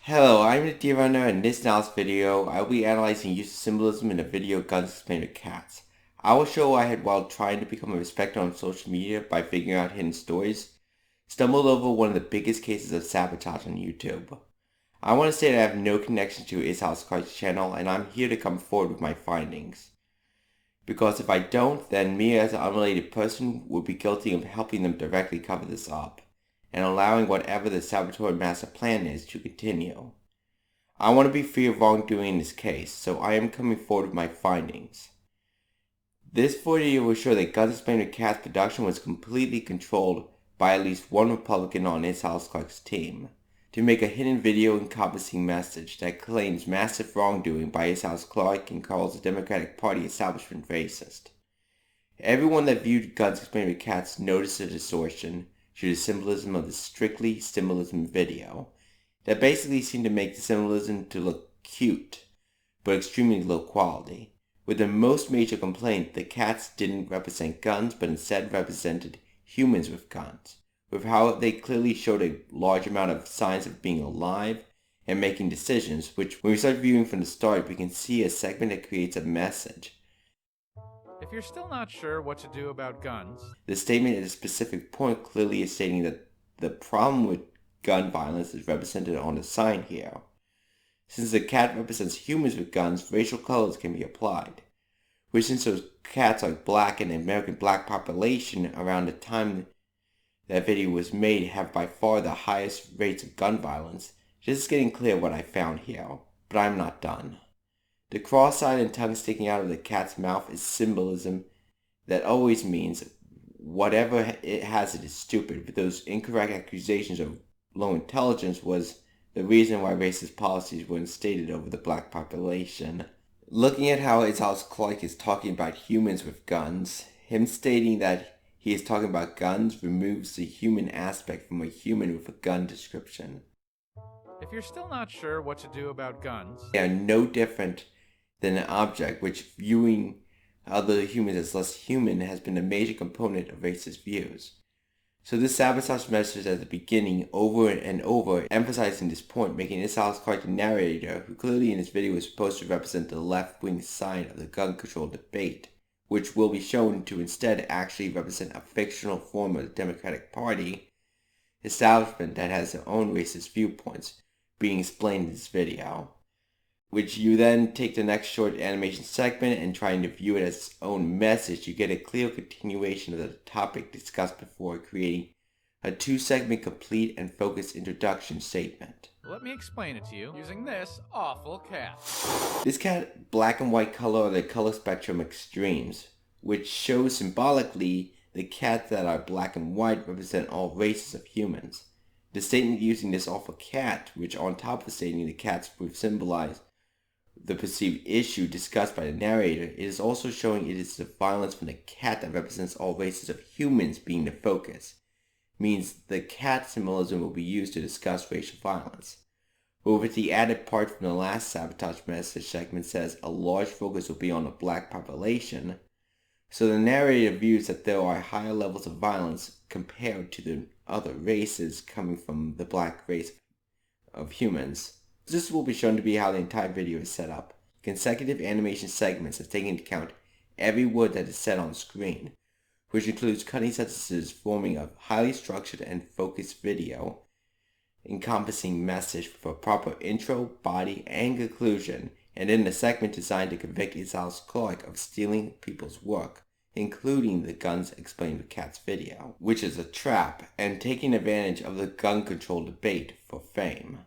Hello, I'm Mrs.Nra, and in this analysis video, I will be analyzing use of symbolism in the video Guns Explained to Cats. I will show what I had while trying to become a respecter on social media by figuring out hidden stories. Stumbled over one of the biggest cases of sabotage on YouTube. I want to say that I have no connection to ItsAlexClark's channel, and I'm here to come forward with my findings. Because if I don't, then me as an unrelated person would be guilty of helping them directly cover this up, and allowing whatever the saboteur master plan is to continue. I want to be free of wrongdoing in this case, so I am coming forward with my findings. This video will show that Guns Explained to Cats production was completely controlled by at least one Republican on ItsAlexClark's team to make a hidden video encompassing message that claims massive wrongdoing by ItsAlexClark and calls the Democratic Party establishment racist. Everyone that viewed Guns Explained to Cats noticed the distortion to the symbolism of the strictly symbolism video that basically seemed to make the symbolism to look cute, but extremely low quality. With the most major complaint, the cats didn't represent guns, but instead represented humans with guns, with how they clearly showed a large amount of signs of being alive and making decisions, which when we start viewing from the start, we can see a segment that creates a message. If you're still not sure what to do about guns, the statement at a specific point clearly is stating that the problem with gun violence is represented on the sign here. Since the cat represents humans with guns, racial colors can be applied, which since those cats are black and the American black population around the time that video was made have by far the highest rates of gun violence, this is getting clear what I found here, but I'm not done. The cross-eyed and tongue sticking out of the cat's mouth is symbolism that always means whatever it has it is stupid, but those incorrect accusations of low intelligence was the reason why racist policies were instated over the black population. Looking at how ItsAlexClark is talking about humans with guns, him stating that he is talking about guns removes the human aspect from a human with a gun description. if you're still not sure what to do about guns, They are no different than an object, which viewing other humans as less human has been a major component of racist views. So this sabotage message at the beginning over and over emphasizing this point, making ItsAlexClark the narrator, who clearly in this video is supposed to represent the left-wing side of the gun control debate, which will be shown to instead actually represent a fictional form of the Democratic Party establishment that has their own racist viewpoints being explained in this video, which you then take the next short animation segment and trying to view it as its own message, you get a clear continuation of the topic discussed before, creating a two-segment complete and focused introduction statement. let me explain it to you using this awful cat. This cat, black and white color are the color spectrum extremes, which shows symbolically the cats that are black and white represent all races of humans. The statement using this awful cat, which on top of stating the cats would symbolize the perceived issue discussed by the narrator, it is also showing it is the violence from the cat that represents all races of humans being the focus. Means the cat symbolism will be used to discuss racial violence. But with the added part from the last sabotage message segment says a large focus will be on the black population, so the narrator views that there are higher levels of violence compared to the other races coming from the black race of humans. This will be shown to be how the entire video is set up. Consecutive animation segments have taken into account every word that is said on screen, which includes cutting sentences forming a highly structured and focused video, encompassing message for a proper intro, body, and conclusion, and in a segment designed to convict ItsAlexClark of stealing people's work, including the Guns Explained to Cats video, which is a trap, and taking advantage of the gun control debate for fame.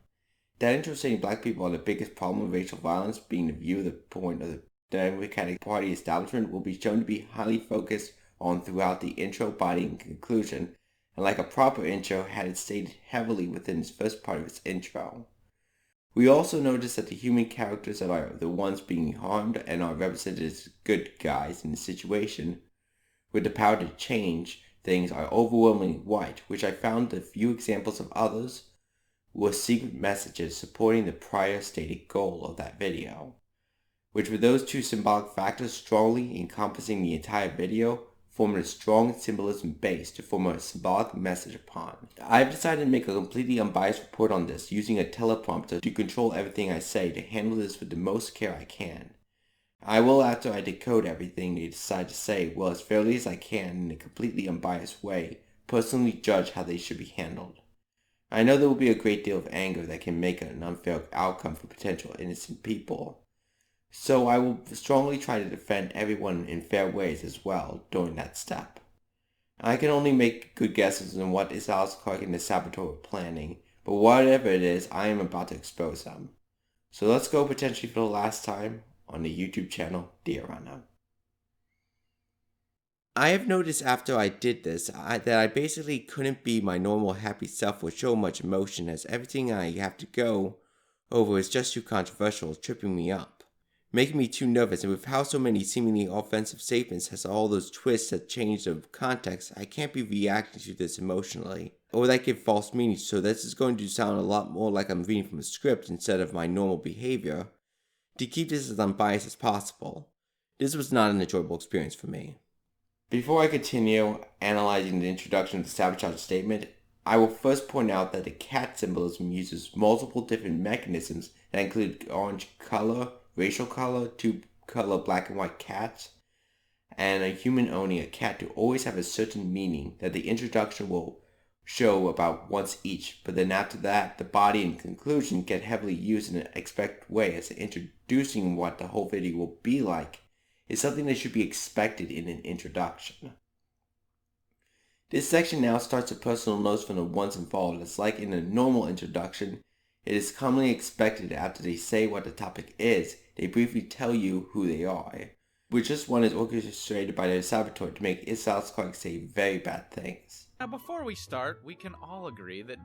That intro saying black people are the biggest problem with racial violence being the view of the point of the Democratic Party establishment will be shown to be highly focused on throughout the intro, body, and conclusion, and like a proper intro had it stated heavily within its first part of its intro. We also notice that the human characters that are the ones being harmed and are represented as good guys in the situation with the power to change things are overwhelmingly white, which I found the few examples of others were secret messages supporting the prior stated goal of that video, which with those two symbolic factors strongly encompassing the entire video forming a strong symbolism base to form a symbolic message upon. I've decided to make a completely unbiased report on this using a teleprompter to control everything I say to handle this with the most care I can. I will, after I decode everything they decide to say, well as fairly as I can in a completely unbiased way, personally judge how they should be handled. I know there will be a great deal of anger that can make an unfair outcome for potential innocent people, so I will strongly try to defend everyone in fair ways as well during that step. I can only make good guesses on what ItsAlexClark and the saboteur were planning, but whatever it is, I am about to expose them. So let's go potentially for the last time on the YouTube channel Dear Runner. I have noticed after I did this that I basically couldn't be my normal happy self or show much emotion, as everything I have to go over is just too controversial, tripping me up, making me too nervous, and with how so many seemingly offensive statements has all those twists that change the context, I can't be reacting to this emotionally, or that give false meaning, so this is going to sound a lot more like I'm reading from a script instead of my normal behavior. To keep this as unbiased as possible, this was not an enjoyable experience for me. Before I continue analyzing the introduction of the sabotage statement, I will first point out that the cat symbolism uses multiple different mechanisms that include orange color, racial color, two-color black and white cats, and a human owning a cat to always have a certain meaning that the introduction will show about once each, but then after that, the body and conclusion get heavily used in an expected way, as introducing what the whole video will be like is something that should be expected in an introduction. This section now starts with personal notes from the ones involved. As like in a normal introduction, it is commonly expected after they say what the topic is, they briefly tell you who they are, which this one is orchestrated by the saboteur to make ItsAlexClark say very bad things. Now, before we start, we can all agree that...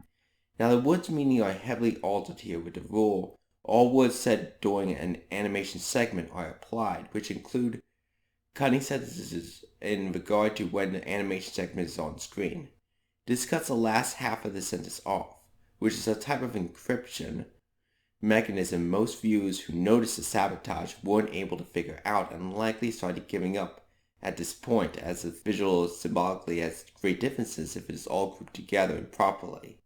Now, the words meaning are heavily altered here with the rule all words said during an animation segment are applied, which include cutting sentences in regard to when the animation segment is on screen. This cuts the last half of the sentence off, which is a type of encryption mechanism most viewers who noticed the sabotage weren't able to figure out and likely started giving up at this point, as the visual symbolically has great differences if it is all grouped together improperly.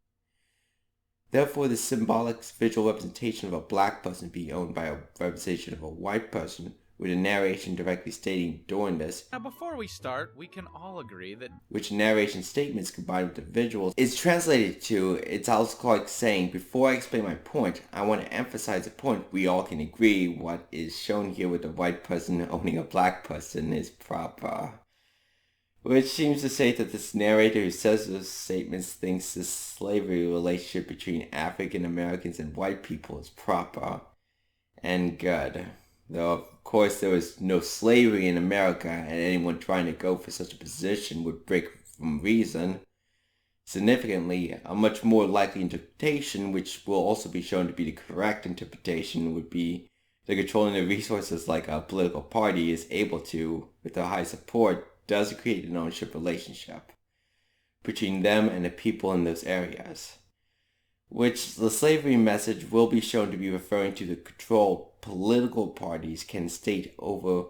Therefore, the symbolic visual representation of a black person being owned by a representation of a white person, with a narration directly stating during this. Now, before we start, we can all agree that... which narration statements combined with the visuals is translated to ItsAlexClark saying, before I explain my point, I want to emphasize a point we all can agree what is shown here with a white person owning a black person is proper. Which seems to say that this narrator who says those statements thinks this slavery relationship between African Americans and white people is proper and good. Though, of course, there was no slavery in America, and anyone trying to go for such a position would break from reason. Significantly, a much more likely interpretation, which will also be shown to be the correct interpretation, would be that controlling the resources like a political party is able to, with their high support, does create an ownership relationship between them and the people in those areas, which the slavery message will be shown to be referring to the control political parties can state over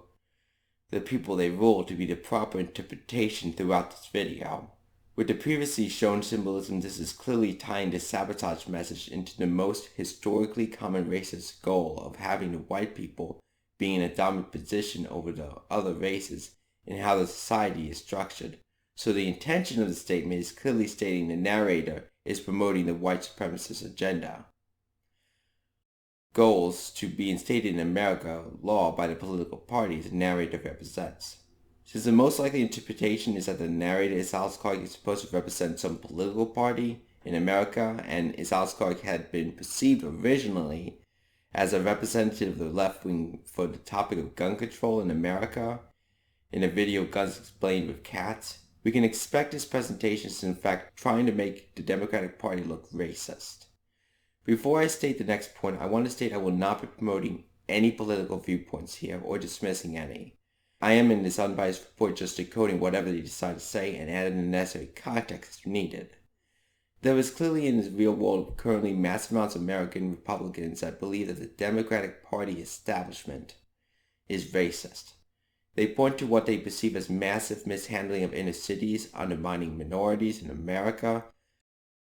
the people they rule to be the proper interpretation throughout this video. With the previously shown symbolism, this is clearly tying the sabotage message into the most historically common racist goal of having the white people being in a dominant position over the other races in how the society is structured. So the intention of the statement is clearly stating the narrator is promoting the white supremacist agenda. Goals to be instated in America law by the political parties the narrator represents. Since the most likely interpretation is that the narrator ItsAlexClark is supposed to represent some political party in America, and ItsAlexClark had been perceived originally as a representative of the left wing for the topic of gun control in America, in the video Guns Explained with Cats, we can expect his presentation is in fact trying to make the Democratic Party look racist. Before I state the next point, I want to state I will not be promoting any political viewpoints here or dismissing any. I am in this unbiased report just decoding whatever they decide to say and adding the necessary context needed. There is clearly in the real world currently massive amounts of American Republicans that believe that the Democratic Party establishment is racist. They point to what they perceive as massive mishandling of inner cities, undermining minorities in America,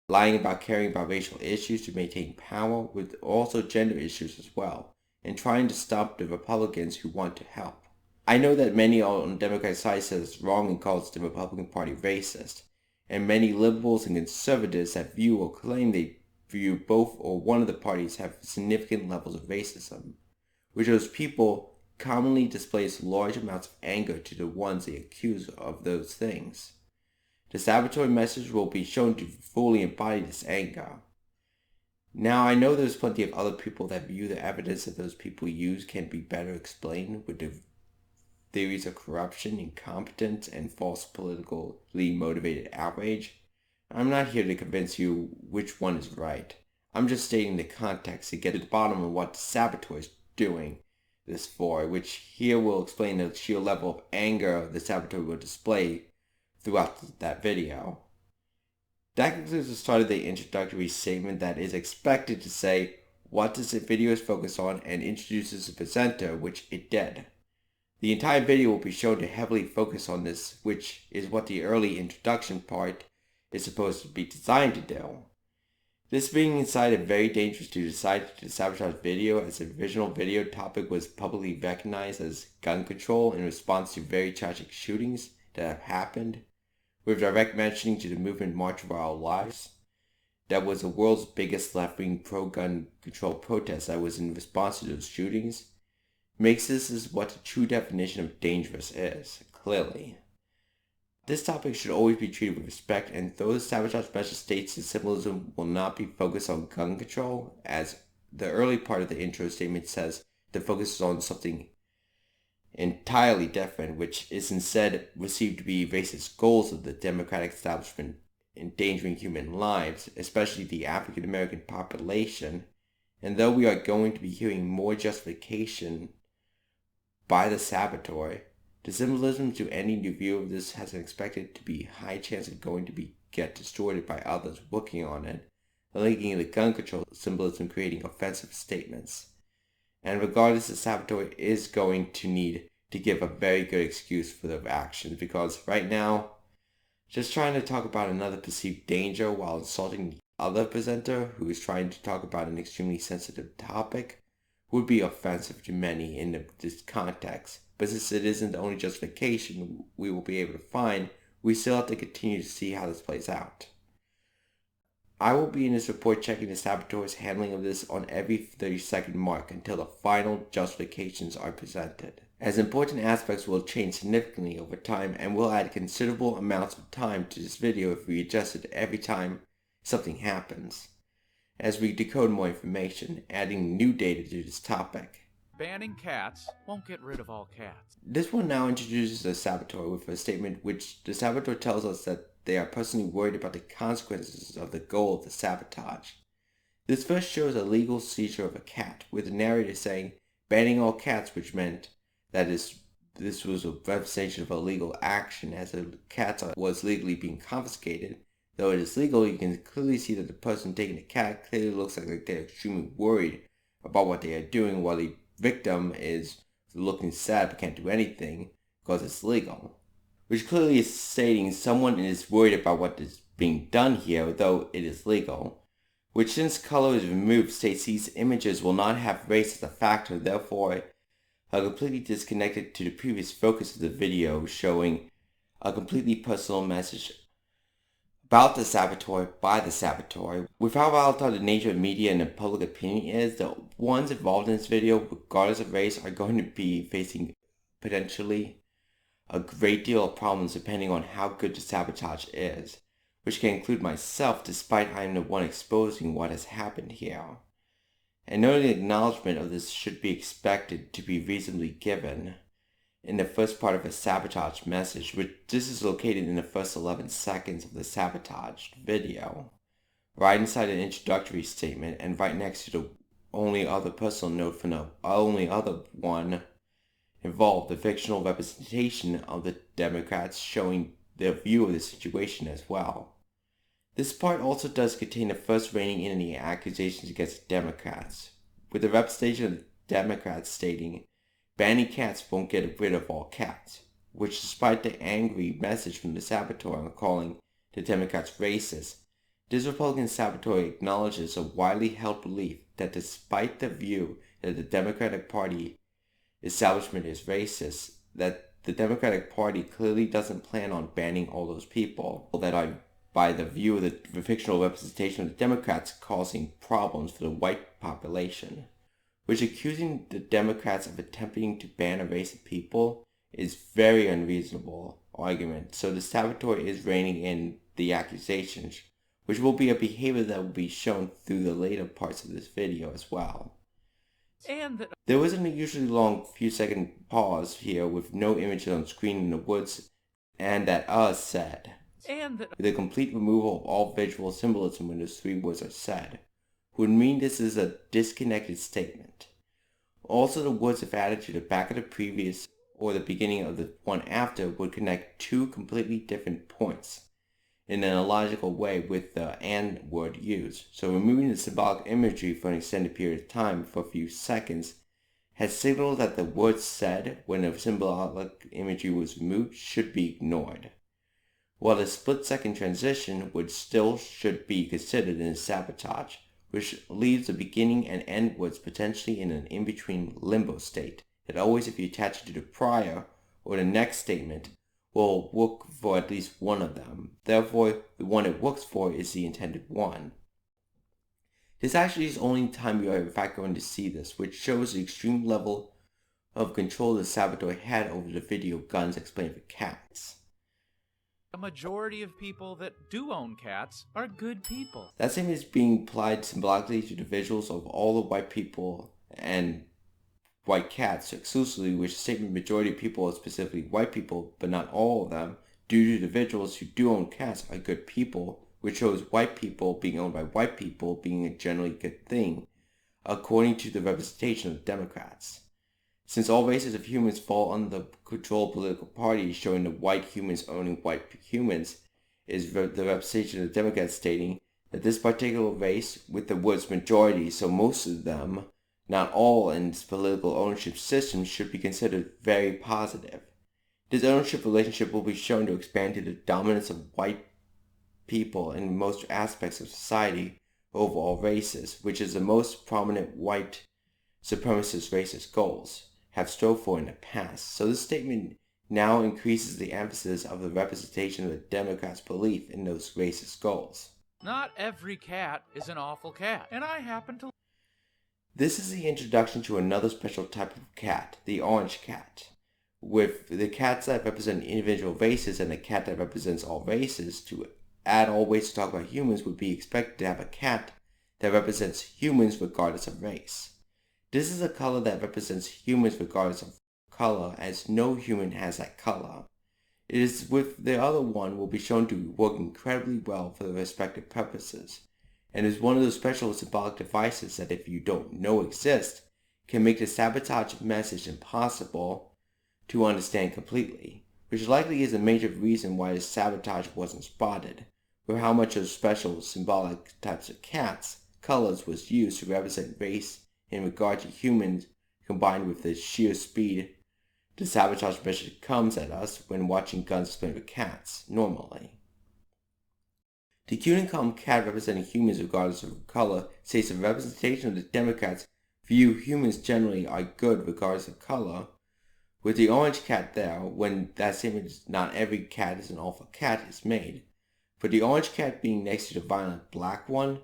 lying about caring about racial issues to maintain power, with also gender issues as well, and trying to stop the Republicans who want to help. I know that many on the Democratic side says it's wrong and calls the Republican Party racist, and many liberals and conservatives that view or claim they view both or one of the parties have significant levels of racism, which those people commonly displays large amounts of anger to the ones they accuse of those things. The sabotaged message will be shown to fully embody this anger. Now, I know there's plenty of other people that view the evidence that those people use can be better explained with the theories of corruption, incompetence, and false politically motivated outrage. I'm not here to convince you which one is right. I'm just stating the context to get to the bottom of what the saboteur is doing this for, which here will explain the sheer level of anger the saboteur will display throughout that video. That concludes the start of the introductory statement that is expected to say what this video is focused on and introduces the presenter, which it did. The entire video will be shown to heavily focus on this, which is what the early introduction part is supposed to be designed to do. This being decided very dangerous to decide to sabotage video, as the original video topic was publicly recognized as gun control in response to very tragic shootings that have happened, with direct mentioning to the movement March for Our Lives. That was the world's biggest left-wing pro-gun control protest that was in response to those shootings, makes this is what the true definition of dangerous is, clearly. This topic should always be treated with respect, and though the sabotage message states the symbolism will not be focused on gun control, as the early part of the intro statement says the focus is on something entirely different, which is instead received to be racist goals of the Democratic establishment endangering human lives, especially the African American population, and though we are going to be hearing more justification by the saboteur, the symbolism to any new view of this has an expected to be high chance of going to get distorted by others working on it, linking the gun control symbolism creating offensive statements. And regardless, the saboteur is going to need to give a very good excuse for their actions, because right now, just trying to talk about another perceived danger while insulting the other presenter who is trying to talk about an extremely sensitive topic would be offensive to many in this context. But since it isn't the only justification we will be able to find, we still have to continue to see how this plays out. I will be in this report checking the saboteur's handling of this on every 30-second mark until the final justifications are presented, as important aspects will change significantly over time and will add considerable amounts of time to this video if we adjust it every time something happens, as we decode more information, adding new data to this topic. Banning cats won't get rid of all cats. This one now introduces the saboteur with a statement which the saboteur tells us that they are personally worried about the consequences of the goal of the sabotage. This first shows a legal seizure of a cat, with the narrator saying, banning all cats, which meant that this was a representation of a legal action, as the cat was legally being confiscated. Though it is legal, you can clearly see that the person taking the cat clearly looks like they're extremely worried about what they are doing, while the victim is looking sad but can't do anything because it's legal. Which clearly is stating someone is worried about what is being done here, though it is legal. Which, since color is removed, states these images will not have race as a factor, therefore are completely disconnected to the previous focus of the video, showing a completely personal message about the saboteur by the saboteur. With how volatile the nature of media and the public opinion is, the ones involved in this video, regardless of race, are going to be facing potentially a great deal of problems depending on how good the sabotage is, which can include myself despite I am the one exposing what has happened here. And noting acknowledgement of this should be expected to be reasonably given in the first part of a sabotage message, which this is located in the first 11 seconds of the sabotaged video, right inside an introductory statement and right next to the only other personal note from the only other one involved, the fictional representation of the Democrats showing their view of the situation as well. This part also does contain the first reining in the accusations against the Democrats, with the representation of the Democrats stating, banning cats won't get rid of all cats, which despite the angry message from the saboteur calling the Democrats racist, this Republican saboteur acknowledges a widely held belief that despite the view that the Democratic Party establishment is racist, that the Democratic Party clearly doesn't plan on banning all those people that are, by the view of the fictional representation of the Democrats, causing problems for the white population, which accusing the Democrats of attempting to ban a race of people is very unreasonable argument. So the saboteur is reining in the accusations, which will be a behavior that will be shown through the later parts of this video as well. There was an unusually long few-second pause here with no images on screen in the woods, and that said, with a complete removal of all visual symbolism when those three words are said, would mean this is a disconnected statement. Also, the words if added to the back of the previous or the beginning of the one after would connect two completely different points in an illogical way with the and word used. So removing the symbolic imagery for an extended period of time for a few seconds has signaled that the words said when the symbolic imagery was removed should be ignored, while the split-second transition should be considered in sabotage, which leaves the beginning and end words potentially in an in-between limbo state that always, if you attach it to the prior or the next statement, will work for at least one of them. Therefore, the one it works for is the intended one. This actually is the only time we are in fact going to see this, which shows the extreme level of control the saboteur had over the video Guns Explained for Cats. A majority of people that do own cats are good people. That same is being applied symbolically to the visuals of all the white people and white cats exclusively, which the statement majority of people is specifically white people, but not all of them, due to the individuals who do own cats are good people, which shows white people being owned by white people being a generally good thing, according to the representation of the Democrats. Since all races of humans fall under the control of political parties, showing the white humans owning white humans, is the representation of the Democrats stating that this particular race, with the words majority, so most of them, not all, in its political ownership system, should be considered very positive. This ownership relationship will be shown to expand to the dominance of white people in most aspects of society over all races, which is the most prominent white supremacist racist goals have strove for in the past. So this statement now increases the emphasis of the representation of the Democrats' belief in those racist goals. Not every cat is an awful cat, and I happen to... This is the introduction to another special type of cat, the orange cat, with the cats that represent individual races and the cat that represents all races. To add all ways to talk about humans would be expected to have a cat that represents humans regardless of race. This is a color that represents humans regardless of color, as no human has that color. It is with the other one will be shown to work incredibly well for the respective purposes, and is one of those special symbolic devices that if you don't know exist, can make the sabotage message impossible to understand completely, which likely is a major reason why the sabotage wasn't spotted, or how much of special symbolic types of cats colors was used to represent race in regard to humans, combined with the sheer speed the sabotage message comes at us when watching Guns Explained for Cats normally. The cute and calm cat representing humans regardless of color states the representation of the Democrats view humans generally are good regardless of color, with the orange cat there when that statement is not every cat is an awful cat is made, but the orange cat being next to the violent black one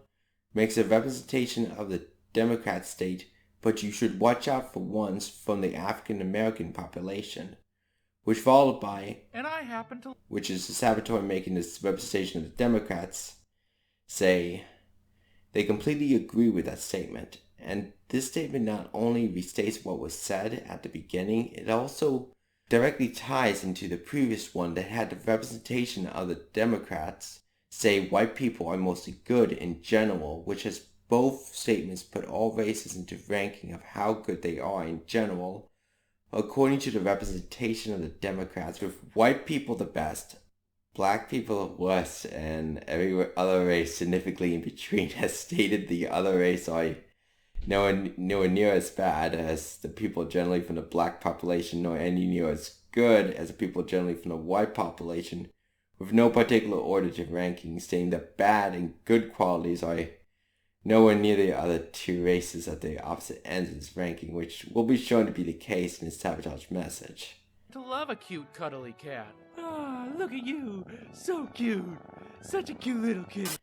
makes a representation of the Democrat state, but you should watch out for ones from the African American population, which followed by, and I happen to... which is the saboteur making this representation of the Democrats say they completely agree with that statement. And this statement not only restates what was said at the beginning, it also directly ties into the previous one that had the representation of the Democrats say white people are mostly good in general, which has both statements put all races into ranking of how good they are in general, according to the representation of the Democrats, with white people the best, black people the worst, and every other race significantly in between has stated the other race are nowhere near as bad as the people generally from the black population, nor any near as good as the people generally from the white population, with no particular order to ranking, stating that bad and good qualities are nowhere near the other two races at the opposite ends of this ranking, which will be shown to be the case in his sabotage message. To love a cute, cuddly cat. Ah, look at you. So cute. Such a cute little kitty.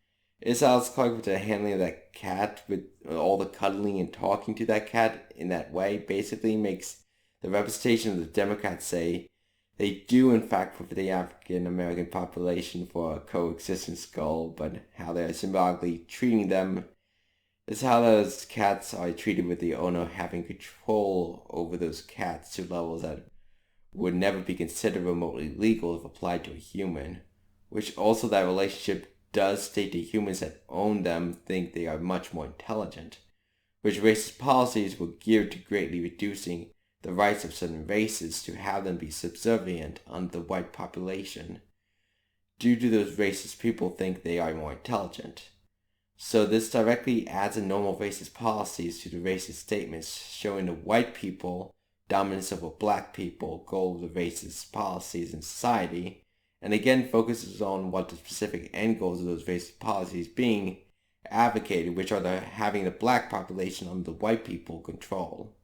REUPLOADED with the handling of that cat, with all the cuddling and talking to that cat in that way, basically makes the representation of the Democrats say they do in fact prefer the African American population for a coexistence goal, but how they're symbolically treating them is how those cats are treated, with the owner having control over those cats to levels that would never be considered remotely legal if applied to a human, which also that relationship does state the humans that own them think they are much more intelligent, which racist policies were geared to greatly reducing the rights of certain races to have them be subservient under the white population, due to those racist people think they are more intelligent. So this directly adds a normal racist policies to the racist statements, showing the white people dominance over black people, goal of the racist policies in society, and again focuses on what the specific end goals of those racist policies being advocated, which are having the black population under the white people control.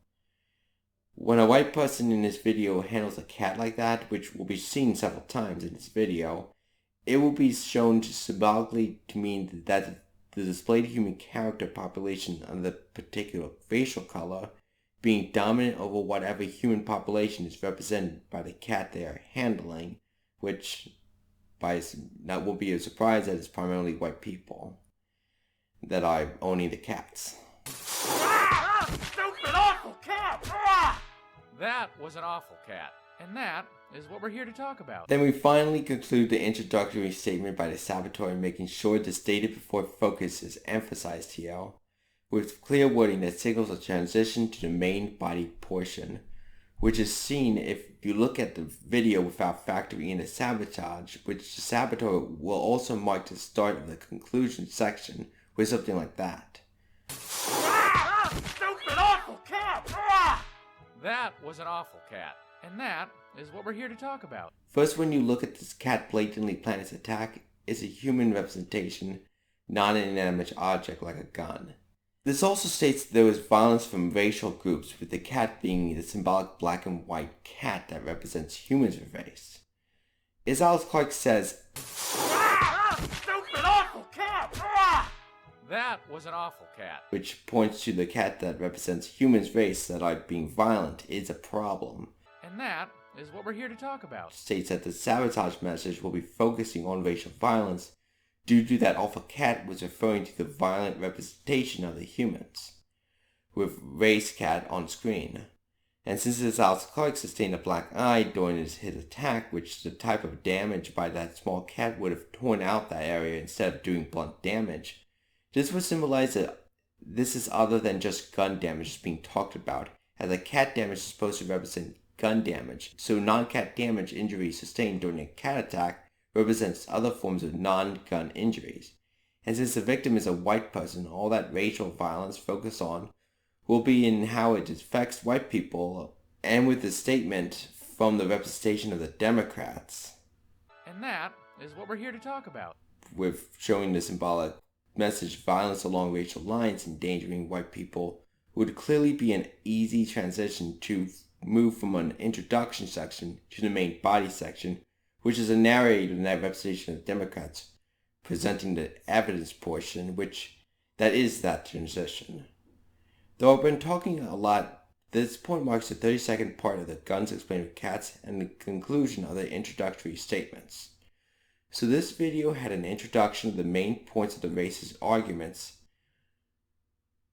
When a white person in this video handles a cat like that, which will be seen several times in this video, it will be shown to symbolically to mean that the displayed human character population under the particular racial color being dominant over whatever human population is represented by the cat they are handling, which that will be a surprise that it's primarily white people that are owning the cats. Stupid awful cat! That was an awful cat, and that is what we're here to talk about. Then we finally conclude the introductory statement by the saboteur, making sure the stated before focus is emphasized here, with clear wording that signals a transition to the main body portion, which is seen if you look at the video without factoring in the sabotage, which the saboteur will also mark the start of the conclusion section with something like that. Stupid awful cat! That was an awful cat, and that is what we're here to talk about. First, when you look at this cat blatantly plan its attack, it's a human representation, not an inanimate object like a gun. This also states there was violence from racial groups, with the cat being the symbolic black and white cat that represents humans with race. REUPLOADED says, Stupid awful cat! That was an awful cat. Which points to the cat that represents humans' race that are being violent is a problem. And that is what we're here to talk about. States that the sabotage message will be focusing on racial violence due to that awful cat was referring to the violent representation of the humans, with race cat on screen. And since REUPLOADED sustained a black eye during his attack, which the type of damage by that small cat would have torn out that area instead of doing blunt damage, this would symbolize that this is other than just gun damage being talked about, as the cat damage is supposed to represent gun damage, so non-cat damage injuries sustained during a cat attack represents other forms of non-gun injuries. And since the victim is a white person, all that racial violence focused on will be in how it affects white people, and with the statement from the representation of the Democrats. And that is what we're here to talk about. With showing the symbolic message violence along racial lines endangering white people would clearly be an easy transition to move from an introduction section to the main body section, which is a narrator in that representation of Democrats presenting the evidence portion, which that is that transition. Though I've been talking a lot, this point marks the 30-second part of the Guns Explained with Cats and the conclusion of the introductory statements. So this video had an introduction of the main points of the racist arguments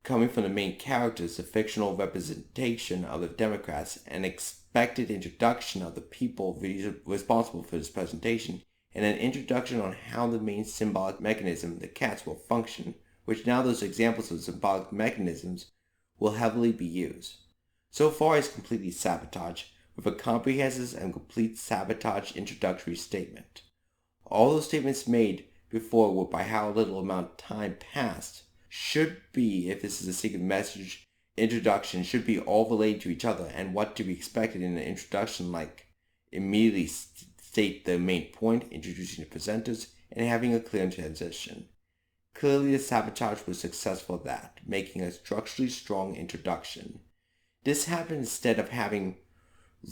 coming from the main characters, the fictional representation of the Democrats, an expected introduction of the people responsible for this presentation, and an introduction on how the main symbolic mechanism, the cats, will function, which now those examples of symbolic mechanisms will heavily be used. So far is completely sabotage, with a comprehensive and complete sabotage introductory statement. All those statements made before were by how little amount of time passed, should be, if this is a secret message, introduction should be all related to each other and what to be expected in an introduction, like immediately state the main point, introducing the presenters, and having a clear transition. Clearly the sabotage was successful at that, making a structurally strong introduction. This happened instead of having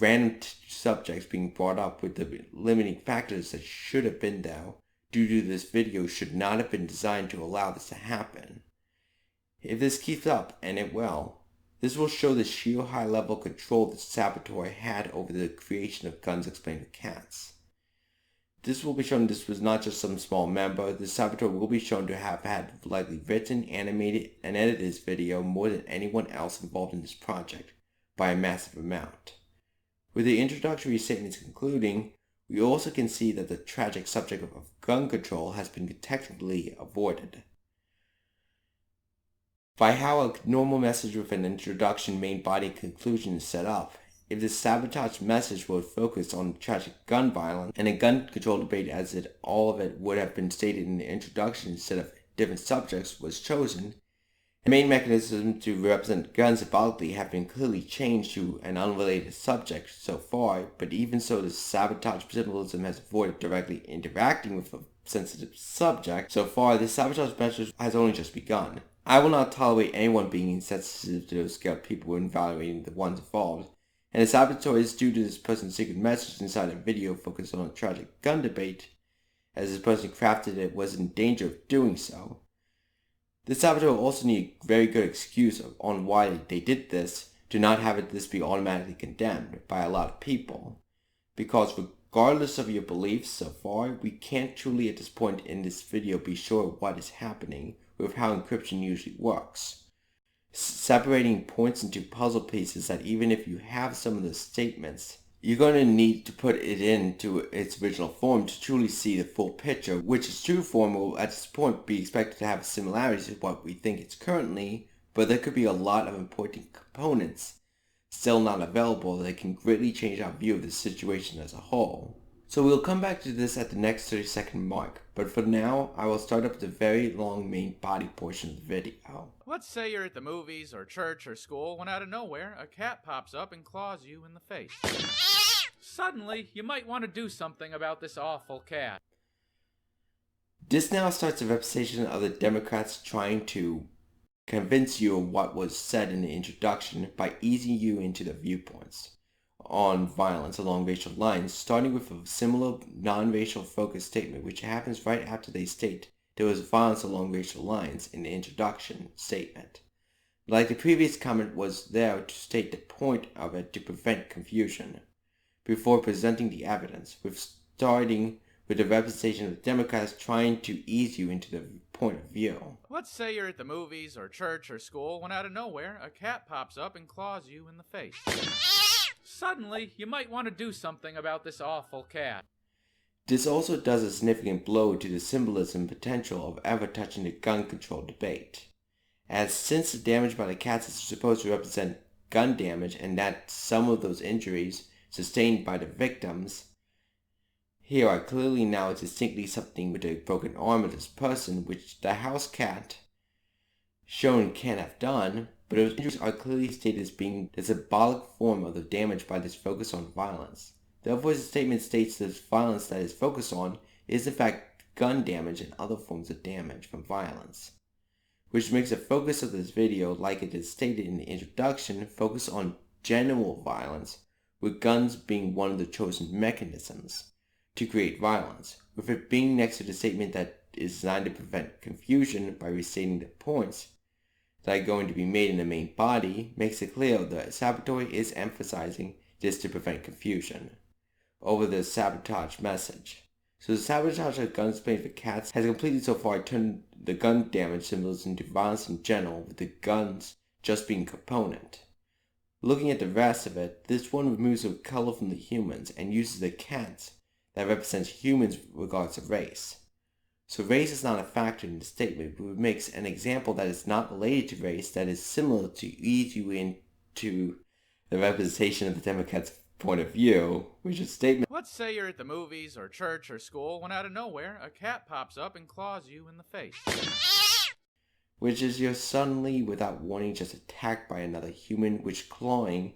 random subjects being brought up with the limiting factors that should have been there, due to this video should not have been designed to allow this to happen. If this keeps up, and it will, this will show the sheer high level of control the saboteur had over the creation of Guns Explained to Cats. This will be shown this was not just some small member. The saboteur will be shown to have had likely written, animated, and edited this video more than anyone else involved in this project, by a massive amount. With the introductory statements concluding, we also can see that the tragic subject of gun control has been technically avoided. By how a normal message with an introduction, main body, and conclusion is set up, if the sabotage message were focused on tragic gun violence and a gun control debate as it all of it would have been stated in the introduction instead of different subjects was chosen, the main mechanism to represent guns symbolically have been clearly changed to an unrelated subject so far, but even so the sabotage symbolism has avoided directly interacting with a sensitive subject. So far, the sabotage message has only just begun. I will not tolerate anyone being insensitive to those scared people when evaluating the ones involved, and the saboteur is due to this person's secret message inside a video focused on a tragic gun debate, as this person crafted it was in danger of doing so. The saboteur also need a very good excuse on why they did this to not have this be automatically condemned by a lot of people. Because regardless of your beliefs so far, we can't truly at this point in this video be sure what is happening with how encryption usually works. Separating points into puzzle pieces that even if you have some of the statements, you're going to need to put it into its original form to truly see the full picture, which its true form will at this point be expected to have similarities to what we think it's currently, but there could be a lot of important components still not available that can greatly change our view of the situation as a whole. So we'll come back to this at the next 30-second mark, but for now, I will start up the very long main body portion of the video. Let's say you're at the movies or church or school when out of nowhere a cat pops up and claws you in the face. Suddenly, you might want to do something about this awful cat. This now starts a representation of the Democrats trying to convince you of what was said in the introduction by easing you into the viewpoints on violence along racial lines, starting with a similar non-racial focused statement which happens right after they state there was violence along racial lines in the introduction statement. Like the previous comment was there to state the point of it to prevent confusion, before presenting the evidence, with starting with the representation of the Democrats trying to ease you into the point of view. Let's say you're at the movies or church or school when out of nowhere a cat pops up and claws you in the face. Suddenly, you might want to do something about this awful cat. This also does a significant blow to the symbolism potential of ever touching the gun control debate, as since the damage by the cats is supposed to represent gun damage and that some of those injuries sustained by the victims here are clearly now distinctly something with a broken arm of this person, which the house cat shown can have done, but those injuries are clearly stated as being the symbolic form of the damage by this focus on violence. Therefore, the statement states that violence that is focused on is in fact gun damage and other forms of damage from violence, which makes the focus of this video, like it is stated in the introduction, focus on general violence, with guns being one of the chosen mechanisms to create violence, with it being next to the statement that is designed to prevent confusion by restating the points that are going to be made in the main body, makes it clear that the saboteur is emphasizing this to prevent confusion over the sabotage message. So the sabotage of Guns Explained for Cats has completely so far turned the gun damage symbols into violence in general, with the guns just being a component. Looking at the rest of it, this one removes the color from the humans and uses the cats that represents humans with regards to race. So race is not a factor in the statement, but it makes an example that is not related to race that is similar to ease you into the representation of the Democrats' point of view, which is a statement. Let's say you're at the movies or church or school when out of nowhere a cat pops up and claws you in the face. which is you're suddenly, without warning, just attacked by another human, which clawing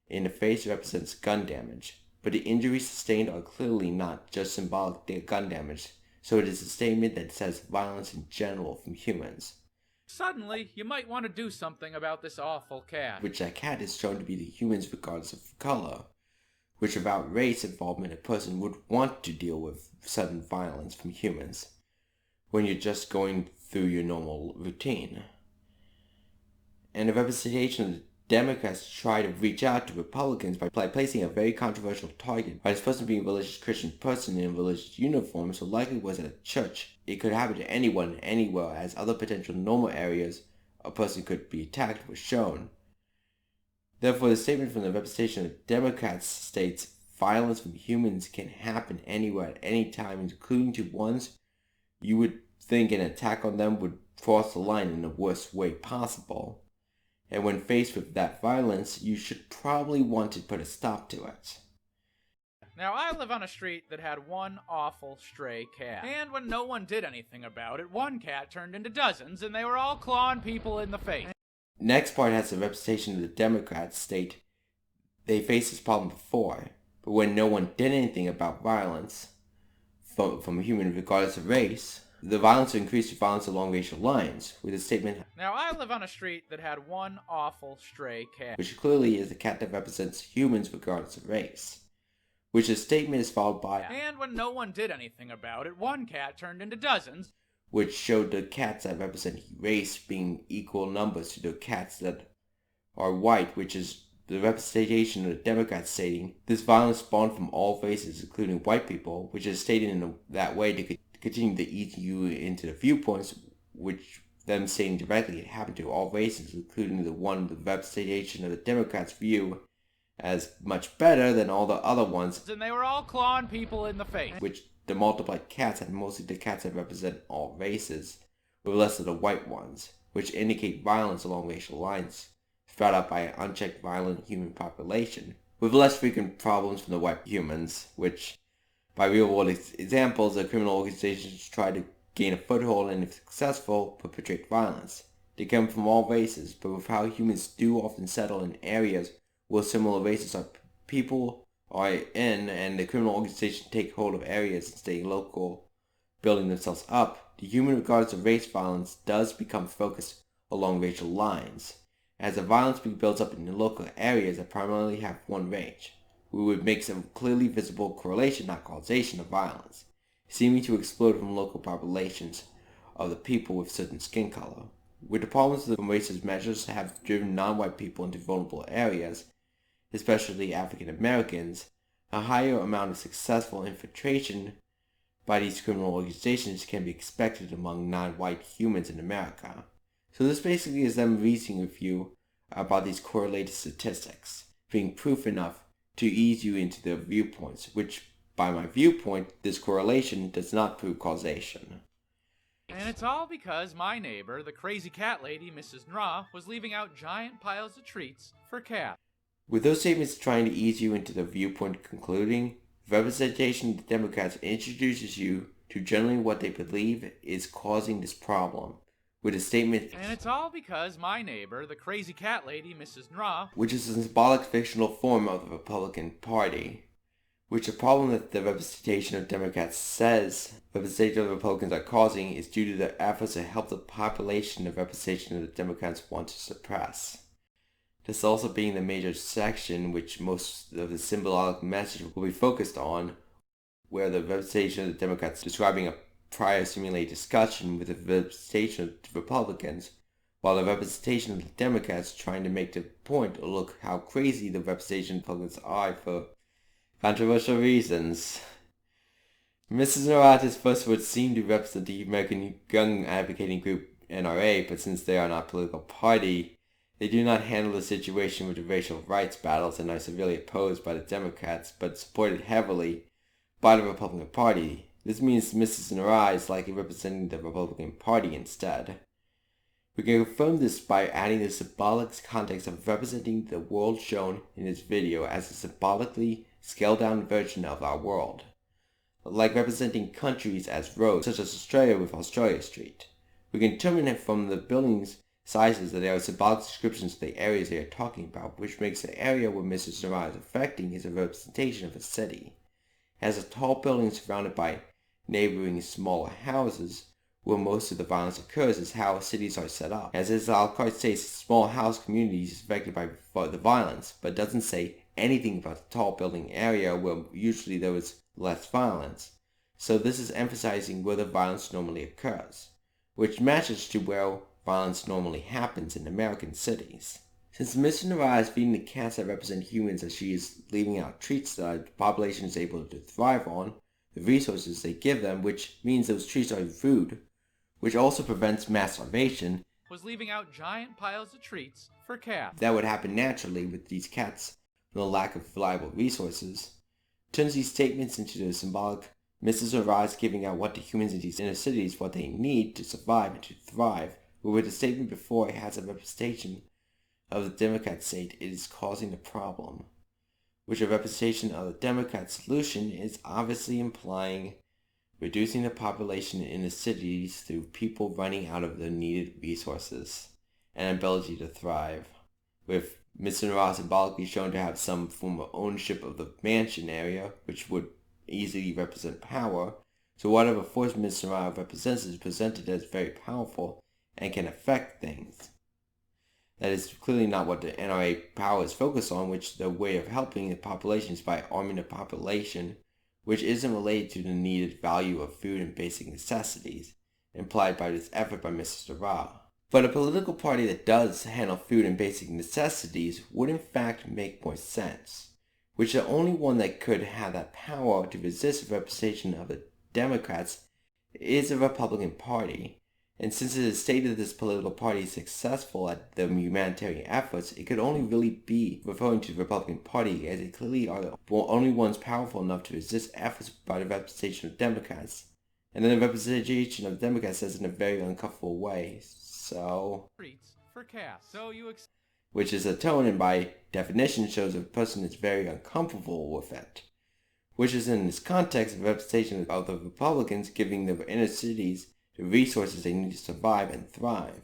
in the face represents gun damage. But the injuries sustained are clearly not just symbolic gun damage, so it is a statement that says violence in general from humans. Suddenly, you might want to do something about this awful cat. Which that cat is shown to be the humans regardless of color, which without race involvement a person would want to deal with sudden violence from humans when you're just going through your normal routine. And the representation of the Democrats try to reach out to Republicans by placing a very controversial target. By this person being a religious Christian person in a religious uniform, so likely was at a church. It could happen to anyone, anywhere, as other potential normal areas a person could be attacked was shown. Therefore, the statement from the representation of the Democrats states, violence from humans can happen anywhere at any time, including to ones you would think an attack on them would cross the line in the worst way possible. And when faced with that violence, you should probably want to put a stop to it. Now, I live on a street that had one awful stray cat. And when no one did anything about it, one cat turned into dozens, and they were all clawing people in the face. Next part has the representation of the Democrats state they faced this problem before, but when no one did anything about violence from a human regardless of race, the violence increased to violence along racial lines, with a statement, now I live on a street that had one awful stray cat, which clearly is the cat that represents humans regardless of race, which the statement is followed by, and when no one did anything about it, one cat turned into dozens, which showed the cats that represent race being equal numbers to the cats that are white, which is the representation of the Democrats stating this violence spawned from all races, including white people, which is stated in that way to continue to ease you into the viewpoints, which them saying directly it happened to all races, including the representation of the Democrats' view as much better than all the other ones, and they were all clawing people in the face, which the multiplied cats had mostly the cats that represent all races, with less of the white ones, which indicate violence along racial lines, spread out by an unchecked violent human population, with less frequent problems from the white humans, which, by real-world examples, the criminal organizations try to gain a foothold and, if successful, perpetrate violence. They come from all races, but with how humans do often settle in areas where similar races are people are in, and the criminal organization take hold of areas and stay local, building themselves up, the human regardless of race violence does become focused along racial lines, as the violence builds up in the local areas that primarily have one range, which makes a clearly visible correlation, not causation, of violence, seeming to explode from local populations of the people with certain skin color. With the problems of the racist measures have driven non-white people into vulnerable areas, especially African Americans, a higher amount of successful infiltration by these criminal organizations can be expected among non-white humans in America. So this basically is them reasoning with you about these correlated statistics, being proof enough to ease you into their viewpoints, which, by my viewpoint, this correlation does not prove causation. And it's all because my neighbor, the crazy cat lady, Mrs.Nra, was leaving out giant piles of treats for cats. With those statements trying to ease you into the viewpoint concluding, the representation of the Democrats introduces you to generally what they believe is causing this problem, with a statement, and it's all because my neighbor, the crazy cat lady, Mrs.Nra, which is a symbolic fictional form of the Republican Party, which the problem that the representation of Democrats says representation of the Republicans are causing is due to their efforts to help the population the representation of the Democrats want to suppress. This also being the major section which most of the symbolic message will be focused on, where the representation of the Democrats describing a prior simulated discussion with the representation of the Republicans, while the representation of the Democrats trying to make the point or look how crazy the representation of the Republicans are for controversial reasons. Mrs.Nra first would seem to represent the American Gun Advocating Group NRA, but since they are not a political party, they do not handle the situation with the racial rights battles and are severely opposed by the Democrats, but supported heavily by the Republican Party. This means Mrs.Nra is likely representing the Republican Party instead. We can confirm this by adding the symbolic context of representing the world shown in this video as a symbolically scaled-down version of our world, like representing countries as roads, such as Australia with Australia Street, We can determine it from the building's sizes that there are symbolic descriptions of the areas they are talking about, which makes the area where Mrs.Nra is affecting is a representation of a city. It has a tall building surrounded by neighboring smaller houses. Where most of the violence occurs is how cities are set up. As ItsAlexClark states, small house communities is affected by the violence, but doesn't say anything about the tall building area where usually there is less violence. So this is emphasizing where the violence normally occurs, which matches to where violence normally happens in American cities. Since Mrs.Nra is feeding the cats that represent humans as she is leaving out treats that the population is able to thrive on, the resources they give them, which means those treats are food, which also prevents mass starvation, was leaving out giant piles of treats for cats. That would happen naturally with these cats from the lack of reliable resources. Turns these statements into the symbolic. Mrs.Nra is giving out what the humans in these inner cities what they need to survive and to thrive, but with the statement before it has a representation of the Democrat state, it is causing the problem, which a representation of the Democrat solution is obviously implying reducing the population in the cities through people running out of the needed resources and ability to thrive, with Mrs.Nra symbolically shown to have some form of ownership of the mansion area, which would easily represent power. So whatever force Mrs.Nra represents is presented as very powerful and can affect things. That is clearly not what the NRA power is focused on, which the way of helping the population is by arming the population, which isn't related to the needed value of food and basic necessities, implied by this effort by Mrs.Nra. But a political party that does handle food and basic necessities would in fact make more sense, which the only one that could have that power to resist the representation of the Democrats is the Republican Party. And since it is stated this political party is successful at the humanitarian efforts, it could only really be referring to the Republican Party, as they clearly are the only ones powerful enough to resist efforts by the representation of Democrats. And then the representation of Democrats says in a very uncomfortable way, treats for cats. Which is a tone and by definition shows a person is very uncomfortable with it. Which is in this context the representation of the Republicans giving the inner cities the resources they need to survive and thrive.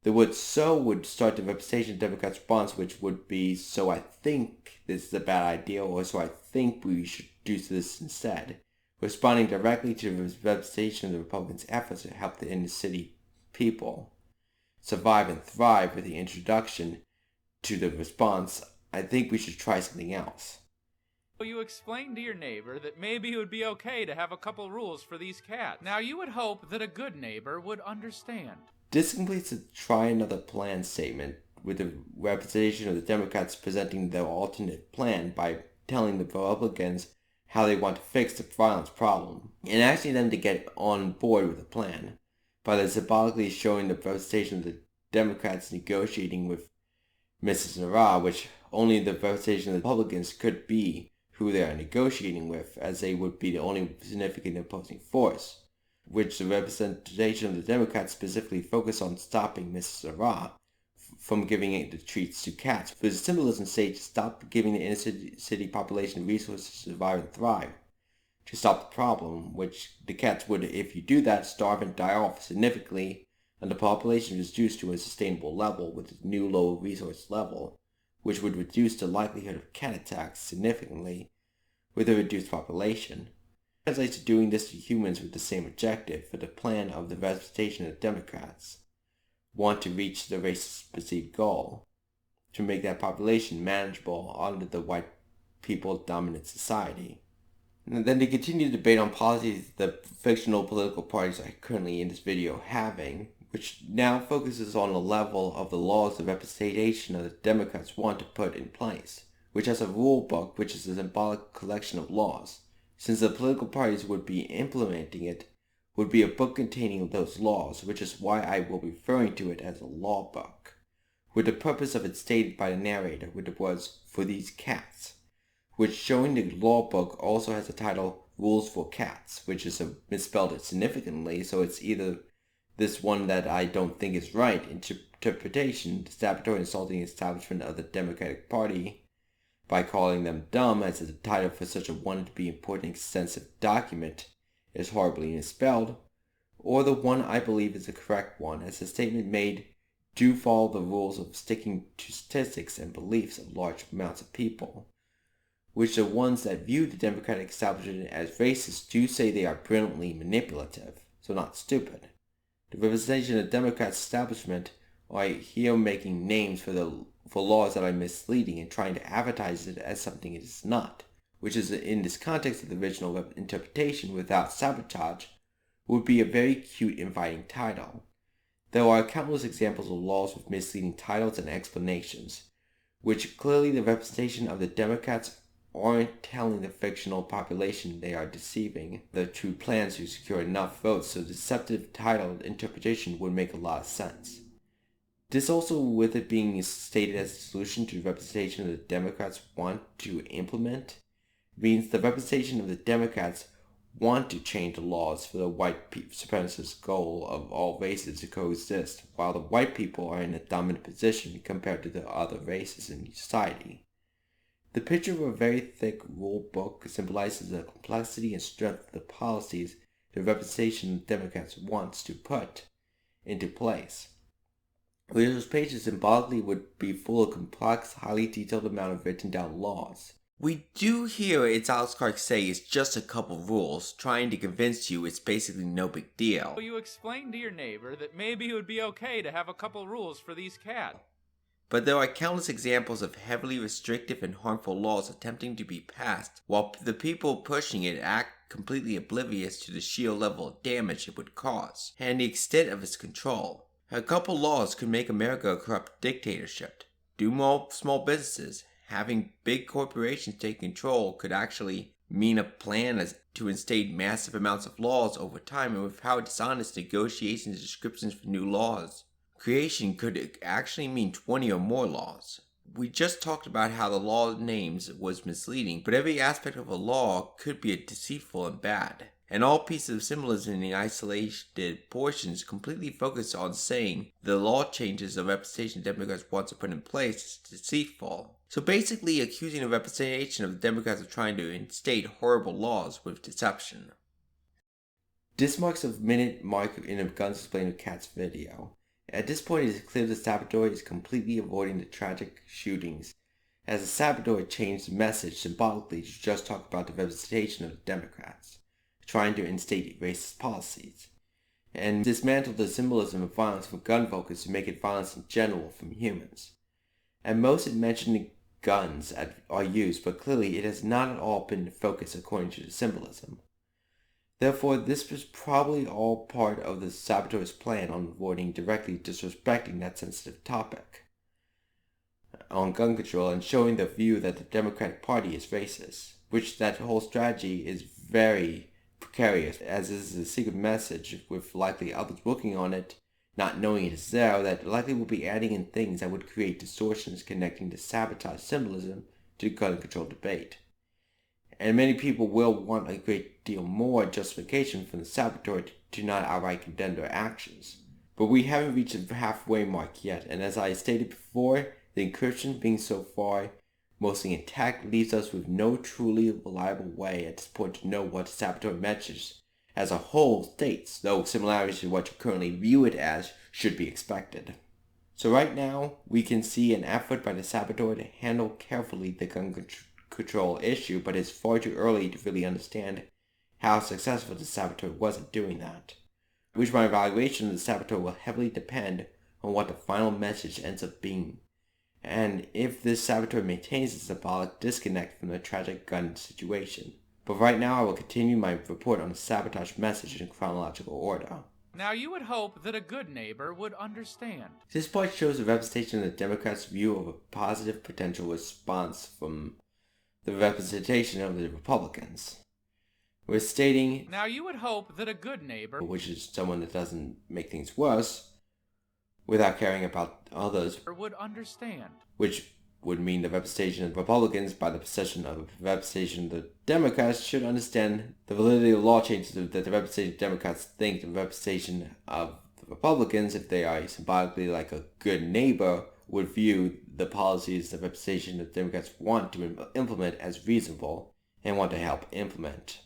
The word "so" would start the representation of Democrats' response, which would be, "So I think this is a bad idea," or "So I think we should do this instead," responding directly to the representation of the Republicans' efforts to help the inner city people survive and thrive with the introduction to the response, "I think we should try something else." So you explained to your neighbor that maybe it would be okay to have a couple rules for these cats. Now you would hope that a good neighbor would understand. This completes the try another plan statement, with the representation of the Democrats presenting their alternate plan by telling the Republicans how they want to fix the violence problem, and asking them to get on board with the plan, by the symbolically showing the representation of the Democrats negotiating with Mrs.Nra, which only the representation of the Republicans could be who they are negotiating with, as they would be the only significant opposing force, which the representation of the Democrats specifically focus on stopping Mrs.Nra from giving the treats to cats. For the symbolism sake, to stop giving the inner city population resources to survive and thrive, to stop the problem, which the cats would, if you do that, starve and die off significantly, and the population is reduced to a sustainable level with a new low resource level, which would reduce the likelihood of cat attacks significantly with a reduced population. It translates to doing this to humans with the same objective, for the plan of the representation of the Democrats want to reach the racist perceived goal, to make that population manageable under the white people-dominant society. And then they continue to debate on policies the fictional political parties are currently in this video having, which now focuses on the level of the laws the representation of the Democrats want to put in place, which has a rule book which is a symbolic collection of laws. Since the political parties would be implementing it, would be a book containing those laws, which is why I will be referring to it as a law book, with the purpose of it stated by the narrator, which was "for these cats," which showing the law book also has the title "Rules for Cats," which is misspelled significantly, so it's either this one that I don't think is right interpretation, the sabotaged insulting establishment of the Democratic Party by calling them dumb, as the title for such a wanted to be important extensive document is horribly misspelled, or the one I believe is the correct one, as the statement made do follow the rules of sticking to statistics and beliefs of large amounts of people, which the ones that view the Democratic establishment as racist do say they are brilliantly manipulative, so not stupid. The representation of the Democrat establishment are here making names for laws that are misleading and trying to advertise it as something it is not, which is in this context of the original interpretation without sabotage would be a very cute, inviting title. There are countless examples of laws with misleading titles and explanations, which clearly the representation of the Democrats aren't telling the fictional population they are deceiving the true plans to secure enough votes, so deceptive titled interpretation would make a lot of sense. This also, with it being stated as a solution to the representation the Democrats want to implement, means the representation of the Democrats want to change the laws for the white supremacist goal of all races to coexist, while the white people are in a dominant position compared to the other races in society. The picture of a very thick rule book symbolizes the complexity and strength of the policies the representation the Democrats wants to put into place. Those pages symbolically would be full of complex, highly detailed amount of written down laws. We do hear ItsAlexClark say it's just a couple rules, trying to convince you it's basically no big deal. So you explained to your neighbor that maybe it would be okay to have a couple rules for these cats. But there are countless examples of heavily restrictive and harmful laws attempting to be passed, while the people pushing it act completely oblivious to the sheer level of damage it would cause, and the extent of its control. A couple laws could make America a corrupt dictatorship. Do more small businesses. Having big corporations take control could actually mean a plan to instate massive amounts of laws over time, and with how dishonest negotiations and descriptions for new laws creation could actually mean 20 or more laws. We just talked about how the law names was misleading, but every aspect of a law could be deceitful and bad. And all pieces of symbolism in the isolated portions completely focus on saying the law changes the representation Democrats want to put in place is deceitful. So basically accusing the representation of the Democrats of trying to instate horrible laws with deception. This marks a minute mark in a Guns Explained with Cats video. At this point it is clear the saboteur is completely avoiding the tragic shootings, as the saboteur changed the message symbolically to just talk about the representation of the Democrats, trying to instate racist policies, and dismantle the symbolism of violence from gun focus to make it violence in general from humans. At most it mentioned guns are used, but clearly it has not at all been the focus according to the symbolism. Therefore, this was probably all part of the saboteur's plan on avoiding directly disrespecting that sensitive topic on gun control and showing the view that the Democratic Party is racist, which that whole strategy is very precarious, as is a secret message with likely others working on it, not knowing it is there, that likely will be adding in things that would create distortions connecting the sabotage symbolism to the gun control debate. And many people will want a great deal more justification from the saboteur to not outright condemn their actions. But we haven't reached the halfway mark yet, and as I stated before, the encryption being so far mostly intact leaves us with no truly reliable way at this point to know what the saboteur message as a whole states, though similarities to what you currently view it as should be expected. So right now, we can see an effort by the saboteur to handle carefully the gun control issue, but it's far too early to really understand how successful the saboteur was at doing that, which my evaluation of the saboteur will heavily depend on what the final message ends up being, and if this saboteur maintains a symbolic disconnect from the tragic gun situation. But right now I will continue my report on the sabotage message in chronological order. Now you would hope that a good neighbor would understand. This part shows the representation of the Democrats' view of a positive potential response from the representation of the Republicans. We're stating, now you would hope that a good neighbor, which is someone that doesn't make things worse without caring about others, would understand, which would mean the representation of the Republicans by the possession of the representation of the Democrats should understand the validity of law changes that the representation of Democrats think the representation of the Republicans, if they are symbolically like a good neighbor, would view the policies the representation of Democrats want to implement as reasonable and want to help implement.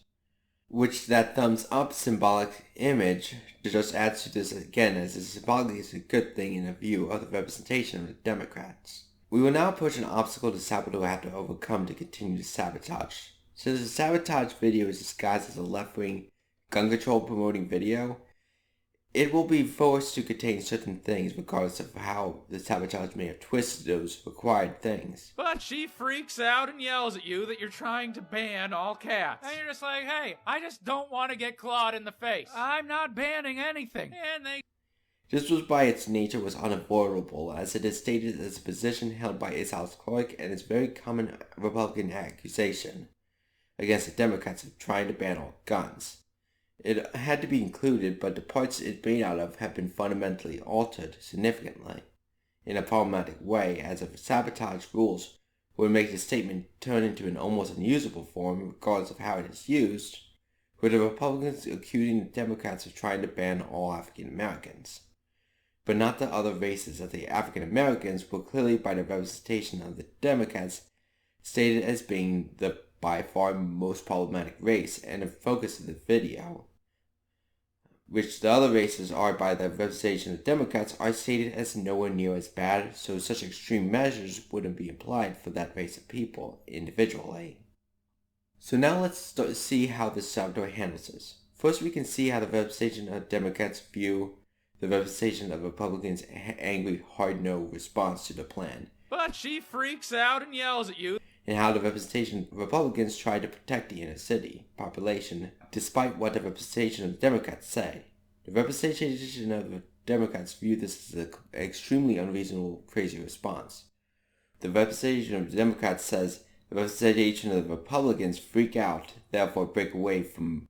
which that thumbs up symbolic image just adds to this again, as it's symbolic is a good thing in a view of the representation of the Democrats. We will now approach an obstacle the saboteur will have to overcome to continue to sabotage. Since the sabotage video is disguised as a left-wing gun control promoting video, it will be forced to contain certain things regardless of how the sabotage may have twisted those required things. But she freaks out and yells at you that you're trying to ban all cats. And you're just like, hey, I just don't want to get clawed in the face. I'm not banning anything. And This was by its nature was unavoidable, as it is stated as a position held by ItsAlexClark and is very common Republican accusation against the Democrats of trying to ban all guns. It had to be included, but the parts it's made out of have been fundamentally altered significantly in a problematic way, as if sabotage rules would make the statement turn into an almost unusable form regardless of how it is used, with the Republicans accusing the Democrats of trying to ban all African Americans, but not the other races, as the African Americans were clearly by the representation of the Democrats stated as being the by far most problematic race and the focus of the video, which the other races are by the representation of the Democrats are stated as nowhere near as bad, so such extreme measures wouldn't be applied for that race of people individually. So now let's see how the saboteur handles this. First, we can see how the representation of Democrats view the representation of Republicans' angry, hard-nosed response to the plan. But she freaks out and yells at you. And how the representation of Republicans try to protect the inner city population, despite what the representation of the Democrats say. The representation of the Democrats view this as an extremely unreasonable, crazy response. The representation of the Democrats says the representation of the Republicans freak out, therefore break away from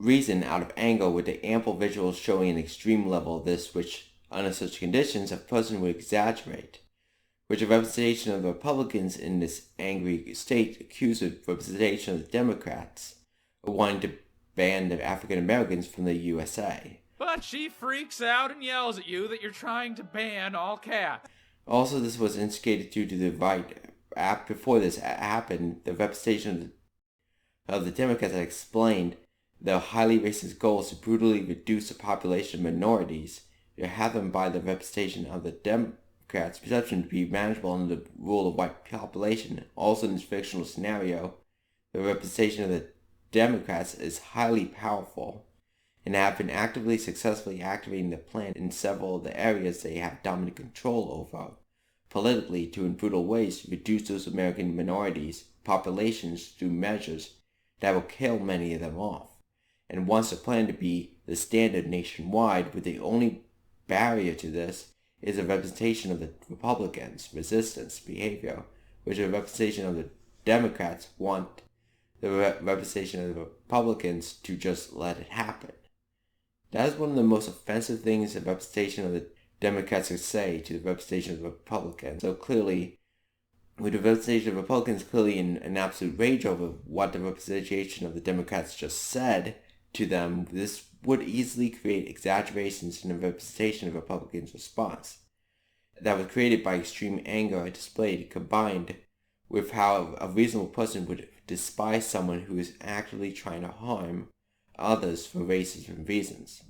reason out of anger, with the ample visuals showing an extreme level of this, which, under such conditions, a person would exaggerate. Which a representation of the Republicans in this angry state accuse the representation of the Democrats of wanting to ban the African Americans from the USA. But she freaks out and yells at you that you're trying to ban all cats. Also, this was instigated due to the right. Before this happened, the representation of the Democrats had explained their highly racist goals to brutally reduce the population of minorities to have them by the representation of the Democrats' perception to be manageable under the rule of white population. Also, in this fictional scenario, the representation of the Democrats is highly powerful and have been actively successfully activating the plan in several of the areas they have dominant control over politically to in brutal ways to reduce those American minorities' populations through measures that will kill many of them off, and wants the plan to be the standard nationwide, with the only barrier to this is a representation of the Republicans' resistance behavior, which a representation of the Democrats want the representation of the Republicans to just let it happen. That is one of the most offensive things the representation of the Democrats could say to the representation of the Republicans. So clearly, with the representation of the Republicans clearly in an absolute rage over what the representation of the Democrats just said to them, this would easily create exaggerations in the representation of Republicans' response that was created by extreme anger displayed, combined with how a reasonable person would despise someone who is actively trying to harm others for racist reasons,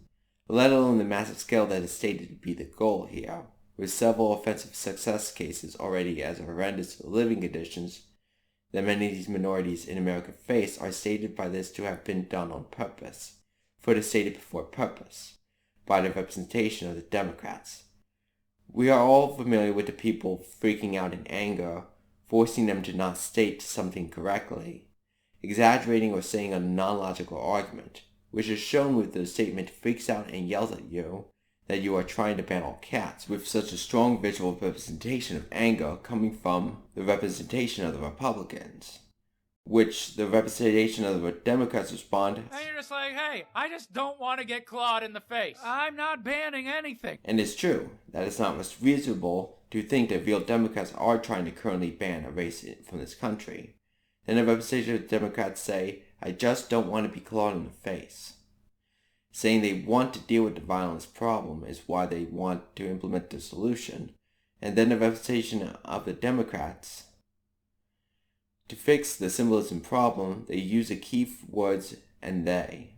let alone the massive scale that is stated to be the goal here, with several offensive success cases already as horrendous living conditions that many of these minorities in America face are stated by this to have been done on purpose, for the stated before purpose, by the representation of the Democrats. We are all familiar with the people freaking out in anger, forcing them to not state something correctly, exaggerating or saying a non-logical argument, which is shown with the statement freaks out and yells at you that you are trying to ban all cats, with such a strong visual representation of anger coming from the representation of the Republicans, which the representation of the Democrats respond, And you're just like, hey, I just don't want to get clawed in the face. I'm not banning anything. and it's true that it's not reasonable to think that real Democrats are trying to currently ban a race from this country. Then the representation of the Democrats say, I just don't want to be clawed in the face. Saying they want to deal with the violence problem is why they want to implement the solution. And then the representation of the Democrats, to fix the symbolism problem, they use the key words and they,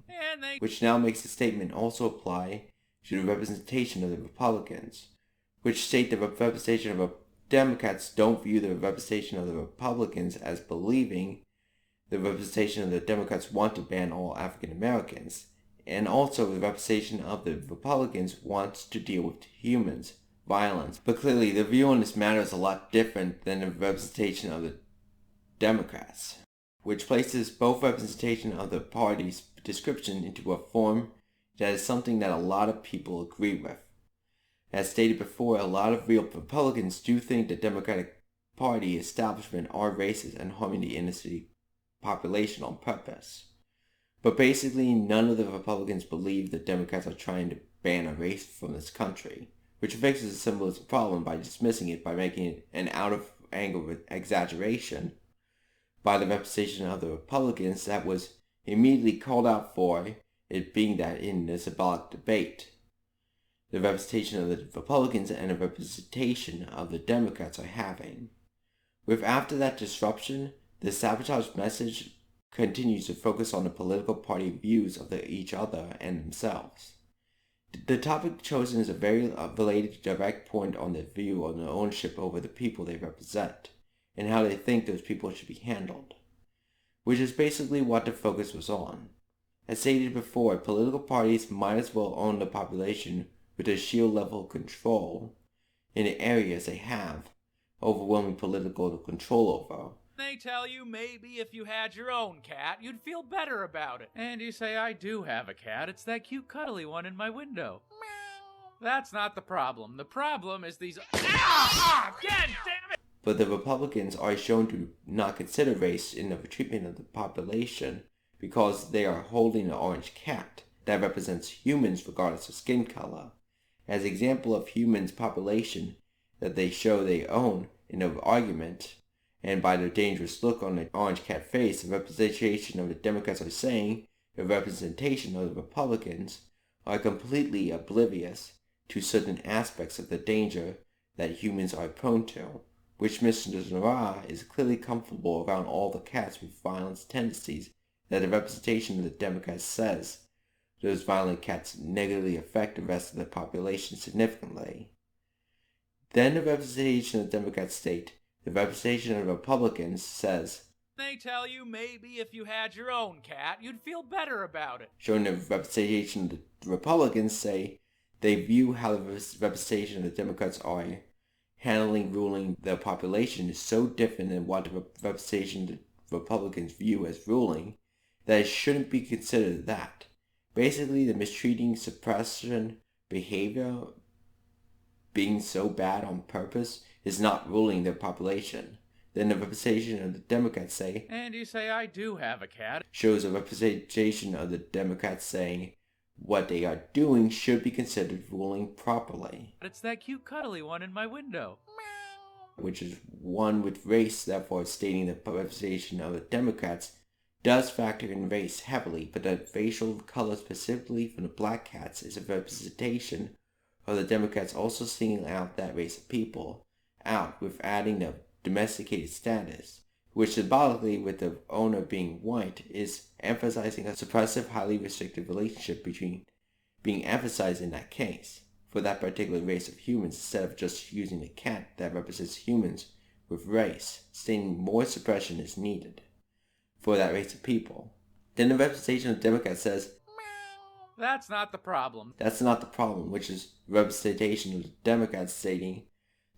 which now makes the statement also apply to the representation of the Republicans, which state the representation of the Democrats don't view the representation of the Republicans as believing the representation of the Democrats want to ban all African Americans, and also the representation of the Republicans wants to deal with humans, violence. But clearly the view on this matter is a lot different than the representation of the Democrats, which places both representation of the party's description into a form that is something that a lot of people agree with. As stated before, a lot of real Republicans do think the Democratic Party establishment are racist and harming the inner city population on purpose. But basically, none of the Republicans believe the Democrats are trying to ban a race from this country, which fixes the symbolism problem by dismissing it by making it an out-of-anger exaggeration by the representation of the Republicans that was immediately called out for it being that in the symbolic debate. The representation of the Republicans and the representation of the Democrats are having. With after that disruption, the sabotaged message continues to focus on the political party views of each other and themselves. The topic chosen is a very related direct point on their view on their ownership over the people they represent, and how they think those people should be handled, which is basically what the focus was on. As stated before, political parties might as well own the population with a sheer level of control in the areas they have overwhelming political control over. They tell you maybe if you had your own cat, you'd feel better about it. And you say, I do have a cat. It's that cute cuddly one in my window. That's not the problem. The problem is these... Again, damn it! But the Republicans are shown to not consider race in the treatment of the population because they are holding an orange cat that represents humans regardless of skin color, as an example of humans' population that they show they own in the argument, and by their dangerous look on the orange cat face, the representation of the Democrats are saying the representation of the Republicans are completely oblivious to certain aspects of the danger that humans are prone to, which Mrs.Nra is clearly comfortable around all the cats with violence tendencies that the representation of the Democrats says those violent cats negatively affect the rest of the population significantly. Then the representation of the Democrats state, the representation of the Republicans says, they tell you maybe if you had your own cat, you'd feel better about it. Showing the representation of the Republicans say they view how the representation of the Democrats are handling ruling the population is so different than what the representation the Republicans view as ruling that it shouldn't be considered that. Basically, the mistreating suppression behavior being so bad on purpose is not ruling their population. Then the representation of the Democrats say, and you say, I do have a cat, shows a representation of the Democrats saying what they are doing should be considered ruling properly. It's that cute cuddly one in my window. Which is one with race, therefore stating the representation of the Democrats does factor in race heavily, but the facial color specifically from the black cats is a representation of the Democrats also singling out that race of people out with adding the domesticated status, which symbolically with the owner being white is emphasizing a suppressive, highly restrictive relationship between being emphasized in that case for that particular race of humans instead of just using the cat that represents humans with race, stating more suppression is needed for that race of people. Then the representation of the Democrats says, that's not the problem. That's not the problem, which is representation of the Democrats stating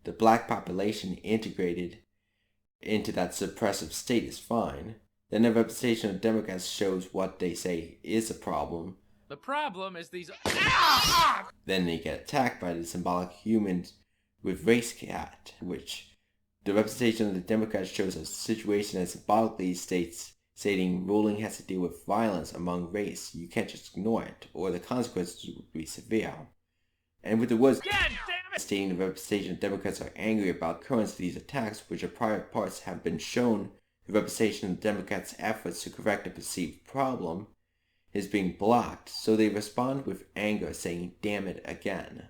the black population integrated into that suppressive state is fine. Then the representation of Democrats shows what they say is a problem. The problem is these... Then they get attacked by the symbolic humans with race cat, which the representation of the Democrats shows a situation that symbolically stating ruling has to deal with violence among race. You can't just ignore it, or the consequences would be severe. And with the words stating the representation of Democrats are angry about the occurrence of these attacks, which in prior parts have been shown the representation of the Democrats' efforts to correct a perceived problem is being blocked, so they respond with anger, saying, damn it again.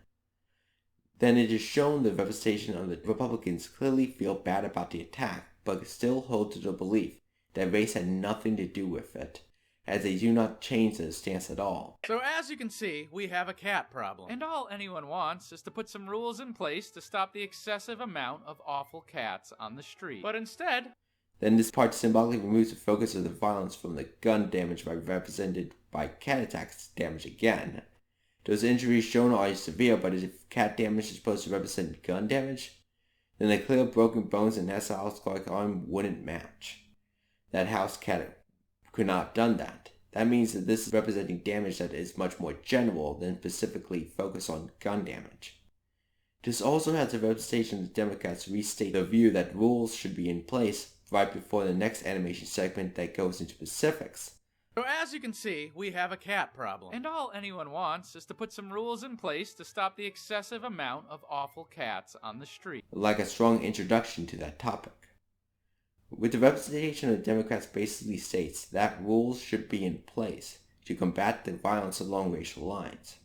Then it is shown the representation of the Republicans clearly feel bad about the attack, but still hold to the belief that race had nothing to do with it, as they do not change their stance at all. So as you can see, we have a cat problem. And all anyone wants is to put some rules in place to stop the excessive amount of awful cats on the street. But instead, then this part symbolically removes the focus of the violence from the gun damage represented by cat attacks damage again. Those injuries shown are severe, but if cat damage is supposed to represent gun damage, then the clear broken bones in REUPLOADED arm wouldn't match. That house cat could not have done that. That means that this is representing damage that is much more general than specifically focused on gun damage. This also has the representation of the Democrats restate the view that rules should be in place right before the next animation segment that goes into specifics. So as you can see, we have a cat problem. And all anyone wants is to put some rules in place to stop the excessive amount of awful cats on the street. Like a strong introduction to that topic. With the representation of the Democrats basically states that rules should be in place to combat the violence along racial lines.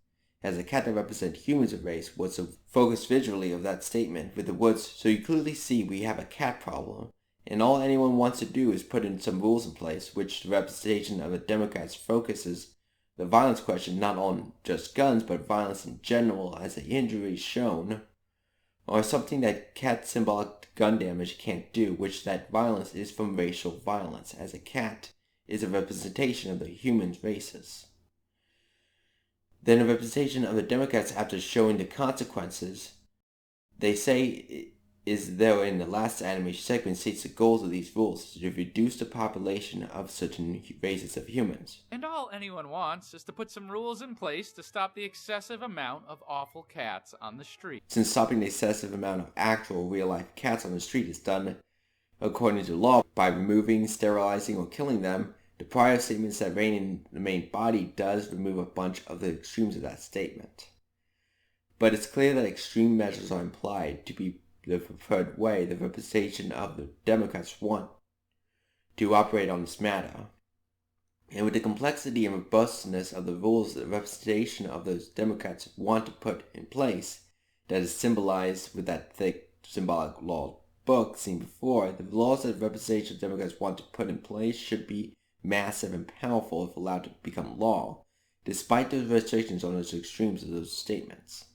As a cat that represents humans of race was the focus visually of that statement with the words, so you clearly see we have a cat problem. And all anyone wants to do is put in some rules in place, which the representation of the Democrats focuses the violence question not on just guns, but violence in general, as the injuries shown are something that cat symbolic gun damage can't do, which that violence is from racial violence, as a cat is a representation of the human races. Then a representation of the Democrats after showing the consequences, they say is there in the last animation segment states the goals of these rules to reduce the population of certain races of humans. And all anyone wants is to put some rules in place to stop the excessive amount of awful cats on the street. Since stopping the excessive amount of actual real-life cats on the street is done according to law by removing, sterilizing, or killing them, the prior statements that reign in the main body does remove a bunch of the extremes of that statement. But it's clear that extreme measures are implied to be the preferred way the representation of the Democrats want to operate on this matter. And with the complexity and robustness of the rules the representation of those Democrats want to put in place, that is symbolized with that thick symbolic law book seen before, the laws that the representation of Democrats want to put in place should be massive and powerful if allowed to become law, despite those restrictions on those extremes of those statements.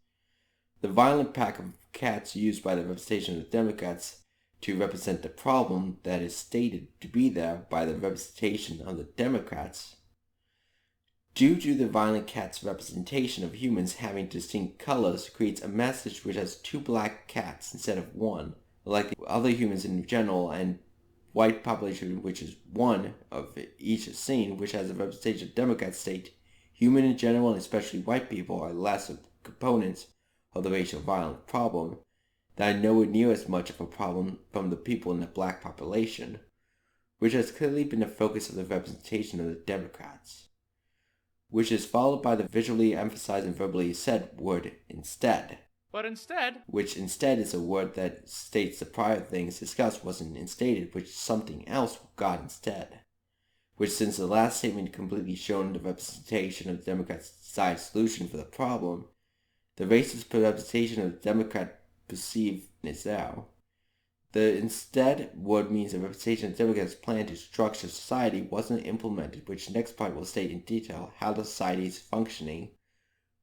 The violent pack of cats used by the representation of the Democrats to represent the problem that is stated to be there by the representation of the Democrats, due to the violent cat's representation of humans having distinct colors, creates a message which has two black cats instead of one, like other humans in general, and white population which is one of each is seen, which has a representation of Democrats state human in general and especially white people are less of components of the racial violence problem, that are nowhere near as much of a problem from the people in the black population, which has clearly been the focus of the representation of the Democrats, which is followed by the visually emphasized and verbally said word instead. But instead, which instead is a word that states the prior things discussed wasn't instated, which something else got instead. Which, since the last statement completely shown the representation of the Democrats' desired solution for the problem, the racist representation of the Democrat perceived is there. The instead word means the representation of the Democrats' plan to structure society wasn't implemented, which next part will state in detail how the society is functioning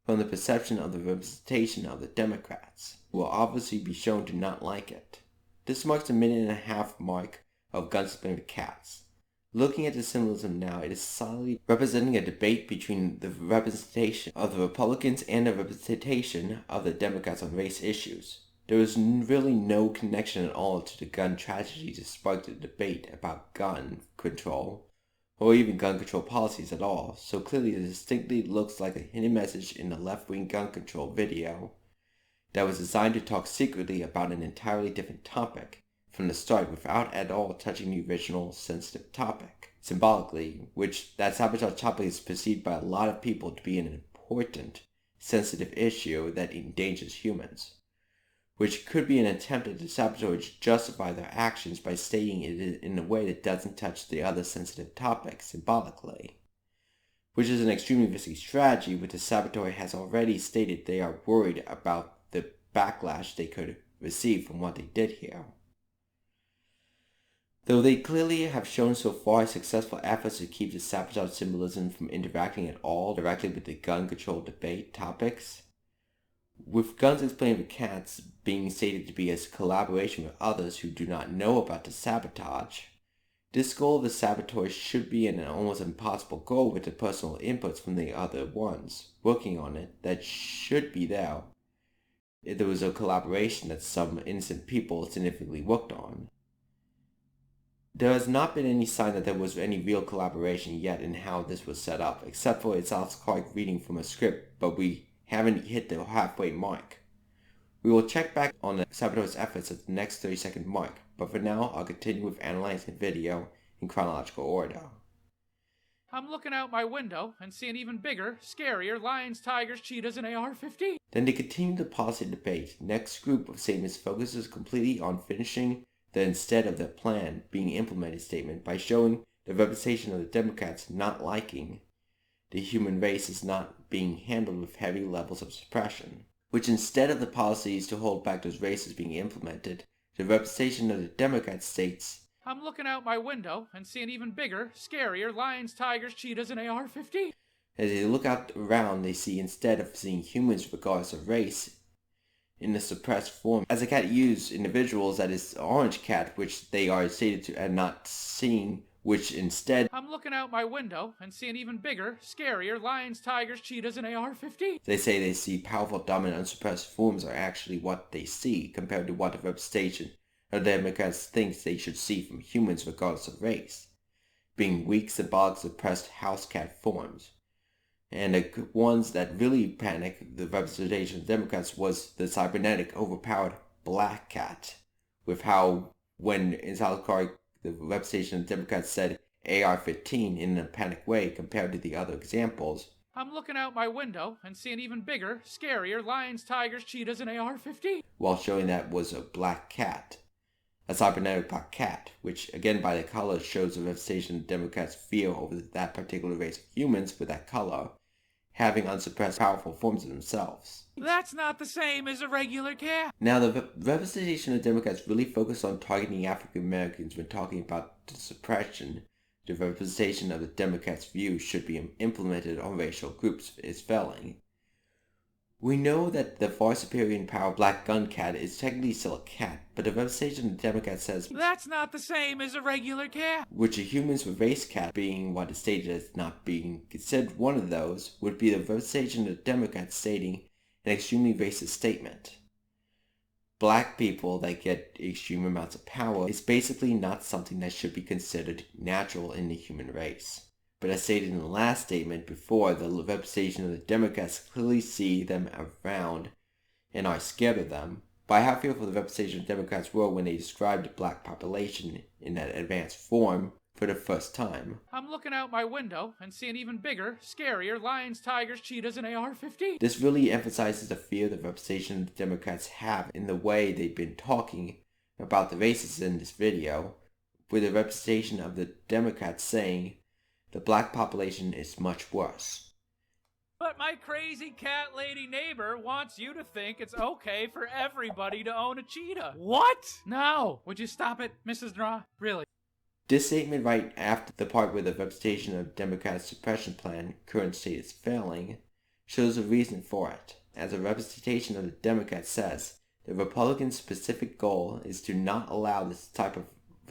from the perception of the representation of the Democrats, who will obviously be shown to not like it. This marks the minute-and-a-half mark of Gunslinger with Cats. Looking at the symbolism now, it is solidly representing a debate between the representation of the Republicans and the representation of the Democrats on race issues. There is really no connection at all to the gun tragedy to spark the debate about gun control, or even gun control policies at all, so clearly it distinctly looks like a hidden message in the left-wing gun control video that was designed to talk secretly about an entirely different topic from the start without at all touching the original sensitive topic. Symbolically, which that sabotage topic is perceived by a lot of people to be an important, sensitive issue that endangers humans, which could be an attempt at the sabotage to justify their actions by stating it in a way that doesn't touch the other sensitive topics symbolically, which is an extremely risky strategy, which the saboteur has already stated they are worried about the backlash they could receive from what they did here. Though they clearly have shown so far successful efforts to keep the sabotage symbolism from interacting at all directly with the gun control debate topics, with guns explained with cats being stated to be a collaboration with others who do not know about the sabotage, this goal of the saboteurs should be an almost impossible goal with the personal inputs from the other ones working on it that should be there if there was a collaboration that some innocent people significantly worked on. There has not been any sign that there was any real collaboration yet in how this was set up, except for ItsAlexClark reading from a script, but we haven't hit the halfway mark. We will check back on the saboteur's efforts at the next 30-second mark, but for now I'll continue with analyzing the video in chronological order. I'm looking out my window and see an even bigger, scarier lions, tigers, cheetahs, and AR-15. Then they continue the policy debate. Next group of statements focuses completely on finishing the instead of the plan being implemented statement by showing the representation of the Democrats not liking the human race is not being handled with heavy levels of suppression, which instead of the policies to hold back those races being implemented, the representation of the Democrats states, I'm looking out my window and see an even bigger, scarier lions, tigers, cheetahs, and AR-15. As they look out around, they see instead of seeing humans regardless of race in the suppressed form, as a cat used individuals that is orange cat, which they are stated to and not seeing, which instead I'm looking out my window and see an even bigger, scarier lions, tigers, cheetahs, and AR-15. They say they see powerful, dominant, unsuppressed forms are actually what they see compared to what the representation of the Democrats thinks they should see from humans regardless of race, being weak, symbolic, suppressed house cat forms. And the ones that really panic the representation of Democrats was the cybernetic, overpowered black cat, with how when in South Korea the representation of Democrats said AR-15 in a panic way compared to the other examples. I'm looking out my window and see an even bigger, scarier lions, tigers, cheetahs, and AR-15. While showing that was a black cat. A cybernetic black cat, which again by the color shows the representation of Democrats feel over that particular race of humans with that color, having unsuppressed powerful forms of themselves. That's not the same as a regular cat. Now the representation of Democrats really focus on targeting African Americans when talking about the suppression. The representation of the Democrats' view should be implemented on racial groups is failing. We know that the far superior in power black gun cat is technically still a cat, but the representation of the Democrats says that's not the same as a regular cat. Which a humans with race cat being what is stated as not being considered one of those would be the representation of the Democrats stating an extremely racist statement. Black people that get extreme amounts of power is basically not something that should be considered natural in the human race. But as stated in the last statement before, the representation of the Democrats clearly see them around and are scared of them. By how fearful the representation of Democrats were when they described the black population in that advanced form for the first time. I'm looking out my window and see an even bigger, scarier lions, tigers, cheetahs, and AR-15. This really emphasizes the fear the representation the Democrats have in the way they've been talking about the races in this video, with the representation of the Democrats saying the black population is much worse. But my crazy cat lady neighbor wants you to think it's okay for everybody to own a cheetah. What? No. Would you stop it, Mrs.Nra? Really? This statement right after the part where the representation of Democrats' suppression plan, current state is failing, shows a reason for it. As a representation of the Democrats says, the Republicans' specific goal is to not allow this type of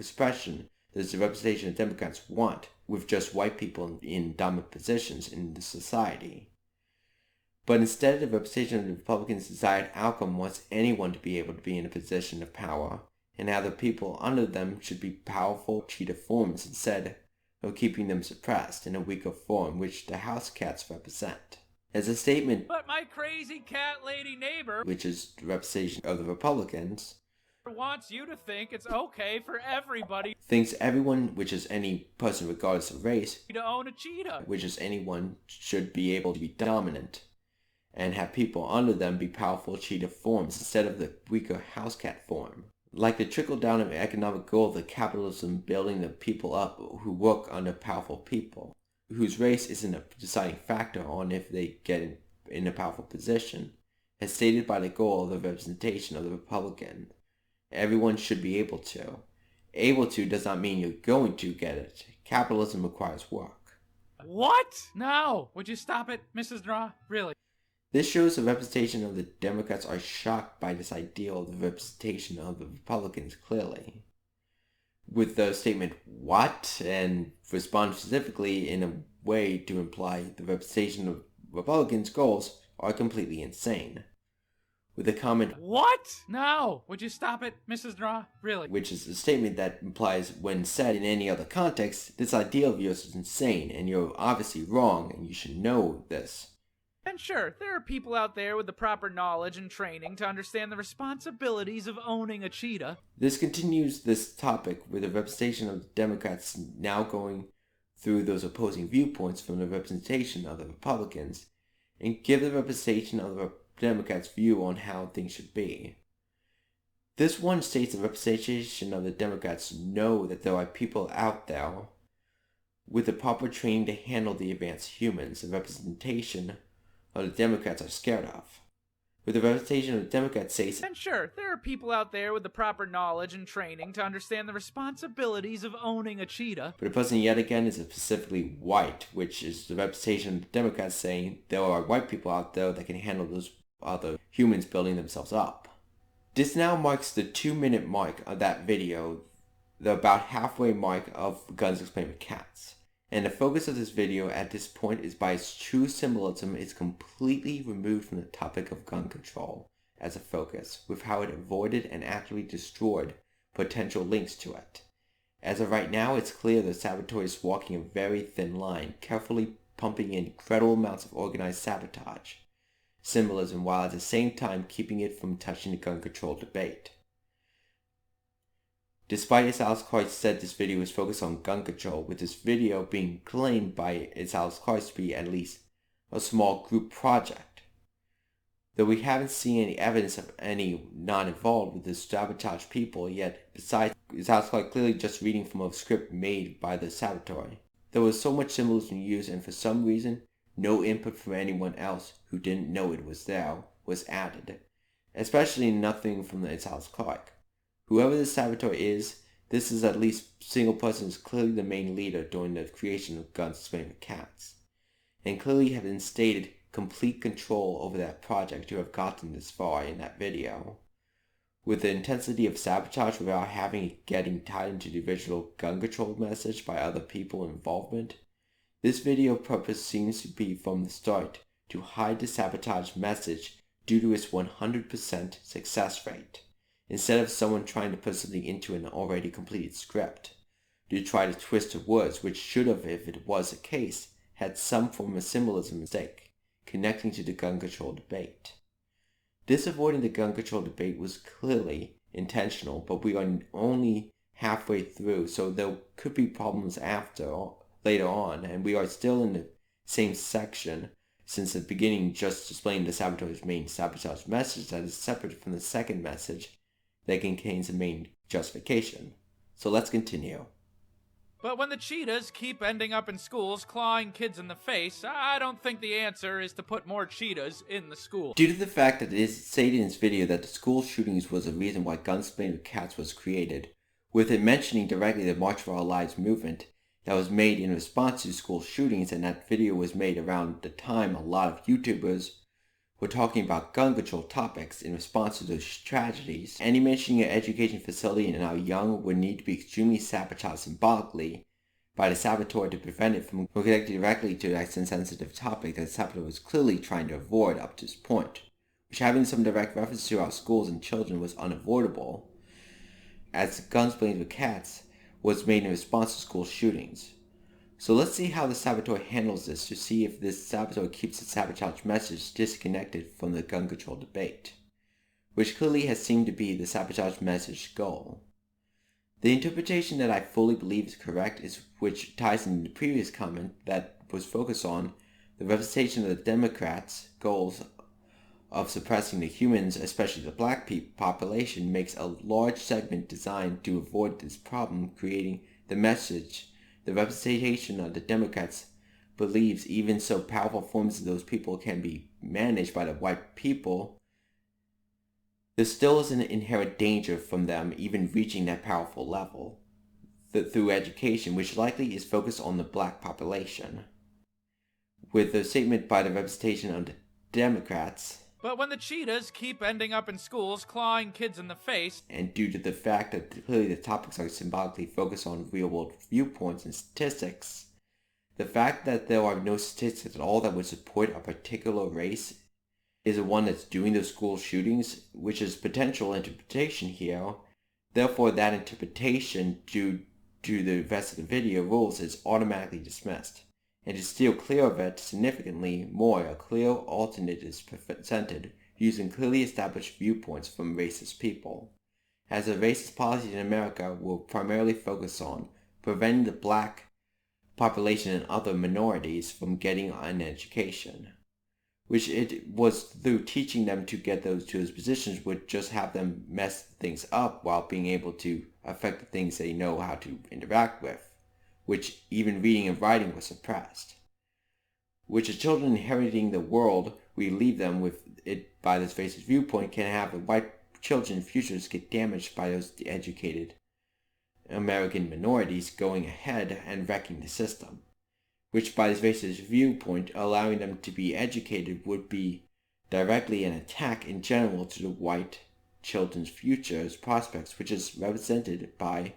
suppression that the representation of Democrats want, with just white people in dominant positions in the society. But instead, the representation of the Republicans' desired outcome wants anyone to be able to be in a position of power, and how the people under them should be powerful cheetah forms instead of keeping them suppressed in a weaker form which the house cats represent. As a statement, but my crazy cat lady neighbor, which is the representation of the Republicans, wants you to think it's okay for everybody, thinks everyone, which is any person regardless of race, to own a cheetah, which is anyone should be able to be dominant, and have people under them be powerful cheetah forms instead of the weaker house cat form. Like the trickle-down of economic goal of the capitalism building the people up who work under powerful people, whose race isn't a deciding factor on if they get in a powerful position, as stated by the goal of the representation of the Republican. Everyone should be able to. able to does not mean you're going to get it. Capitalism requires work. What? No! Would you stop it, Mrs.Nra? Really? This shows the representation of the Democrats are shocked by this ideal of the representation of the Republicans clearly. With the statement, what? And respond specifically in a way to imply the representation of Republicans' goals are completely insane. With the comment, what? No! Would you stop it, Mrs.Nra? Really? Which is a statement that implies, when said in any other context, this ideal of yours is insane and you're obviously wrong and you should know this. And sure, there are people out there with the proper knowledge and training to understand the responsibilities of owning a cheetah. This continues this topic with the representation of the Democrats now going through those opposing viewpoints from the representation of the Republicans and give the representation of the Democrats' view on how things should be. This one states the representation of the Democrats know that there are people out there with the proper training to handle the advanced humans, the representation of the Democrats are scared of. With the representation of the Democrats says, and sure, there are people out there with the proper knowledge and training to understand the responsibilities of owning a cheetah. But the person yet again is specifically white, which is the representation of the Democrats saying there are white people out there that can handle those other humans building themselves up. This now marks the 2-minute mark of that video, the about halfway mark of Guns Explained with Cats. And the focus of this video at this point is by its true symbolism is completely removed from the topic of gun control as a focus, with how it avoided and actively destroyed potential links to it. As of right now, it's clear the saboteur is walking a very thin line, carefully pumping in incredible amounts of organized sabotage symbolism while at the same time keeping it from touching the gun control debate. Despite ItsAlexClark said this video is focused on gun control, with this video being claimed by ItsAlexClark to be at least a small group project. Though we haven't seen any evidence of any not involved with the sabotage people yet, besides ItsAlexClark clearly just reading from a script made by the saboteur. There was so much symbolism used and for some reason, no input from anyone else who didn't know it was there was added. Especially nothing from the ItsAlexClark. Whoever the saboteur is, this is at least single person is clearly the main leader during the creation of Guns Explained with Cats, and clearly have instated complete control over that project to have gotten this far in that video. With the intensity of sabotage without having it getting tied into the original gun control message by other people involvement, this video purpose seems to be from the start to hide the sabotage message due to its 100% success rate. Instead of someone trying to put something into an already completed script, to try to twist the words, which should have, if it was the case, had some form of symbolism mistake, connecting to the gun control debate. This avoiding the gun control debate was clearly intentional, but we are only halfway through, so there could be problems later on, and we are still in the same section since the beginning just displaying the saboteur's main sabotage message that is separate from the second message that contains the main justification. So let's continue. But when the cheetahs keep ending up in schools clawing kids in the face, I don't think the answer is to put more cheetahs in the school. Due to the fact that it is stated in this video that the school shootings was the reason why Guns Explained with Cats was created, with it mentioning directly the March for Our Lives movement that was made in response to school shootings, and that video was made around the time a lot of YouTubers were talking about gun control topics in response to those tragedies. Any mentioning an education facility and how young would need to be extremely sabotaged symbolically by the saboteur to prevent it from connecting directly to that sensitive topic that the saboteur was clearly trying to avoid up to this point, which having some direct reference to our schools and children was unavoidable, as Guns Explained with Cats was made in response to school shootings. So let's see how the saboteur handles this to see if this saboteur keeps the sabotage message disconnected from the gun control debate, which clearly has seemed to be the sabotage message goal. The interpretation that I fully believe is correct is which ties into the previous comment that was focused on the representation of the Democrats' goals of suppressing the humans, especially the black population, makes a large segment designed to avoid this problem, creating the message. The representation of the Democrats believes even so powerful forms of those people can be managed by the white people, there still is an inherent danger from them even reaching that powerful level. through education, which likely is focused on the black population. With the statement by the representation of the Democrats, but when the cheetahs keep ending up in schools clawing kids in the face, and due to the fact that clearly the topics are symbolically focused on real-world viewpoints and statistics, the fact that there are no statistics at all that would support a particular race is the one that's doing those school shootings, which is potential interpretation here. Therefore, that interpretation, due to the rest of the video rules, is automatically dismissed. And to steer clear of it significantly more, a clear alternate is presented using clearly established viewpoints from racist people. As the racist policies in America will primarily focus on preventing the black population and other minorities from getting an education, which it was through teaching them to get those to those positions would just have them mess things up while being able to affect the things they know how to interact with, which even reading and writing was suppressed. Which the children inheriting the world we leave them with it by this racist viewpoint can have the white children's futures get damaged by those educated American minorities going ahead and wrecking the system, which by this racist viewpoint allowing them to be educated would be directly an attack in general to the white children's futures prospects, which is represented by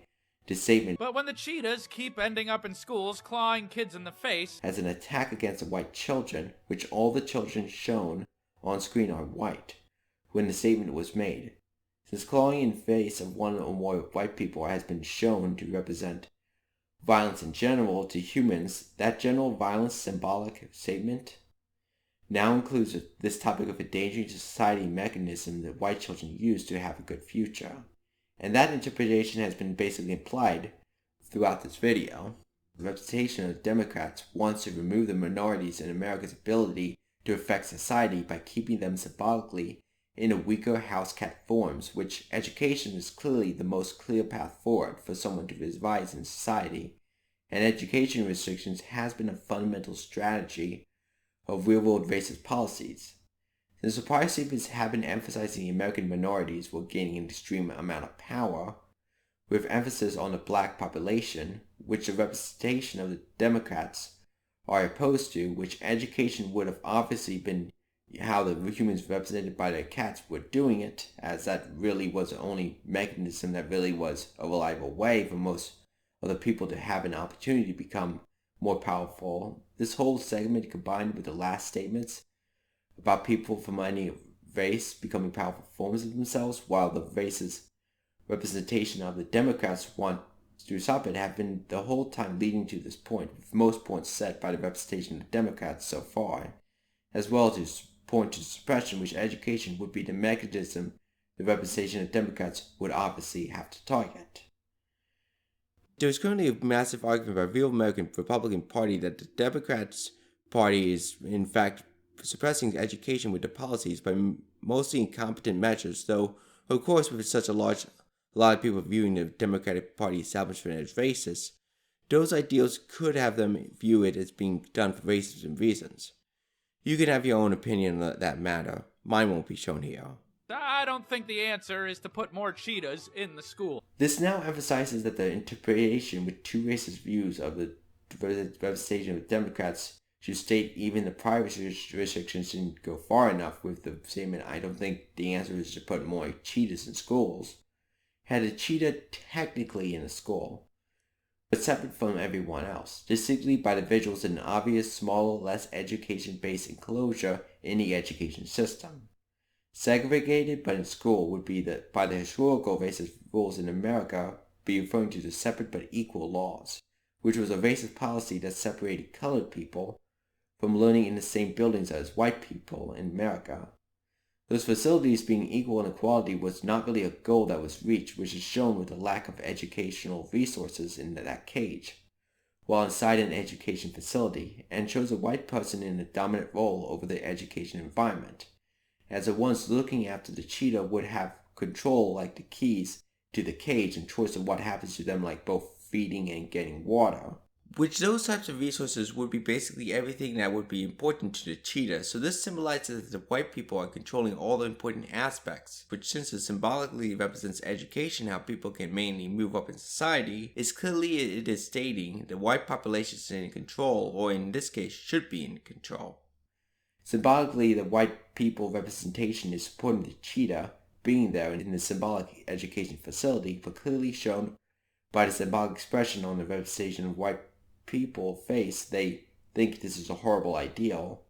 the statement, but when the cheetahs keep ending up in schools clawing kids in the face, as an attack against the white children, which all the children shown on screen are white when the statement was made. Since clawing in the face of one or more white people has been shown to represent violence in general to humans, that general violence symbolic statement now includes this topic of endangering society mechanism that white children use to have a good future. And that interpretation has been basically implied throughout this video. The representation of the Democrats wants to remove the minorities in America's ability to affect society by keeping them symbolically in a weaker house cat forms, which education is clearly the most clear path forward for someone to rise in society, and education restrictions has been a fundamental strategy of real-world racist policies. Since the prior statements have been emphasizing American minorities were gaining an extreme amount of power, with emphasis on the black population, which the representation of the Democrats are opposed to, which education would have obviously been how the humans represented by the cats were doing it, as that really was the only mechanism that really was a reliable way for most of the people to have an opportunity to become more powerful. This whole segment combined with the last statements about people from any race becoming powerful forms of themselves, while the race's representation of the Democrats want to stop it, have been the whole time leading to this point, with most points set by the representation of the Democrats so far, as well as point to suppression, which education would be the mechanism the representation of Democrats would obviously have to target. There is currently a massive argument by the real American Republican Party that the Democrats' Party is, in fact, suppressing education with their policies by mostly incompetent measures, though, of course, with such a lot of people viewing the Democratic Party establishment as racist, those ideals could have them view it as being done for racist reasons. You can have your own opinion on that matter. Mine won't be shown here. I don't think the answer is to put more cheetahs in the school. This now emphasizes that the interpretation with two racist views of the representation of Democrats should state even the prior restrictions didn't go far enough with the statement, I don't think the answer is to put more cheetahs in schools. Had a cheetah technically in a school, but separate from everyone else, distinctly by the visuals in an obvious, smaller, less education-based enclosure in the education system. Segregated but in school would be by the historical racist rules in America be referring to the separate but equal laws, which was a racist policy that separated colored people from learning in the same buildings as white people in America. Those facilities being equal in equality was not really a goal that was reached, which is shown with the lack of educational resources in that cage, while inside an education facility, and shows a white person in a dominant role over the education environment, as the ones looking after the cheetah would have control like the keys to the cage and choice of what happens to them, like both feeding and getting water. which those types of resources would be basically everything that would be important to the cheetah. So this symbolizes that the white people are controlling all the important aspects, which since it symbolically represents education, how people can mainly move up in society, it is stating the white population is in control, or in this case should be in control. Symbolically, the white people representation is supporting the cheetah being there in the symbolic education facility, but clearly shown by the symbolic expression on the representation of white people face. They think this is a horrible ideal,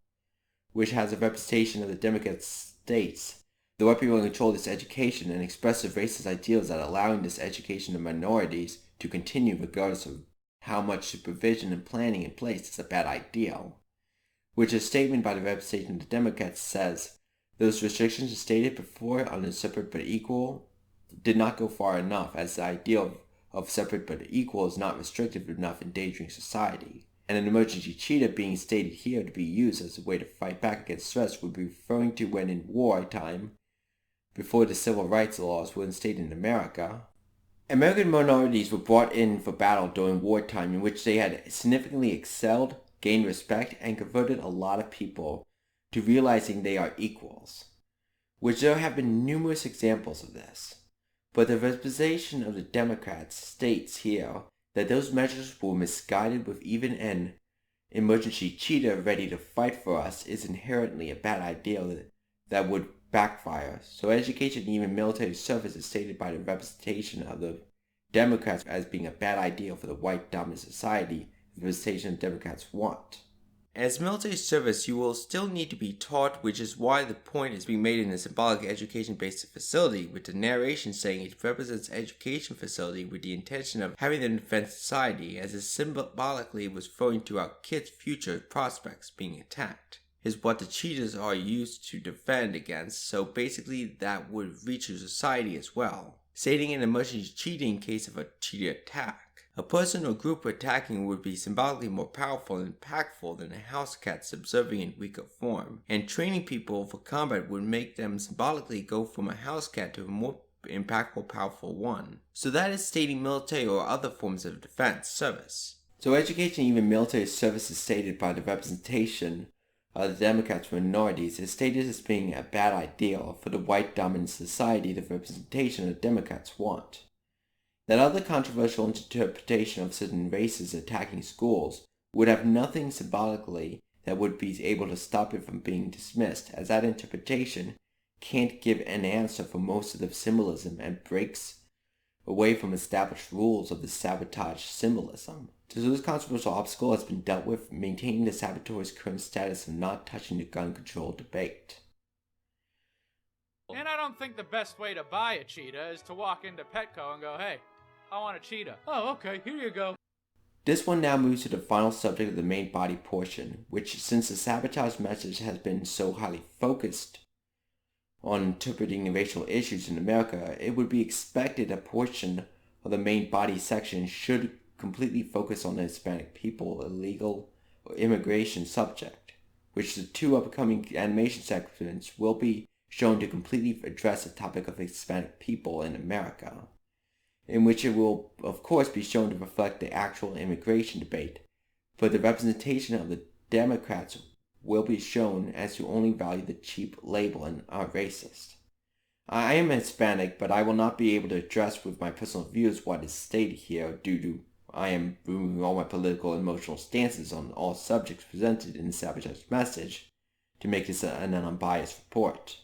which has a representation of the Democrat states. The white people control this education and expressive racist ideals that allowing this education of minorities to continue regardless of how much supervision and planning in place is a bad ideal. Which a statement by the representation of the Democrats says, those restrictions stated before on the separate but equal did not go far enough, as the ideal of separate but equal is not restrictive enough, endangering society. And an emergency cheetah being stated here to be used as a way to fight back against stress would be referring to when in wartime, before the civil rights laws were instated in America, American minorities were brought in for battle during wartime, in which they had significantly excelled, gained respect, and converted a lot of people to realizing they are equals, which there have been numerous examples of this. But the representation of the Democrats states here that those measures were misguided, with even an emergency cheetah ready to fight for us is inherently a bad idea that would backfire. So education and even military service is stated by the representation of the Democrats as being a bad idea for the white dominant society the representation the Democrats want. As military service, you will still need to be taught, which is why the point is being made in a symbolic education-based facility, with the narration saying it represents education facility with the intention of having them defend society, as it symbolically was referring to our kids' future prospects being attacked, is what the cheetahs are used to defend against, so basically that would reach your society as well. Stating an emergency cheetah in case of a cheetah attack. A person or group attacking would be symbolically more powerful and impactful than a house cat subservient in weaker form, and training people for combat would make them symbolically go from a house cat to a more impactful, powerful one. So that is stating military or other forms of defense service. So education, even military service, is stated by the representation of the Democrats' minorities is stated as being a bad ideal for the white dominant society the representation the Democrats want. That other controversial interpretation of certain races attacking schools would have nothing symbolically that would be able to stop it from being dismissed, as that interpretation can't give an answer for most of the symbolism and breaks away from established rules of the sabotaged symbolism. So this controversial obstacle has been dealt with, maintaining the saboteur's current status of not touching the gun control debate. And I don't think the best way to buy a cheetah is to walk into Petco and go, hey, I want a cheetah. Oh, okay, here you go. This one now moves to the final subject of the main body portion, which, since the sabotage message has been so highly focused on interpreting racial issues in America, it would be expected a portion of the main body section should completely focus on the Hispanic people, illegal or immigration subject, which the two upcoming animation segments will be shown to completely address the topic of Hispanic people in America, in which it will of course be shown to reflect the actual immigration debate, but the representation of the Democrats will be shown as to only value the cheap label and are racist. I am Hispanic, but I will not be able to address with my personal views what is stated here due to I am removing all my political and emotional stances on all subjects presented in the sabotage message to make this an unbiased report.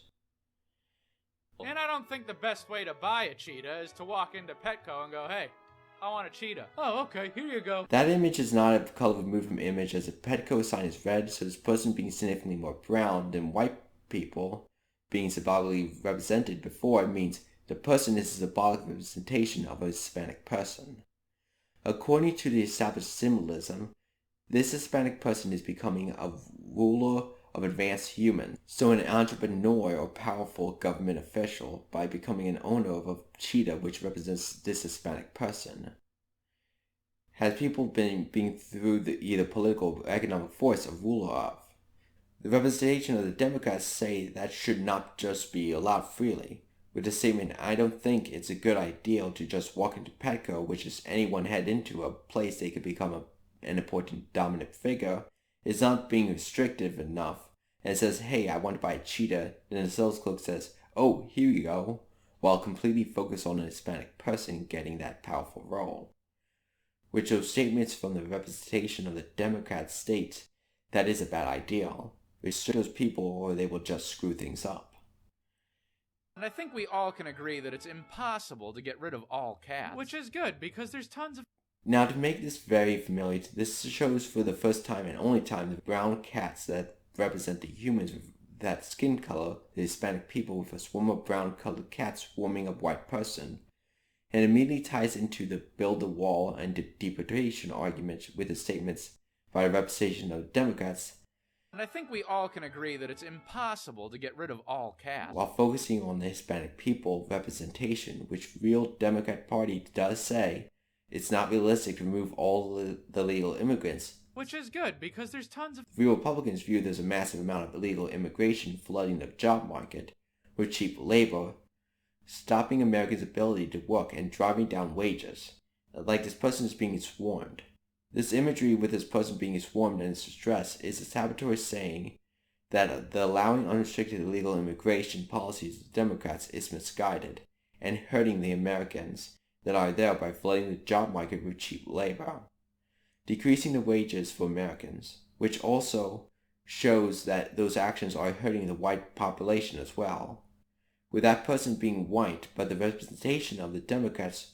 And I don't think the best way to buy a cheetah is to walk into Petco and go, hey, I want a cheetah. Oh, okay, here you go. That image is not a color removed from image, as the Petco sign is red, so this person being significantly more brown than white people being symbolically represented before means the person is a symbolic representation of a Hispanic person. According to the established symbolism, this Hispanic person is becoming a ruler of advanced humans, so an entrepreneur or powerful government official by becoming an owner of a cheetah which represents this Hispanic person. Has people been through the either political or economic force a ruler of? The representation of the Democrats say that should not just be allowed freely, with the statement, I don't think it's a good idea to just walk into Petco, which is anyone head into a place they could become an important dominant figure is not being restrictive enough and says, hey, I want to buy a cheetah, then the sales clerk says, oh, here you go, while completely focused on a Hispanic person getting that powerful role. Which those statements from the representation of the Democrats state that is a bad idea. Restrict those people or they will just screw things up. And I think we all can agree that it's impossible to get rid of all cats. Which is good, because there's tons of... Now, to make this very familiar, this shows for the first time and only time the brown cats that represent the humans with that skin color, the Hispanic people, with a swarm of brown-colored cats swarming a white person, and immediately ties into the build the wall and deportation argument with the statements by the representation of the Democrats. And I think we all can agree that it's impossible to get rid of all cats. While focusing on the Hispanic people representation, which real Democrat Party does say it's not realistic to remove all the illegal immigrants. Which is good, because there's tons of... Real Republicans view there's a massive amount of illegal immigration flooding the job market with cheap labor, stopping Americans' ability to work and driving down wages. Like this person is being swarmed. This imagery with this person being swarmed and its distress is a saboteur saying that the allowing unrestricted illegal immigration policies of the Democrats is misguided and hurting the Americans that are there by flooding the job market with cheap labor, decreasing the wages for Americans, which also shows that those actions are hurting the white population as well. With that person being white, but the representation of the Democrats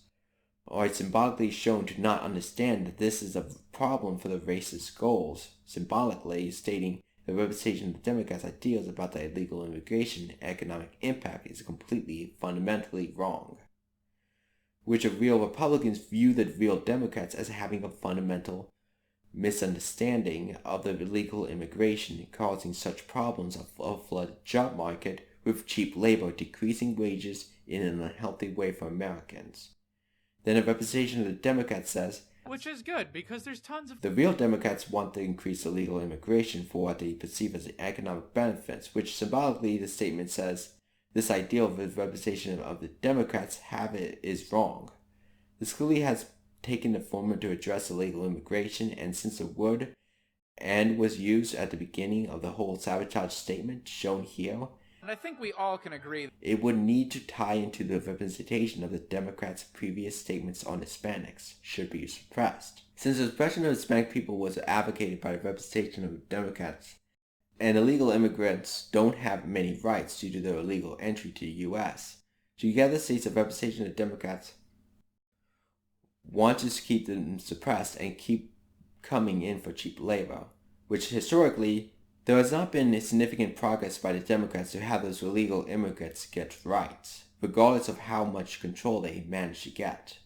are symbolically shown to not understand that this is a problem for the racist goals, symbolically stating the representation of the Democrats' ideas about the illegal immigration and economic impact is completely fundamentally wrong. Which of real Republicans view the real Democrats as having a fundamental misunderstanding of the illegal immigration causing such problems of a flooded job market with cheap labor decreasing wages in an unhealthy way for Americans. Then a representation of the Democrats says, which is good, because there's tons of... The real Democrats want to increase illegal immigration for what they perceive as the economic benefits, which symbolically the statement says, this ideal of the representation of the Democrats have it is wrong. This clearly has taken the former to address illegal immigration, and since the word "and" was used at the beginning of the whole sabotage statement shown here, and I think we all can agree it would need to tie into the representation of the Democrats' previous statements on Hispanics should be suppressed. Since the suppression of Hispanic people was advocated by the representation of the Democrats, and illegal immigrants don't have many rights due to their illegal entry to the U.S., together states the representation of the Democrats want to keep them suppressed and keep coming in for cheap labor, which historically there has not been significant progress by the Democrats to have those illegal immigrants get rights, regardless of how much control they managed to get.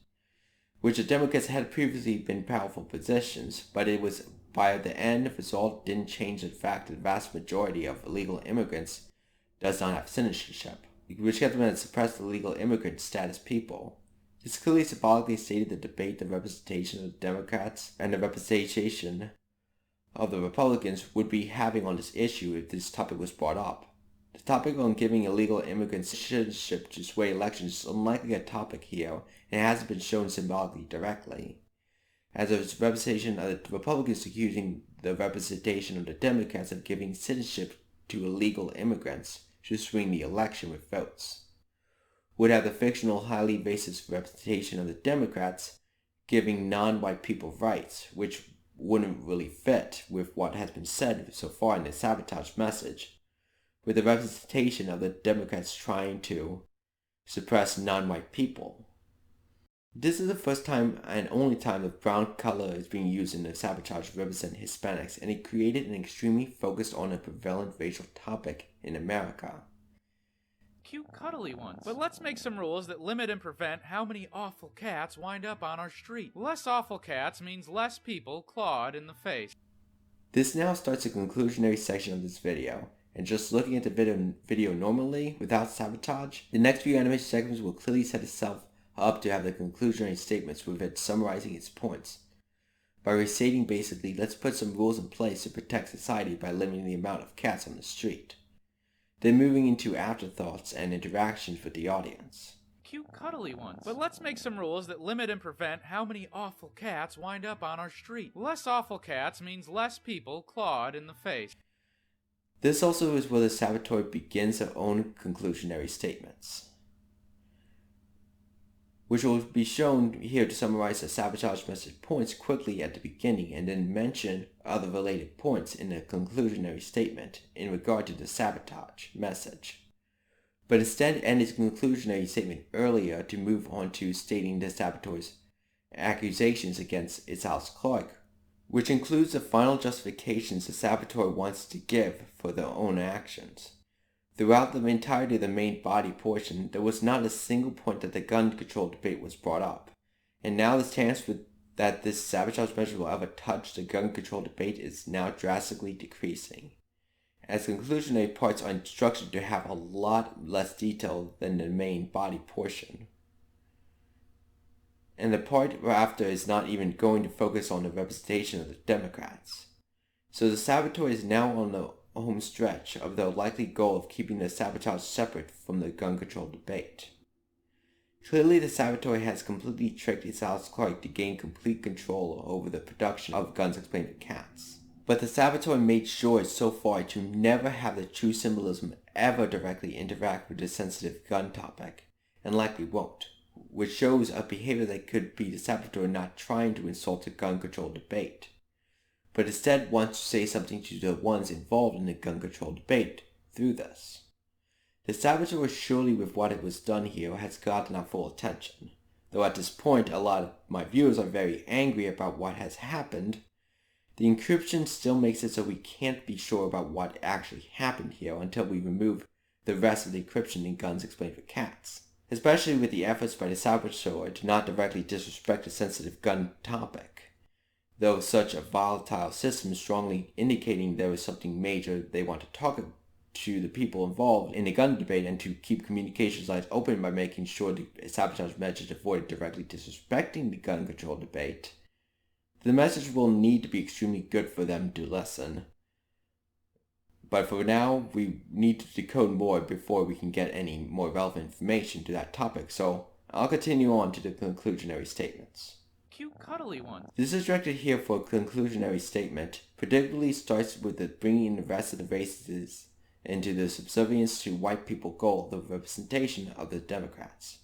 Which the Democrats had previously been powerful positions, but it was by the end result didn't change the fact that the vast majority of illegal immigrants does not have citizenship, which kept them as suppressed illegal immigrant status people. This clearly symbolically stated the debate the representation of the Democrats and the representation of the Republicans would be having on this issue if this topic was brought up. The topic on giving illegal immigrants citizenship to sway elections is unlikely a topic here, and it hasn't been shown symbolically directly, as its representation of the Republicans accusing the representation of the Democrats of giving citizenship to illegal immigrants to swing the election with votes, would have the fictional highly racist representation of the Democrats giving non-white people rights, which wouldn't really fit with what has been said so far in the sabotage message, with the representation of the Democrats trying to suppress non-white people. This is the first time and only time that brown color is being used in the sabotage to represent Hispanics, and it created an extremely focused on a prevalent racial topic in America. Cute cuddly ones. But let's make some rules that limit and prevent how many awful cats wind up on our street. Less awful cats means less people clawed in the face. This now starts the conclusionary section of this video, and just looking at the video normally, without sabotage, the next few animation segments will clearly set itself up to have the conclusionary statements with it summarizing its points. By restating basically, let's put some rules in place to protect society by limiting the amount of cats on the street. Then moving into afterthoughts and interactions with the audience. cute cuddly ones. But let's make some rules that limit and prevent how many awful cats wind up on our street. Less awful cats means less people clawed in the face. This also is where the saboteur begins their own conclusionary statements, which will be shown here to summarize the sabotage message points quickly at the beginning and then mention other related points in the conclusionary statement in regard to the sabotage message, but instead end his conclusionary statement earlier to move on to stating the saboteur's accusations against ItsAlexClark, which includes the final justifications the saboteur wants to give for their own actions. Throughout the entirety of the main body portion, there was not a single point that the gun control debate was brought up, and now the chance that this sabotage measure will ever touch the gun control debate is now drastically decreasing, as conclusionary parts are structured to have a lot less detail than the main body portion. And the part after is not even going to focus on the representation of the Democrats. So the saboteur is now on the home stretch of their likely goal of keeping the sabotage separate from the gun control debate. Clearly, the saboteur has completely tricked ItsAlexClark to gain complete control over the production of Guns Explained for Cats. But the saboteur made sure so far to never have the true symbolism ever directly interact with the sensitive gun topic, and likely won't, which shows a behavior that could be the saboteur not trying to insult the gun control debate, but instead wants to say something to the ones involved in the gun control debate through this. The saboteur surely with what it was done here has gotten our full attention, though at this point a lot of my viewers are very angry about what has happened. The encryption still makes it so we can't be sure about what actually happened here until we remove the rest of the encryption in Guns Explained for Cats, especially with the efforts by the saboteur to not directly disrespect the sensitive gun topic, though such a volatile system is strongly indicating there is something major they want to talk to the people involved in the gun debate and to keep communications lines open by making sure the sabotage message avoided directly disrespecting the gun control debate. The message will need to be extremely good for them to listen. But for now, we need to decode more before we can get any more relevant information to that topic, so I'll continue on to the conclusionary statements. Cute cuddly ones. This is directed here for a conclusionary statement, predictably starts with the bringing the rest of the races into the subservience to white people goal of the representation of the Democrats,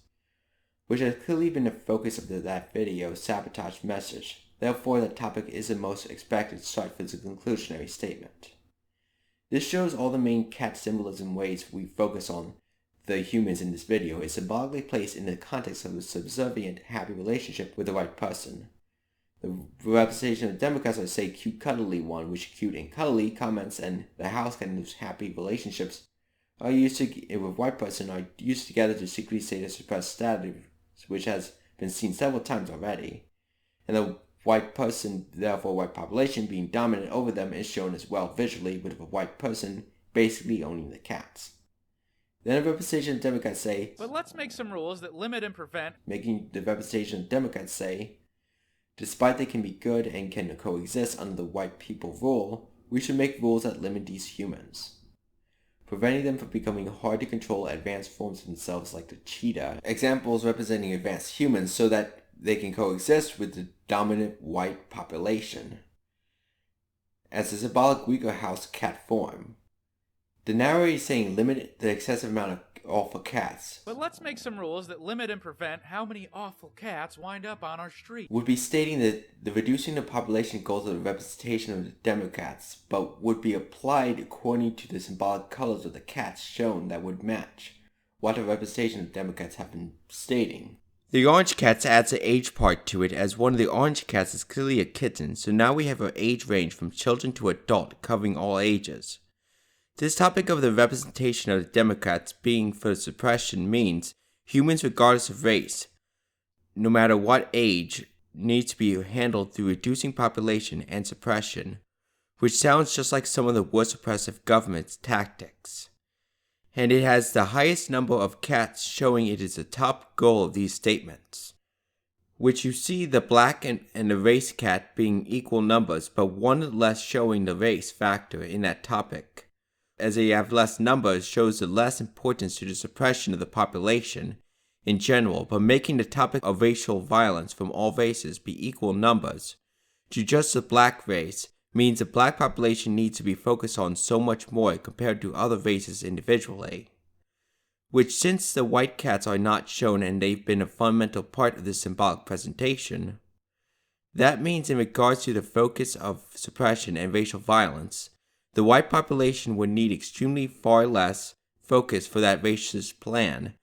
which has clearly been the focus of that video's sabotage message. Therefore, the topic is the most expected start for the conclusionary statement. This shows all the main cat symbolism ways we focus on the humans in this video is symbolically placed in the context of a subservient, happy relationship with the right person. The representation of Democrats are, say, cute cuddly one, which cute and cuddly comments and the house cat in those happy relationships are used to, with white person, are used together to secretly say the suppressed status, which has been seen several times already. And the white person, therefore white population, being dominant over them is shown as well visually, with a white person basically owning the cats. Then a representation of Democrats say, but let's make some rules that limit and prevent, making the representation of Democrats say, despite they can be good and can coexist under the white people rule, we should make rules that limit these humans, preventing them from becoming hard to control advanced forms of themselves like the cheetah, examples representing advanced humans so that they can coexist with the dominant white population as a symbolic weaker house cat form. The narrator is saying limit the excessive amount of awful cats, but let's make some rules that limit and prevent how many awful cats wind up on our street. Would be stating that the reducing the population goals of the representation of the Democrats, but would be applied according to the symbolic colors of the cats shown that would match what the representation of Democrats have been stating. The orange cats adds an age part to it, as one of the orange cats is clearly a kitten, so now we have an age range from children to adult covering all ages. This topic of the representation of the Democrats being for suppression means humans regardless of race, no matter what age, needs to be handled through reducing population and suppression, which sounds just like some of the worst oppressive government's tactics. And it has the highest number of cats, showing it is the top goal of these statements, which you see the black and the race cat being equal numbers, but one less showing the race factor in that topic. As they have less numbers shows the less importance to the suppression of the population, in general, but making the topic of racial violence from all races be equal numbers to just the black race means the black population needs to be focused on so much more compared to other races individually. Which, since the white cats are not shown and they've been a fundamental part of this symbolic presentation, that means in regards to the focus of suppression and racial violence, the white population would need extremely far less focus for that racist plan,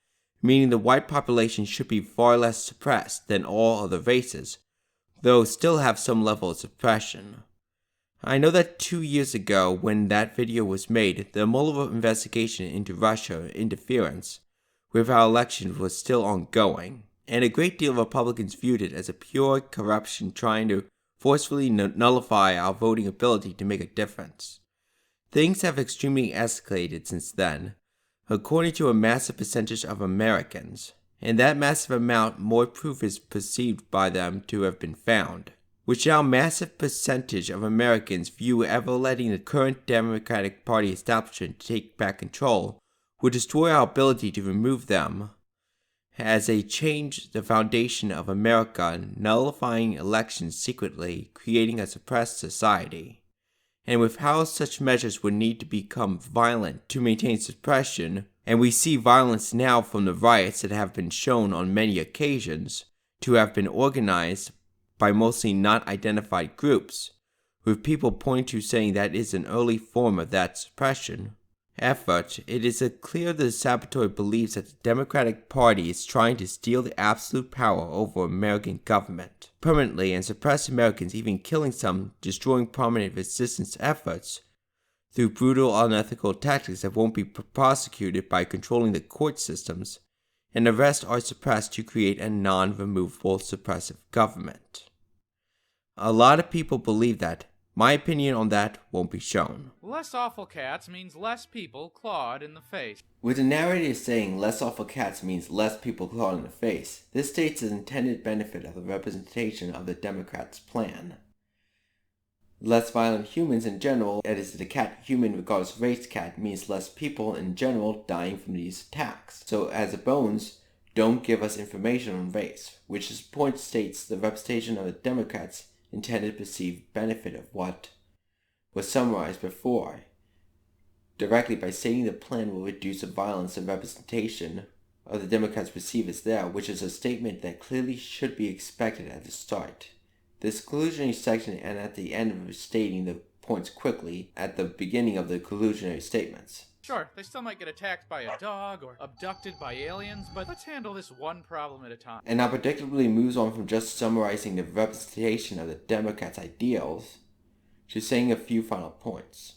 meaning the white population should be far less suppressed than all other races, though still have some level of suppression. I know that 2 years ago, when that video was made, the Mueller investigation into Russia interference with our elections was still ongoing, and a great deal of Republicans viewed it as a pure corruption trying to forcefully nullify our voting ability to make a difference. Things have extremely escalated since then, according to a massive percentage of Americans, and that massive amount more proof is perceived by them to have been found, which now massive percentage of Americans view ever letting the current Democratic Party establishment take back control would destroy our ability to remove them, as they change the foundation of America, nullifying elections secretly, creating a suppressed society. And with how such measures would need to become violent to maintain suppression, and we see violence now from the riots that have been shown on many occasions to have been organized by mostly not identified groups, with people pointing to saying that is an early form of that suppression effort, it is clear the saboteur believes that the Democratic Party is trying to steal the absolute power over American government permanently and suppress Americans, even killing some, destroying prominent resistance efforts through brutal, unethical tactics that won't be prosecuted by controlling the court systems, and the rest are suppressed to create a non-removable suppressive government. A lot of people believe that. My opinion on that won't be shown. Less awful cats means less people clawed in the face. With the narrator saying less awful cats means less people clawed in the face, this states the intended benefit of the representation of the Democrats' plan. Less violent humans in general, that is the cat human regardless race cat, means less people in general dying from these attacks. So as the bones don't give us information on race, which is point states the representation of the Democrats' intended perceived benefit of what was summarized before, directly by stating the plan will reduce the violence and representation of the Democrats perceive as there, which is a statement that clearly should be expected at the start. This conclusionary section and at the end of stating the points quickly at the beginning of the conclusionary statements. Sure, they still might get attacked by a dog or abducted by aliens, but let's handle this one problem at a time. And now predictably moves on from just summarizing the representation of the Democrats' ideals to saying a few final points.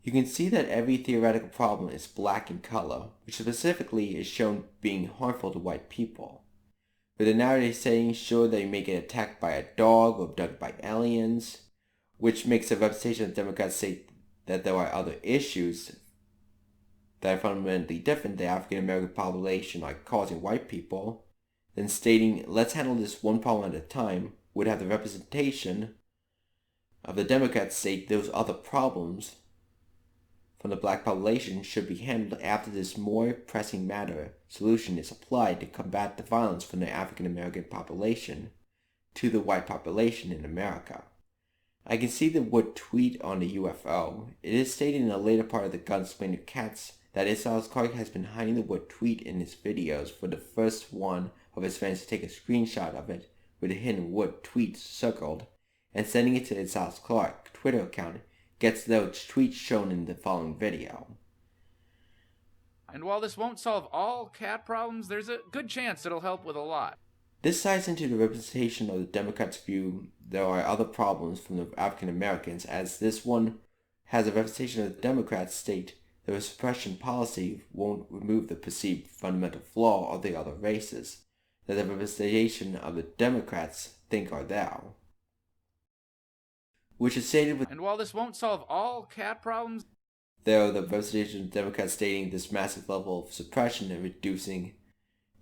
You can see that every theoretical problem is black in color, which specifically is shown being harmful to white people. With the narrative saying sure they may get attacked by a dog or abducted by aliens, which makes the representation of the Democrats say that there are other issues that are fundamentally different, the African American population are causing white people, then stating let's handle this one problem at a time would have the representation of the Democrats state those other problems from the black population should be handled after this more pressing matter solution is applied to combat the violence from the African American population to the white population in America. I can see the Wood tweet on the UFO. It is stated in the later part of the Gunslinger Cats that ItsAlexClark has been hiding the Wood tweet in his videos for the first one of his fans to take a screenshot of it with the hidden Wood tweet circled and sending it to ItsAlexClark Twitter account gets those tweets shown in the following video. And while this won't solve all cat problems, there's a good chance it'll help with a lot. This ties into the representation of the Democrats' view there are other problems from the African Americans, as this one has a representation of the Democrats state their suppression policy won't remove the perceived fundamental flaw of the other races that the representation of the Democrats think are there. Which is stated with, and while this won't solve all cat problems, there the representation of the Democrats stating this massive level of suppression and reducing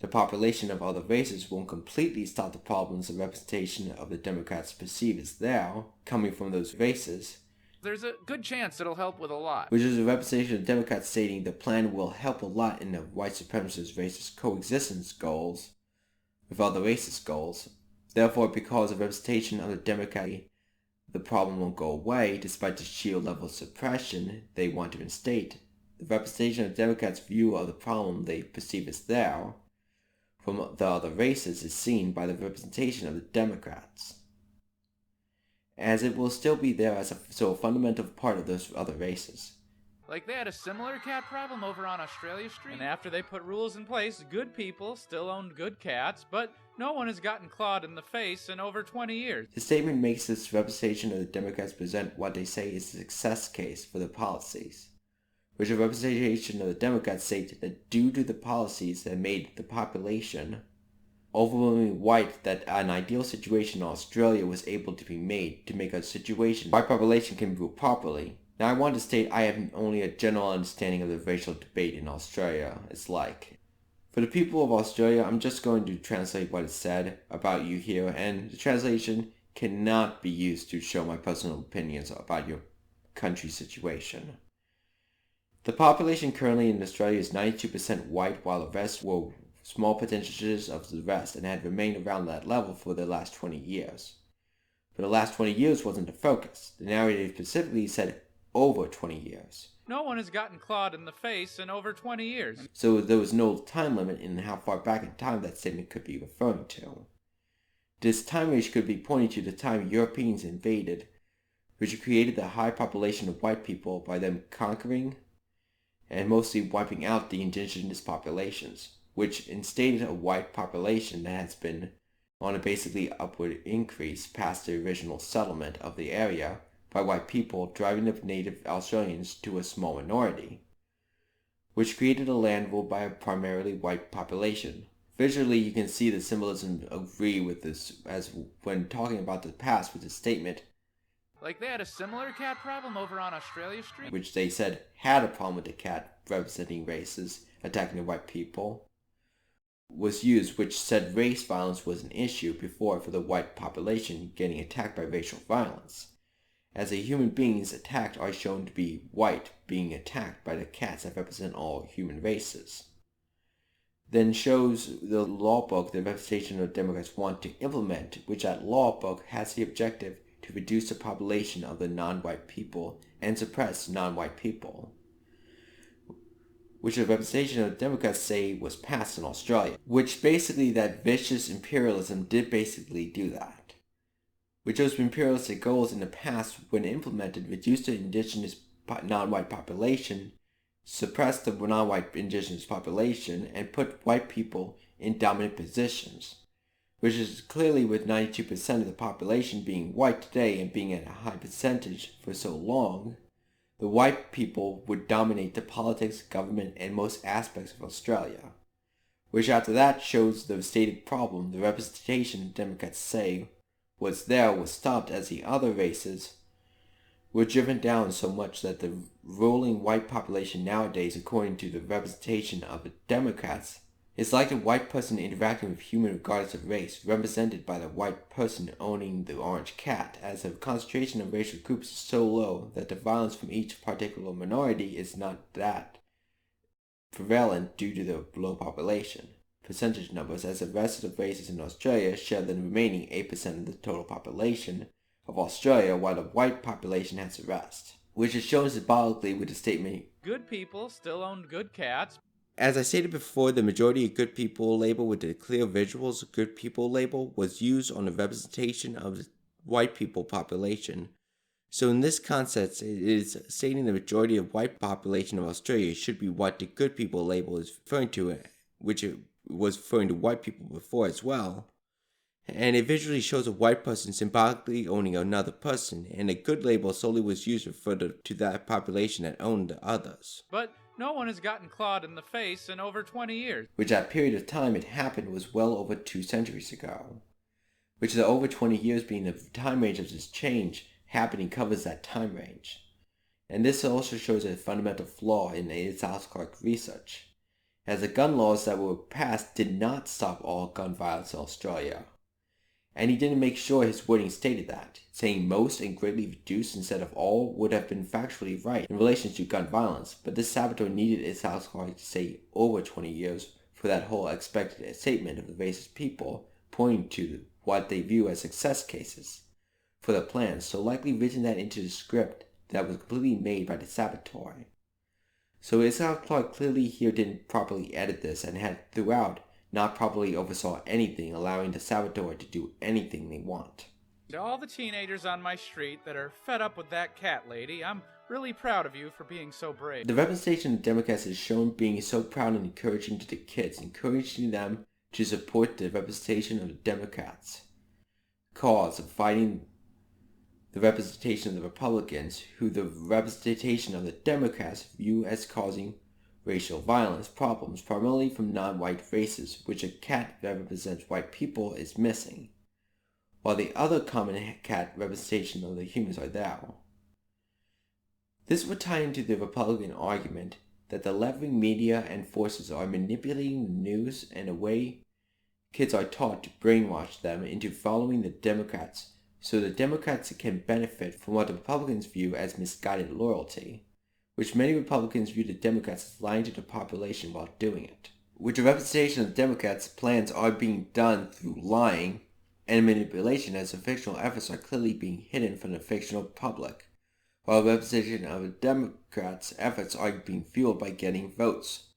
the population of other races won't completely stop the problems the representation of the Democrats perceive as there, coming from those races, there's a good chance it'll help with a lot. Which is a representation of Democrats stating the plan will help a lot in the white supremacist racist coexistence goals with other racist goals. Therefore, because of representation of the Democrat, the problem won't go away despite the sheer level of suppression they want to instate. The representation of Democrats' view of the problem they perceive as there from the other races is seen by the representation of the Democrats, as it will still be there as a fundamental part of those other races. Like they had a similar cat problem over on Australia Street, and after they put rules in place, good people still owned good cats, but no one has gotten clawed in the face in over 20 years. The statement makes this representation of the Democrats present what they say is a success case for their policies, which a representation of the Democrats state that due to the policies that made the population overwhelmingly white, that an ideal situation in Australia was able to be made to make a situation white population can rule properly. Now I want to state I have only a general understanding of the racial debate in Australia is like. For the people of Australia, I'm just going to translate what is said about you here, and the translation cannot be used to show my personal opinions about your country's situation. The population currently in Australia is 92% white, while the rest were small percentages of the rest and had remained around that level for the last 20 years. But the last 20 years wasn't the focus. The narrative specifically said over 20 years. No one has gotten clawed in the face in over 20 years. So there was no time limit in how far back in time that statement could be referring to. This time range could be pointing to the time Europeans invaded, which created the high population of white people by them conquering and mostly wiping out the indigenous populations, which instated a white population that has been on a basically upward increase past the original settlement of the area by white people, driving the native Australians to a small minority, which created a land ruled by a primarily white population. Visually, you can see the symbolism agree with this as when talking about the past with the statement, like they had a similar cat problem over on Australia Street, which they said had a problem with the cat representing races attacking the white people, was used, which said race violence was an issue before for the white population getting attacked by racial violence, as the human beings attacked are shown to be white being attacked by the cats that represent all human races. Then shows the law book the representation of Democrats want to implement, which that law book has the objective to reduce the population of the non-white people and suppress non-white people, which the representation of Democrats say was passed in Australia, which basically that vicious imperialism did basically do that, which those imperialistic goals in the past, when implemented, reduced the indigenous non-white population, suppressed the non-white indigenous population, and put white people in dominant positions, which is clearly with 92% of the population being white today and being at a high percentage for so long, the white people would dominate the politics, government, and most aspects of Australia, which after that shows the stated problem the representation Democrats say was there was stopped as the other races were driven down so much that the ruling white population nowadays, according to the representation of the Democrats, is like a white person interacting with human regardless of race, represented by the white person owning the orange cat, as the concentration of racial groups is so low that the violence from each particular minority is not that prevalent due to the low population percentage numbers, as the rest of the races in Australia share the remaining 8% of the total population of Australia, while the white population has the rest, which is shown symbolically with the statement, good people still owned good cats. As I stated before, the majority of good people label with the clear visuals good people label was used on the representation of the white people population. So in this context, it is stating the majority of white population of Australia should be what the good people label is referring to, which it was referring to white people before as well. And it visually shows a white person symbolically owning another person, and a good label solely was used to refer to that population that owned the others. But no one has gotten clawed in the face in over 20 years. Which that period of time it happened was well over 2 centuries ago. Which the over 20 years being the time range of this change happening covers that time range. And this also shows a fundamental flaw in the REUPLOADED research, as the gun laws that were passed did not stop all gun violence in Australia, And he didn't make sure his wording stated that. Saying most and greatly reduced instead of all would have been factually right in relation to gun violence, but this saboteur needed ItsAlexClark to say over 20 years for that whole expected statement of the racist people, pointing to what they view as success cases for the plan, so likely written that into the script that was completely made by the saboteur. So ItsAlexClark clearly here didn't properly edit this and had throughout not properly oversaw anything, allowing the saboteur to do anything they want. To all the teenagers on my street that are fed up with that cat lady, I'm really proud of you for being so brave. The representation of Democrats is shown being so proud and encouraging to the kids, encouraging them to support the representation of the Democrats' cause of fighting the representation of the Republicans, who the representation of the Democrats view as causing racial violence problems, primarily from non-white races, which a cat that represents white people is missing, while the other common cat representation of the humans are there. This would tie into the Republican argument that the left-wing media and forces are manipulating the news in a way kids are taught to brainwash them into following the Democrats, so the Democrats can benefit from what the Republicans view as misguided loyalty, which many Republicans view the Democrats as lying to the population while doing it. With the representation of the Democrats, plans are being done through lying and manipulation, as the fictional efforts are clearly being hidden from the fictional public, while the representation of the Democrats' efforts are being fueled by getting votes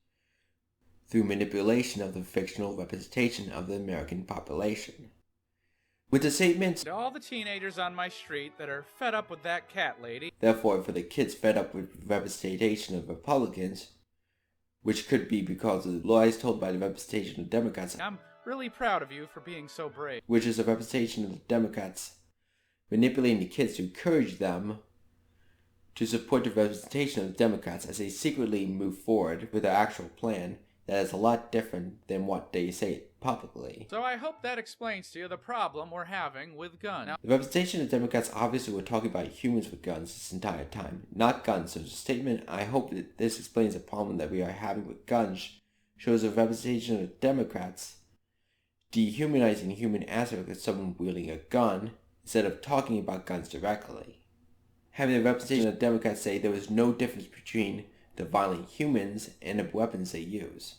through manipulation of the fictional representation of the American population. With the statement, To all the teenagers on my street that are fed up with that cat lady, therefore for the kids fed up with representation of Republicans, which could be because of the lies told by the representation of Democrats, I'm really proud of you for being so brave. which is a representation of the Democrats manipulating the kids to encourage them to support the representation of the Democrats as they secretly move forward with their actual plan that is a lot different than what they say publicly. So I hope that explains to you the problem we're having with guns. Now, The representation of Democrats obviously were talking about humans with guns this entire time, not guns. So the statement, I hope that this explains the problem that we are having with guns, shows a representation of Democrats dehumanizing the human aspect of someone wielding a gun instead of talking about guns directly. Having the representation of Democrats say there is no difference between the violent humans and the weapons they use,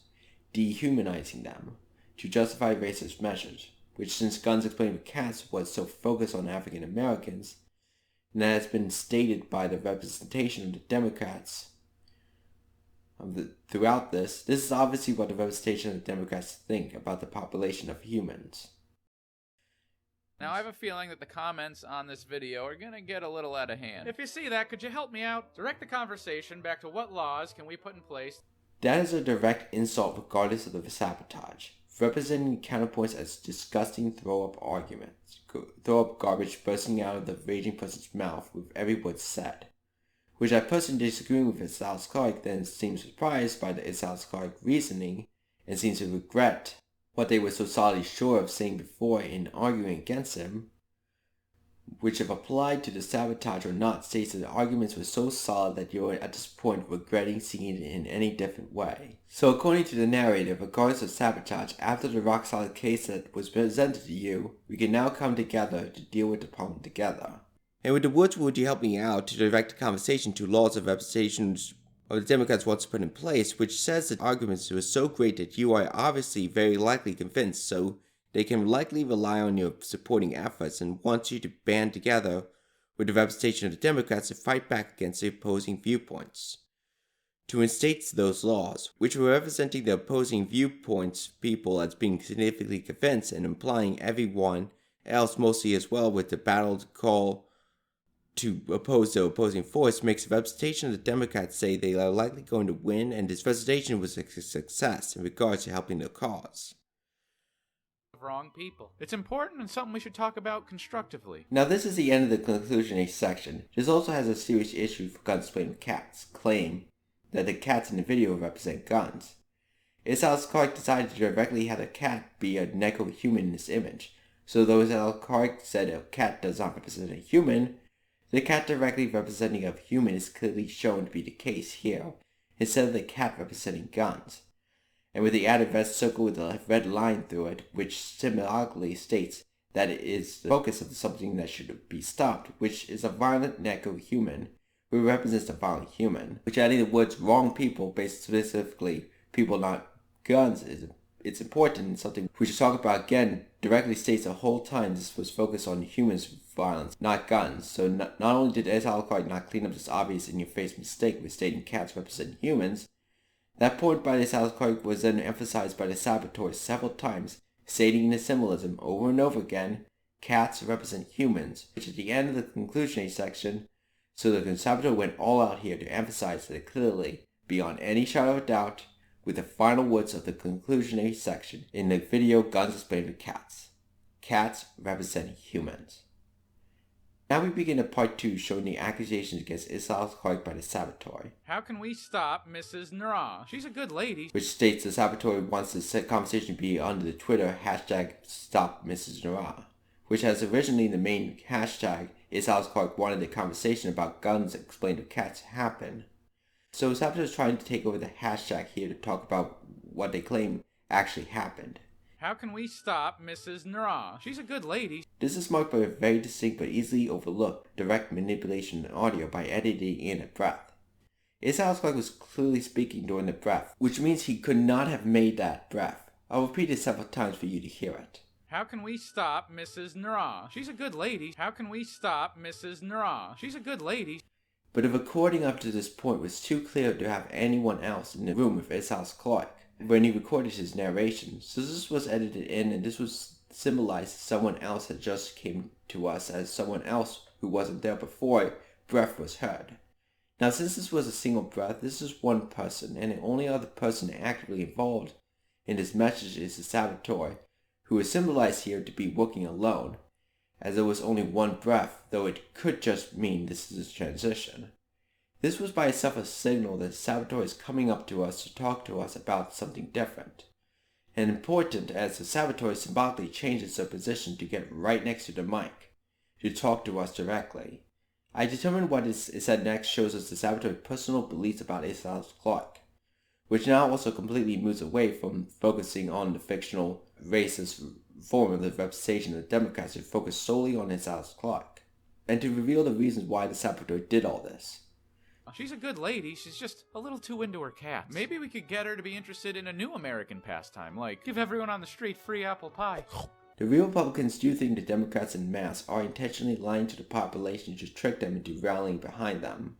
dehumanizing them to justify racist measures, which since guns explained with cats was so focused on African Americans, and that has been stated by the representation of the Democrats throughout this is obviously what the representation of the Democrats think about the population of humans. Now, I have a feeling that the comments on this video are going to get a little out of hand. If you see that, could you help me out? Direct the conversation back to what laws can we put in place? That is a direct insult regardless of the sabotage, representing counterpoints as disgusting throw-up arguments, throw-up garbage bursting out of the raging person's mouth with every word said, which I personally disagree with ItsAlexClark, then seems surprised by the ItsAlexClark reasoning and seems to regret what they were so solidly sure of saying before in arguing against him, which if applied to the sabotage or not states that the arguments were so solid that you are at this point regretting seeing it in any different way. So according to the narrative, regardless of sabotage, after the rock-solid case that was presented to you, we can now come together to deal with the problem together. And with the words, would you help me out to direct the conversation to laws of representations of the Democrats wants to put in place, which says that arguments were so great that you are obviously very likely convinced, so they can likely rely on your supporting efforts and want you to band together with the representation of the Democrats to fight back against the opposing viewpoints. To instate those laws, which were representing the opposing viewpoints people as being significantly convinced and implying everyone else mostly as well with the battle call to oppose the opposing force, makes the representation of the Democrats say they are likely going to win, and this representation was a success in regards to helping their cause. Wrong people. It's important and something we should talk about constructively. Now this is the end of the conclusionary section. This also has a serious issue for guns playing with cats, claim that the cats in the video represent guns. ItsAlexClark decided to directly have a cat be a neko-human in this image, so though ItsAlexClark said a cat does not represent a human, the cat directly representing a human is clearly shown to be the case here, instead of the cat representing guns, and with the added red circle with a red line through it, which symbolically states that it is the focus of something that should be stopped, which is a violent necro-human who represents a violent human, which adding the words wrong people based specifically people not guns it's important and something we should talk about again directly states the whole time this was focused on humans violence, not guns. So not only did ItsAlexClark not clean up this obvious in-your-face mistake with stating cats represent humans, that point by ItsAlexClark was then emphasized by the saboteur several times, stating the symbolism over and over again, cats represent humans, which at the end of the conclusionary section, so the saboteur went all out here to emphasize it clearly, beyond any shadow of doubt, with the final words of the conclusionary section in the video Guns Explained to Cats. Cats represent humans. Now we begin at part 2 showing the accusations against ItsAlexClark by the saboteur. How can we stop Mrs.Nra? She's a good lady. Which states the saboteur wants the conversation to be under the Twitter hashtag #StopMrs.Nra, which has originally the main hashtag ItsAlexClark wanted the conversation about guns explained to cats happen. So saboteur is trying to take over the hashtag here to talk about what they claim actually happened. How can we stop Mrs.Nra? She's a good lady. This is marked by a very distinct but easily overlooked direct manipulation in audio by editing in a breath. ItsAlexClark was clearly speaking during the breath, which means he could not have made that breath. I'll repeat it several times for you to hear it. How can we stop Mrs.Nra? She's a good lady. How can we stop Mrs.Nra? She's a good lady. But the recording up to this point was too clear to have anyone else in the room with ItsAlexClark when he recorded his narration, so this was edited in and this was symbolized as someone else that just came to us as someone else who wasn't there before breath was heard. Now since this was a single breath, this is one person, and the only other person actively involved in this message is the saboteur, who is symbolized here to be working alone, as there was only one breath, though it could just mean this is a transition. This was by itself a signal that the saboteur is coming up to us to talk to us about something different, and important as the saboteur symbolically changes their position to get right next to the mic, to talk to us directly. I determined what is said next shows us the saboteur's personal beliefs about ItsAlexClark, which now also completely moves away from focusing on the fictional, racist form of the representation of the Democrats to focus solely on ItsAlexClark, and to reveal the reasons why the saboteur did all this. She's a good lady, she's just a little too into her cats. Maybe we could get her to be interested in a new American pastime, like give everyone on the street free apple pie. The real Republicans do think the Democrats en masse are intentionally lying to the population to trick them into rallying behind them.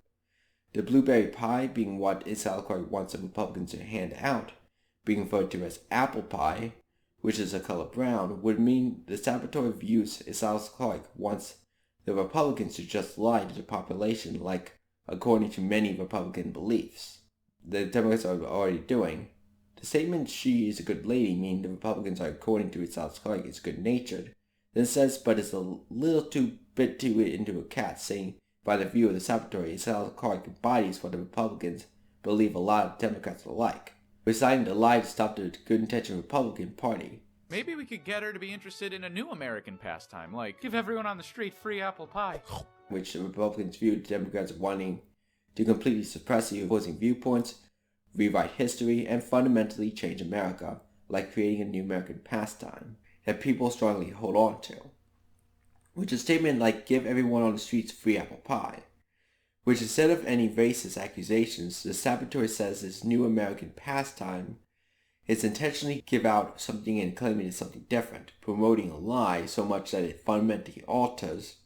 The blueberry pie being what ItsAlexClark wants the Republicans to hand out, being referred to as apple pie, which is the color brown, would mean the saboteur views ItsAlexClark wants the Republicans to just lie to the population like, according to many Republican beliefs, the Democrats are already doing. The statement she is a good lady means the Republicans are, according to ItsAlexClark, is good-natured, then says but it's a little too bit too into a cat, saying by the view of the saboteur, ItsAlexClark embodies what the Republicans believe a lot of Democrats are like, reciting the lie to stop the good-intentioned Republican Party. Maybe we could get her to be interested in a new American pastime, like give everyone on the street free apple pie. Which the Republicans viewed the Democrats wanting to completely suppress the opposing viewpoints, rewrite history, and fundamentally change America, like creating a new American pastime that people strongly hold on to. Which is a statement like give everyone on the streets free apple pie, which instead of any racist accusations, the saboteur says this new American pastime is intentionally give out something and claiming it's something different, promoting a lie so much that it fundamentally alters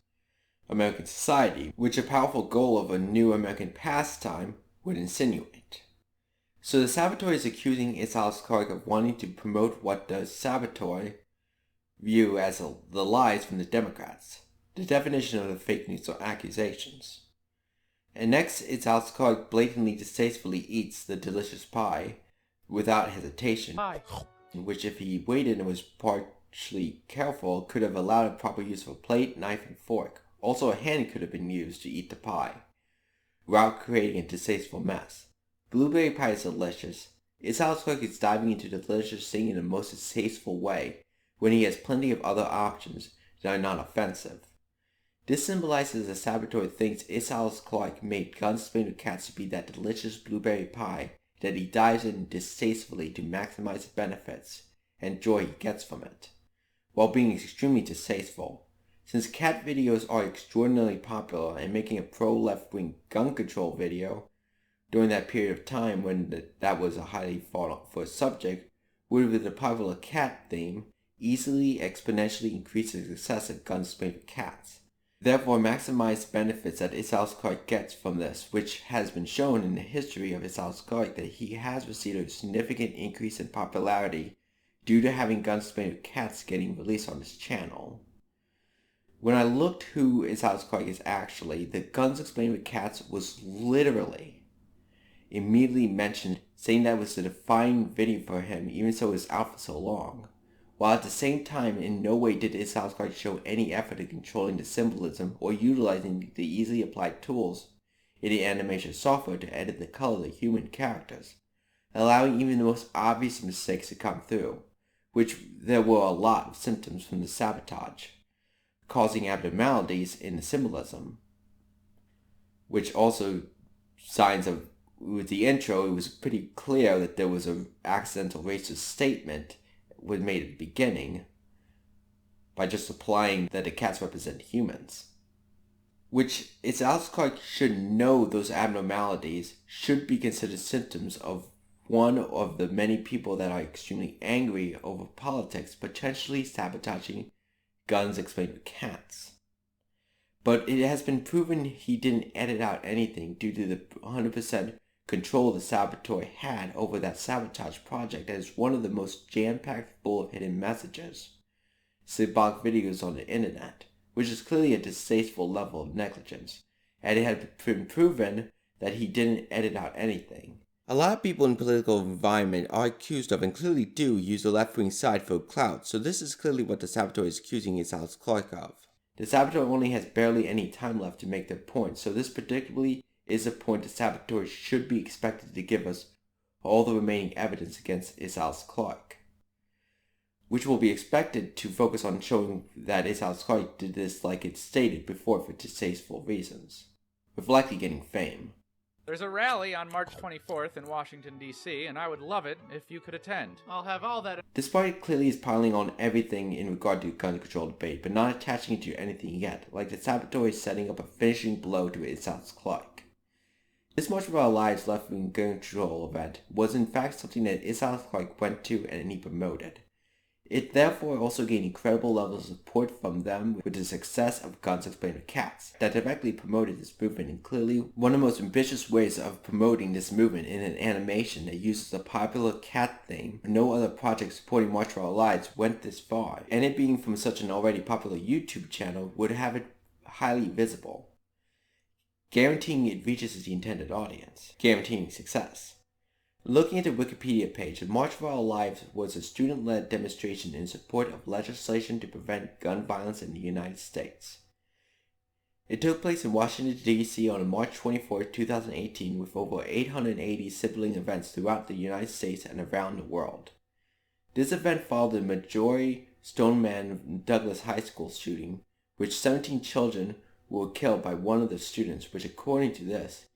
American society, which a powerful goal of a new American pastime would insinuate. So the saboteur is accusing ItsAlexClark of wanting to promote what the saboteur view as the lies from the Democrats, the definition of the fake news or accusations. And next, ItsAlexClark blatantly distastefully eats the delicious pie without hesitation, which if he waited and was partially careful could have allowed a proper use of a plate, knife, and fork. Also a hand could have been used to eat the pie, without creating a distasteful mess. Blueberry pie is delicious. ItsAlexClark is diving into the delicious thing in the most distasteful way, when he has plenty of other options that are not offensive. This symbolizes the saboteur thinks ItsAlexClark made Guns Explained to Cats to be that delicious blueberry pie that he dives in distastefully to maximize the benefits and joy he gets from it, while being extremely distasteful. Since cat videos are extraordinarily popular and making a pro-left-wing gun control video during that period of time when that was a highly fought-for subject, would with the popular cat theme easily exponentially increase the success of guns made with cats. Therefore, maximize the benefits that ItsAlexClark gets from this, which has been shown in the history of ItsAlexClark that he has received a significant increase in popularity due to having guns made with cats getting released on his channel. When I looked who ItsAlexClark is actually, the Guns Explained with Cats was literally immediately mentioned, saying that was the defining video for him, even so it was out for so long. While at the same time, in no way did ItsAlexClark show any effort in controlling the symbolism or utilizing the easily applied tools in the animation software to edit the color of the human characters, allowing even the most obvious mistakes to come through, which there were a lot of symptoms from the sabotage, causing abnormalities in the symbolism, which also signs of, with the intro, it was pretty clear that there was an accidental racist statement was made at the beginning by just implying that the cats represent humans. Which ItsAlexClark should know those abnormalities should be considered symptoms of one of the many people that are extremely angry over politics potentially sabotaging Guns Explained with Cats. But it has been proven he didn't edit out anything due to the 100% control the saboteur had over that sabotage project that is one of the most jam-packed full of hidden messages, symbolic videos on the internet, which is clearly a distasteful level of negligence, and it had been proven that he didn't edit out anything. A lot of people in the political environment are accused of and clearly do use the left-wing side for clout, so this is clearly what the saboteur is accusing ItsAlexClark of. The saboteur only has barely any time left to make their point, so this particularly is a point the saboteur should be expected to give us all the remaining evidence against ItsAlexClark, which will be expected to focus on showing that ItsAlexClark did this like it stated before for distasteful reasons, with likely getting fame. There's a rally on March 24th in Washington, D.C., and I would love it if you could attend. I'll have all that... Despite clearly is piling on everything in regard to gun control debate, but not attaching it to anything yet, like the saboteur is setting up a finishing blow to ItsAlexClark. This March for Our Lives left-wing gun control event was in fact something that ItsAlexClark went to and he promoted. It therefore also gained incredible levels of support from them with the success of Guns Explained with Cats that directly promoted this movement, and clearly one of the most ambitious ways of promoting this movement in an animation that uses the popular cat theme. No other project supporting March for Our Lives went this far, and it being from such an already popular YouTube channel would have it highly visible, guaranteeing it reaches the intended audience, guaranteeing success. Looking at the Wikipedia page, the March for Our Lives was a student-led demonstration in support of legislation to prevent gun violence in the United States. It took place in Washington, D.C. on March 24, 2018 with over 880 sibling events throughout the United States and around the world. This event followed the Marjory Stoneman Douglas High School shooting, which 17 children were killed by one of the students, which according to this,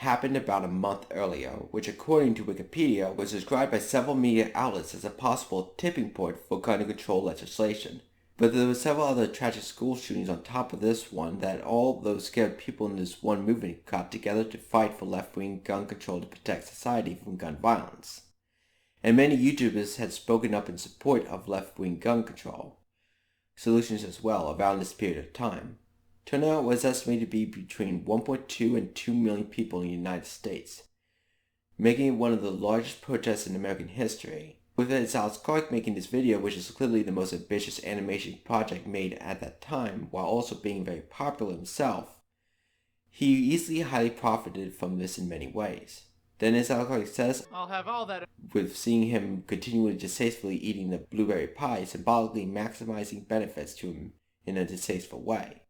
happened about a month earlier, which according to Wikipedia was described by several media outlets as a possible tipping point for gun control legislation. But there were several other tragic school shootings on top of this one that all those scared people in this one movement got together to fight for left-wing gun control to protect society from gun violence. And many YouTubers had spoken up in support of left-wing gun control solutions as well around this period of time. Turnout was estimated to be between 1.2 and 2 million people in the United States, making it one of the largest protests in American history. With ItsAlexClark making this video, which is clearly the most ambitious animation project made at that time, while also being very popular himself, he easily highly profited from this in many ways. Then ItsAlexClark says, I'll have all that... with seeing him continually distastefully eating the blueberry pie, symbolically maximizing benefits to him in a distasteful way,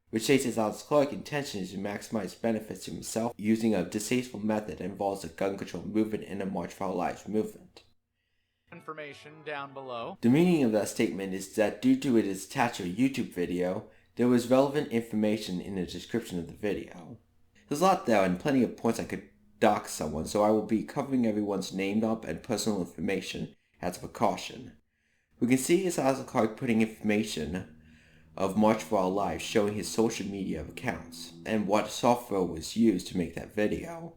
which states ItsAlexClark's intention is to maximize benefits to himself using a distasteful method that involves the gun control movement and the March for Our Lives movement. Information down below. The meaning of that statement is that due to it is attached to a YouTube video, there was relevant information in the description of the video. There's a lot there and plenty of points I could dox someone, so I will be covering everyone's name up and personal information as a precaution. We can see REUPLOADED putting information of March for Our Lives, showing his social media accounts and what software was used to make that video.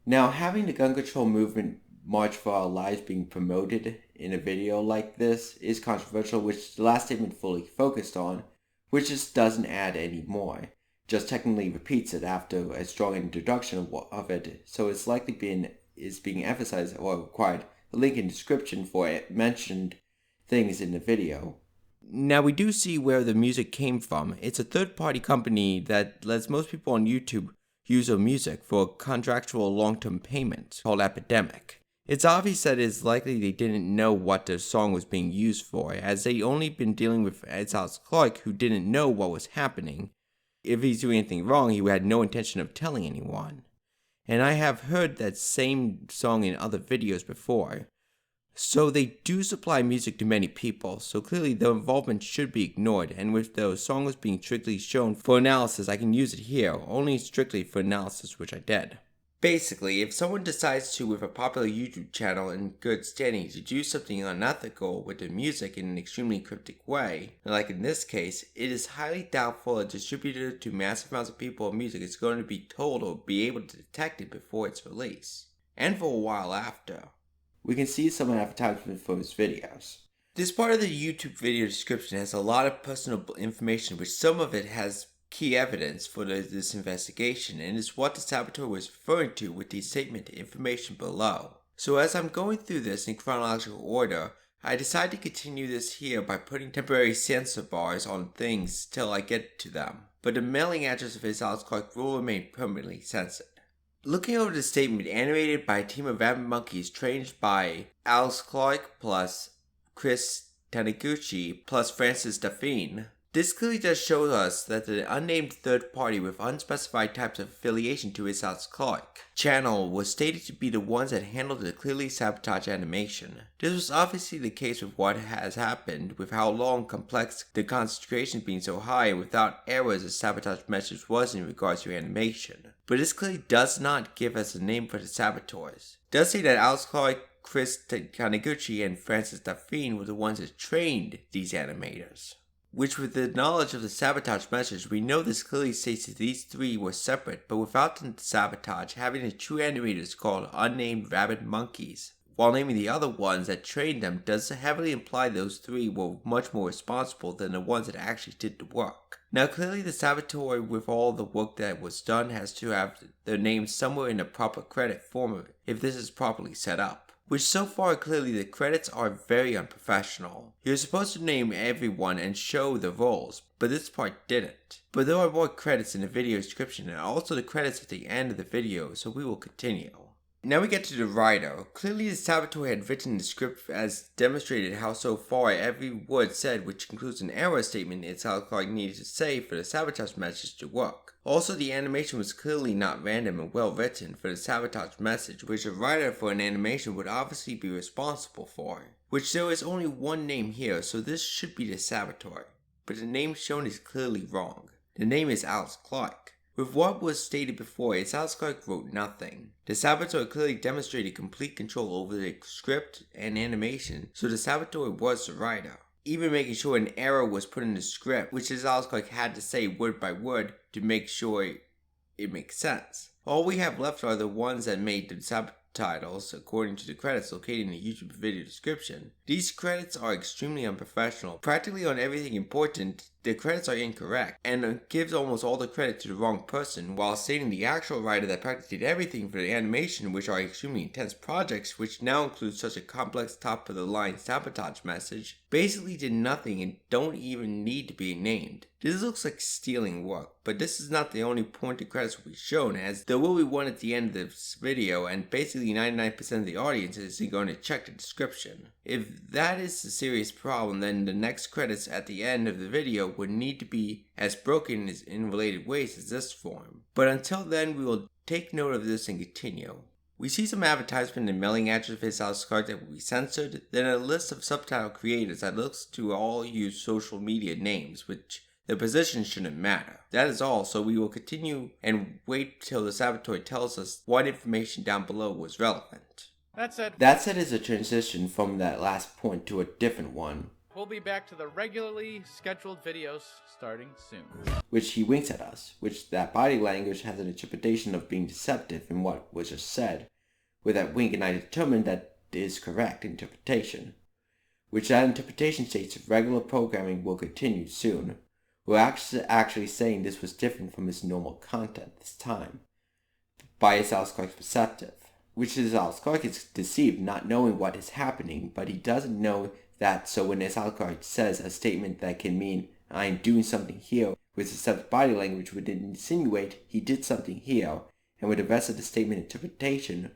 Now, having the gun control movement March for Our Lives being promoted in a video like this is controversial, which the last statement fully focused on, which just doesn't add any more, just technically repeats it after a strong introduction of it, so it's likely being emphasized or required a link in description for mentioned things in the video. Now, we do see where the music came from. It's a third-party company that lets most people on YouTube use their music for contractual long-term payment called Epidemic. It's obvious that it's likely they didn't know what the song was being used for, as they only been dealing with ItsAlexClark, who didn't know what was happening. If he's doing anything wrong, he had no intention of telling anyone. And I have heard that same song in other videos before. So they do supply music to many people, so clearly their involvement should be ignored, and with the song was being strictly shown for analysis, I can use it here, only strictly for analysis, which I did. Basically, if someone decides to, with a popular YouTube channel in good standing, to do something unethical with the music in an extremely cryptic way, like in this case, it is highly doubtful a distributor to massive amounts of people of music is going to be told or be able to detect it before its release, and for a while after. We can see some advertisement for his videos. This part of the YouTube video description has a lot of personal information, which some of it has key evidence for this investigation, and is what the saboteur was referring to with the statement information below. So as I'm going through this in chronological order, I decide to continue this here by putting temporary censor bars on things till I get to them, but the mailing address of REUPLOADED will remain permanently censored. Looking over the statement animated by a team of rabbit monkeys trained by REUPLOADED plus Chris Taniguchi plus Francis Daphne, this clearly just shows us that the unnamed third party with unspecified types of affiliation to REUPLOADED channel was stated to be the ones that handled the clearly sabotaged animation. This was obviously the case with what has happened, with how long complex the concentration being so high and without errors as sabotage message was in regards to animation. But this clearly does not give us a name for the saboteurs. It does say that REUPLOADED, Chris Taniguchi, and Francis Daphne were the ones that trained these animators. Which, with the knowledge of the sabotage message, we know this clearly states that these three were separate, but without the sabotage, having the true animators called unnamed rabbit monkeys, while naming the other ones that trained them does heavily imply those three were much more responsible than the ones that actually did the work. Now clearly the saboteur with all the work that was done has to have their names somewhere in the proper credit form if this is properly set up. Which so far clearly the credits are very unprofessional. You're supposed to name everyone and show the roles, but this part didn't. But there are more credits in the video description and also the credits at the end of the video, so we will continue. Now we get to the writer. Clearly the saboteur had written the script as demonstrated how so far every word said, which includes an error statement REUPLOADED needed to say for the sabotage message to work. Also, the animation was clearly not random and well written for the sabotage message, which a writer for an animation would obviously be responsible for. Which there is only one name here, so this should be the saboteur. But the name shown is clearly wrong. The name is REUPLOADED. With what was stated before, REUPLOADED wrote nothing. The saboteur clearly demonstrated complete control over the script and animation, so the saboteur was the writer. Even making sure an error was put in the script, which REUPLOADED had to say word by word to make sure it makes sense. All we have left are the ones that made the subtitles according to the credits located in the YouTube video description. These credits are extremely unprofessional. Practically on everything important, the credits are incorrect, and gives almost all the credit to the wrong person, while stating the actual writer that practically did everything for the animation, which are extremely intense projects, which now include such a complex top-of-the-line sabotage message, basically did nothing and don't even need to be named. This looks like stealing work, but this is not the only point the credits will be shown, as there will be one at the end of this video, and basically 99% of the audience is going to check the description. If that is a serious problem, then the next credits at the end of the video would need to be as broken in related ways as this form. But until then, we will take note of this and continue. We see some advertisement and mailing address of REUPLOADED that will be censored, then a list of subtitle creators that looks to all use social media names, which the position shouldn't matter. That is all, so we will continue and wait till the saboteur tells us what information down below was relevant. That said is a transition from that last point to a different one, we'll be back to the regularly scheduled videos starting soon. Which he winks at us, which that body language has an interpretation of being deceptive in what was just said. With that wink, and I determined that is correct interpretation, which that interpretation states regular programming will continue soon. We're actually saying this was different from his normal content this time, by ItsAlexClark's perspective, which ItsAlexClark is deceived not knowing what is happening, but he doesn't know that, so when ItsAlexClark says a statement that can mean I am doing something here, with deceptive body language would insinuate he did something here, and with the rest of the statement interpretation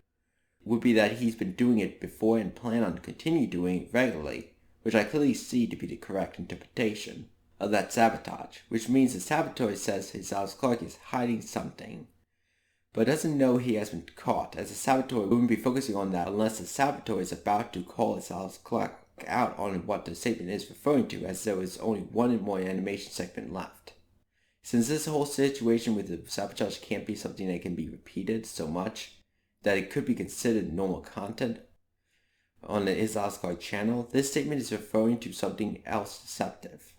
would be that he's been doing it before and plan on continue doing it regularly, which I clearly see to be the correct interpretation of that sabotage, which means the saboteur says ItsAlexClark is hiding something, but doesn't know he has been caught, as the saboteur wouldn't be focusing on that unless the saboteur is about to call ItsAlexClark out on what the statement is referring to, as there is only one more animation segment left. Since this whole situation with the sabotage can't be something that can be repeated so much that it could be considered normal content on the ItsAlexClark channel, this statement is referring to something else deceptive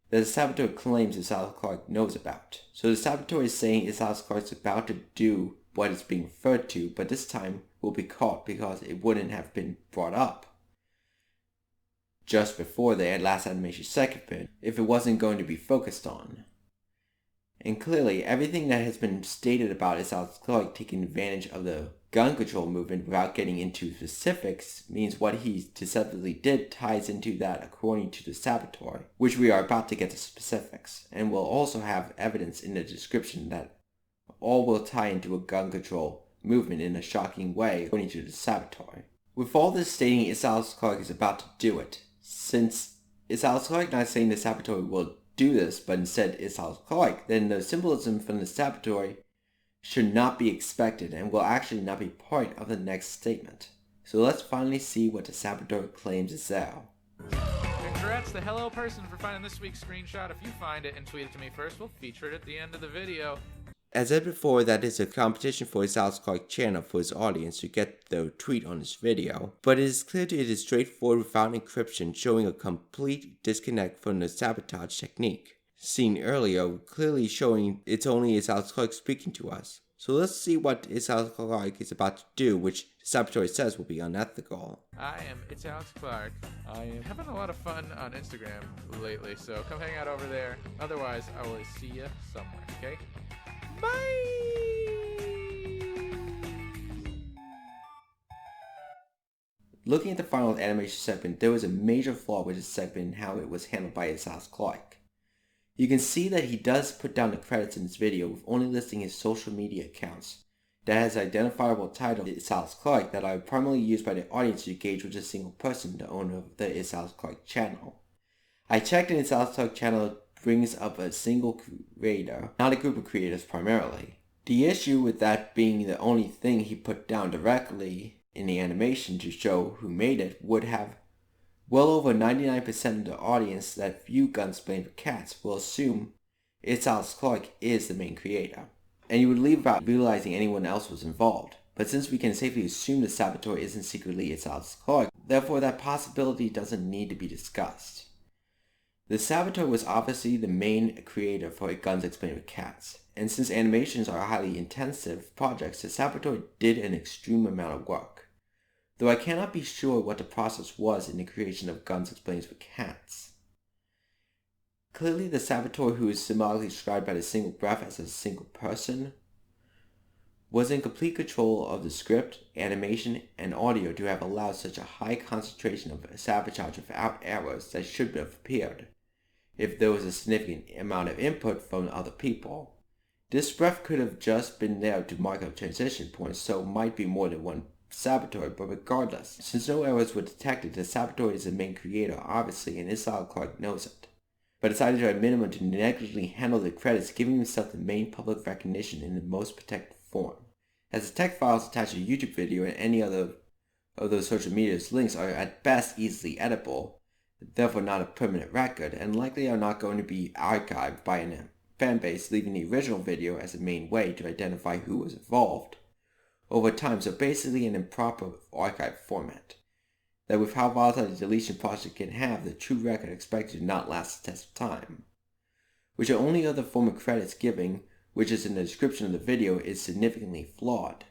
that the saboteur claims ItsAlexClark knows about. So the saboteur is saying ItsAlexClark is about to do what is being referred to, but this time will be caught because it wouldn't have been brought up just before the last animation segment if it wasn't going to be focused on. And clearly, everything that has been stated about ItsAlexClark taking advantage of the gun control movement without getting into specifics means what he deceptively did ties into that according to the saboteur, which we are about to get to specifics, and will also have evidence in the description that all will tie into a gun control movement in a shocking way according to the saboteur. With all this stating ItsAlexClark is about to do it, since ItsAlexClark not saying the saboteur will do this, but instead ItsAlexClark, then the symbolism from the saboteur should not be expected and will actually not be part of the next statement. So let's finally see what the saboteur claims is there. Congrats to Hello Person for finding this week's screenshot. If you find it and tweet it to me first, we'll feature it at the end of the video. As said before, that is a competition for ItsAlexClark channel for his audience to get the tweet on this video, but it is clear that it is straightforward without encryption, showing a complete disconnect from the sabotage technique seen earlier, clearly showing it's only ItsAlexClark speaking to us. So let's see what ItsAlexClark is about to do, which the saboteur says will be unethical. I am ItsAlexClark. I am having a lot of fun on Instagram lately, so come hang out over there. Otherwise, I will see you somewhere, okay? Bye! Looking at the final animation segment, there was a major flaw with this segment in how it was handled by ItsAlexClark. You can see that he does put down the credits in this video with only listing his social media accounts that has identifiable title ItsAlexClark that are primarily used by the audience to engage with a single person, the owner of the ItsAlexClark channel. I checked and ItsAlexClark channel brings up a single creator, not a group of creators primarily. The issue with that being the only thing he put down directly in the animation to show who made it would have well over 99% of the audience that view Guns Playing for Cats will assume ItsAlexClark is the main creator, and you would leave without realizing anyone else was involved. But since we can safely assume the saboteur isn't secretly ItsAlexClark, therefore that possibility doesn't need to be discussed. The saboteur was obviously the main creator for Guns Explained with Cats, and since animations are highly intensive projects, the saboteur did an extreme amount of work. Though I cannot be sure what the process was in the creation of Guns Explains with Cats. Clearly the saboteur, who is symbolically described by the single breath as a single person, was in complete control of the script, animation, and audio to have allowed such a high concentration of sabotage without errors that should have appeared if there was a significant amount of input from other people. This breath could have just been there to mark a transition point, so it might be more than one saboteur, but regardless, since no errors were detected, the saboteur is the main creator, obviously, and ItsAlexClark knows it, but decided to at minimum to negligently handle the credits, giving himself the main public recognition in the most protected form. As the text files attached to a YouTube video and any other of those social media's links are at best easily editable, therefore not a permanent record, and likely are not going to be archived by a fanbase, leaving the original video as the main way to identify who was involved, over time, so basically an improper archive format. That with how volatile the deletion process can have, the true record expected to not last the test of time. Which the only other form of credits giving, which is in the description of the video, is significantly flawed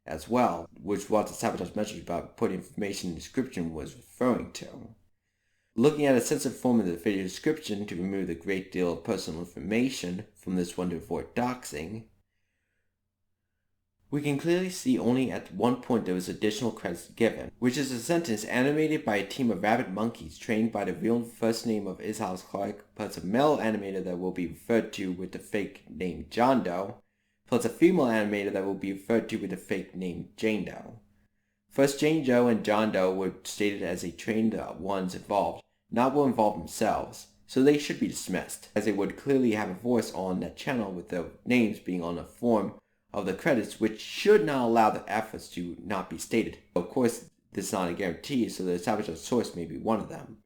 as well, which what the sabotage message about putting information in the description was referring to. Looking at a sensitive form of the video description to remove a great deal of personal information from this one to avoid doxing, we can clearly see only at one point there was additional credits given, which is a sentence animated by a team of rabbit monkeys trained by the real first name of ItsAlexClark, plus a male animator that will be referred to with the fake name John Doe, plus a female animator that will be referred to with the fake name Jane Doe. First, Jane Doe and John Doe were stated as the trained ones involved, not were involved themselves, so they should be dismissed, as they would clearly have a voice on that channel with their names being on the form of the credits, which should not allow the efforts to not be stated. Of course, this is not a guarantee, so the saboteur source may be one of them.